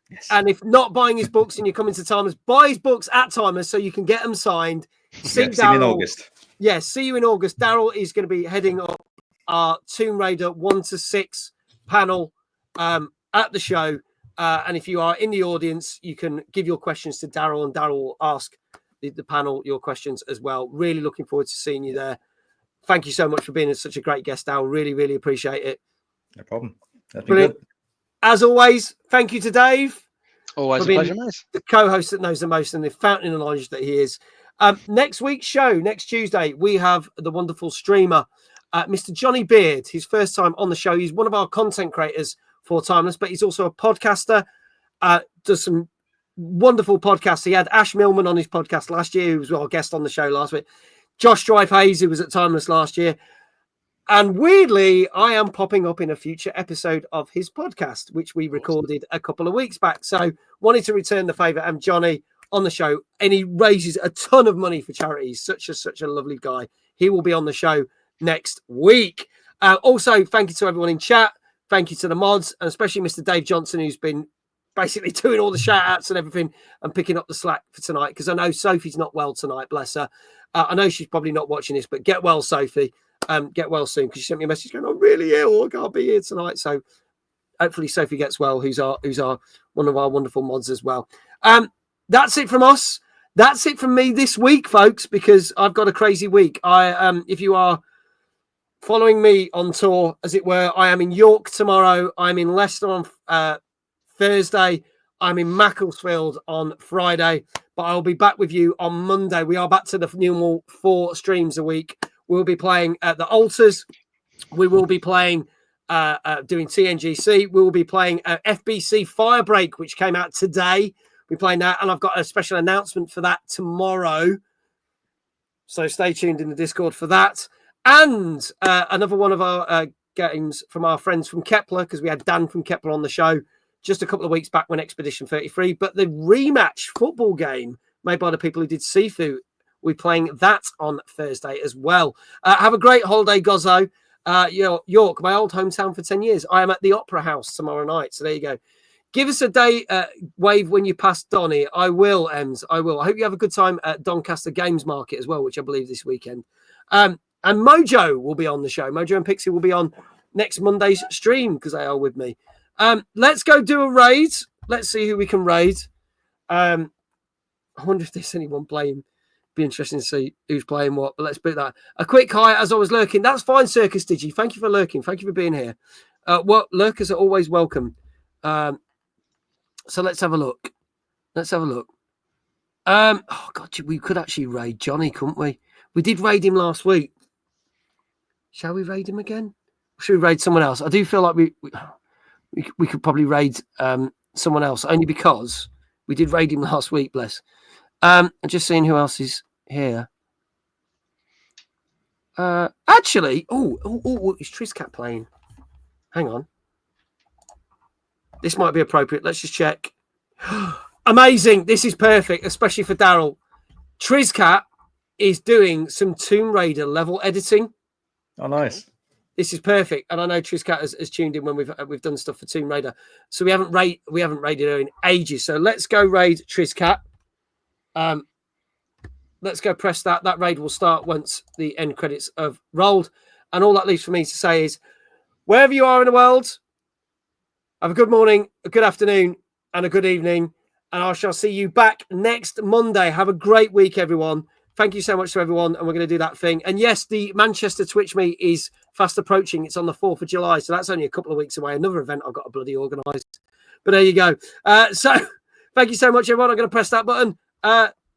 Yes. And if not buying his books and you're coming to Timers, buy his books at Timers so you can get them signed. See you in August. Yes, see you in August. Daryl is going to be heading up our Tomb Raider 1-6 panel at the show. And if you are in the audience, you can give your questions to Daryl and Daryl will ask the panel your questions as well. Really looking forward to seeing you there. Thank you so much for being such a great guest, Daryl. Really, really appreciate it. No problem. That's brilliant. Good. As always, thank you to Dave. Always a pleasure, mate. The co-host that knows the most and the fountain of knowledge that he is. Next week's show, next Tuesday, we have the wonderful streamer, Mr. Johnny Beard. His first time on the show. He's one of our content creators for Timeless, but he's also a podcaster. Does some wonderful podcasts. He had Ash Millman on his podcast last year, who was our guest on the show last week. Josh Drive-Hayes, who was at Timeless last year. And weirdly, I am popping up in a future episode of his podcast, which we recorded a couple of weeks back. So wanted to return the favour. I'm Johnny on the show, and he raises a ton of money for charities. Such a lovely guy. He will be on the show next week. Also, thank you to everyone in chat. Thank you to the mods, and especially Mr. Dave Johnson, who's been basically doing all the shout outs and everything and picking up the slack for tonight, because I know Sophie's not well tonight, bless her. I know she's probably not watching this, but get well, Sophie. Get well soon, because she sent me a message going, I'm really ill, I can't be here tonight. So hopefully Sophie gets well, who's our one of our wonderful mods as well. That's it from us. That's it from me this week, folks, because I've got a crazy week. If you are following me on tour, as it were, I am in York tomorrow. I'm in Leicester on Thursday. I'm in Macclesfield on Friday, but I'll be back with you on Monday. We are back to the normal 4 streams a week. We'll be playing at the Altars. We will be playing, doing TNGC. We will be playing FBC Firebreak, which came out today. We're playing that, and I've got a special announcement for that tomorrow. So stay tuned in the Discord for that. And another one of our games from our friends from Kepler, because we had Dan from Kepler on the show just a couple of weeks back when Expedition 33. But the rematch football game made by the people who did Sifu, we're playing that on Thursday as well. Have a great holiday, Gozzo. York, my old hometown for 10 years. I am at the Opera House tomorrow night. So there you go. Give us a day wave when you pass Donny. I will, Ems. I will. I hope you have a good time at Doncaster Games Market as well, which I believe this weekend. And Mojo will be on the show. Mojo and Pixie will be on next Monday's stream because they are with me. Let's go do a raid. Let's see who we can raid. I wonder if there's anyone playing Be interesting to see who's playing what. But let's put that. A quick hi as I was lurking. That's fine, Circus Digi. Thank you for lurking. Thank you for being here. Lurkers are always welcome. So let's have a look. Oh God, we could actually raid Johnny, couldn't we? We did raid him last week. Shall we raid him again? Should we raid someone else? I do feel like we could probably raid someone else, only because we did raid him last week. Bless. I'm just seeing who else is here. Actually, is Trizcat playing? Hang on. This might be appropriate. Let's just check. Amazing. This is perfect, especially for Daryl. Trizcat is doing some Tomb Raider level editing. Oh, nice. This is perfect. And I know Trizcat has tuned in when we've done stuff for Tomb Raider. So we haven't raided her in ages. So let's go raid Trizcat. Let's go press that. That raid will start once the end credits have rolled. And all that leaves for me to say is, wherever you are in the world, have a good morning, a good afternoon, and a good evening. And I shall see you back next Monday. Have a great week, everyone. Thank you so much to everyone. And we're going to do that thing. And yes, the Manchester Twitch meet is fast approaching. It's on the 4th of July. So that's only a couple of weeks away. Another event I've got to bloody organise. But there you go. So thank you so much, everyone. I'm going to press that button.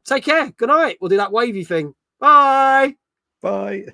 Take care. Good night. We'll do that wavy thing. Bye. Bye.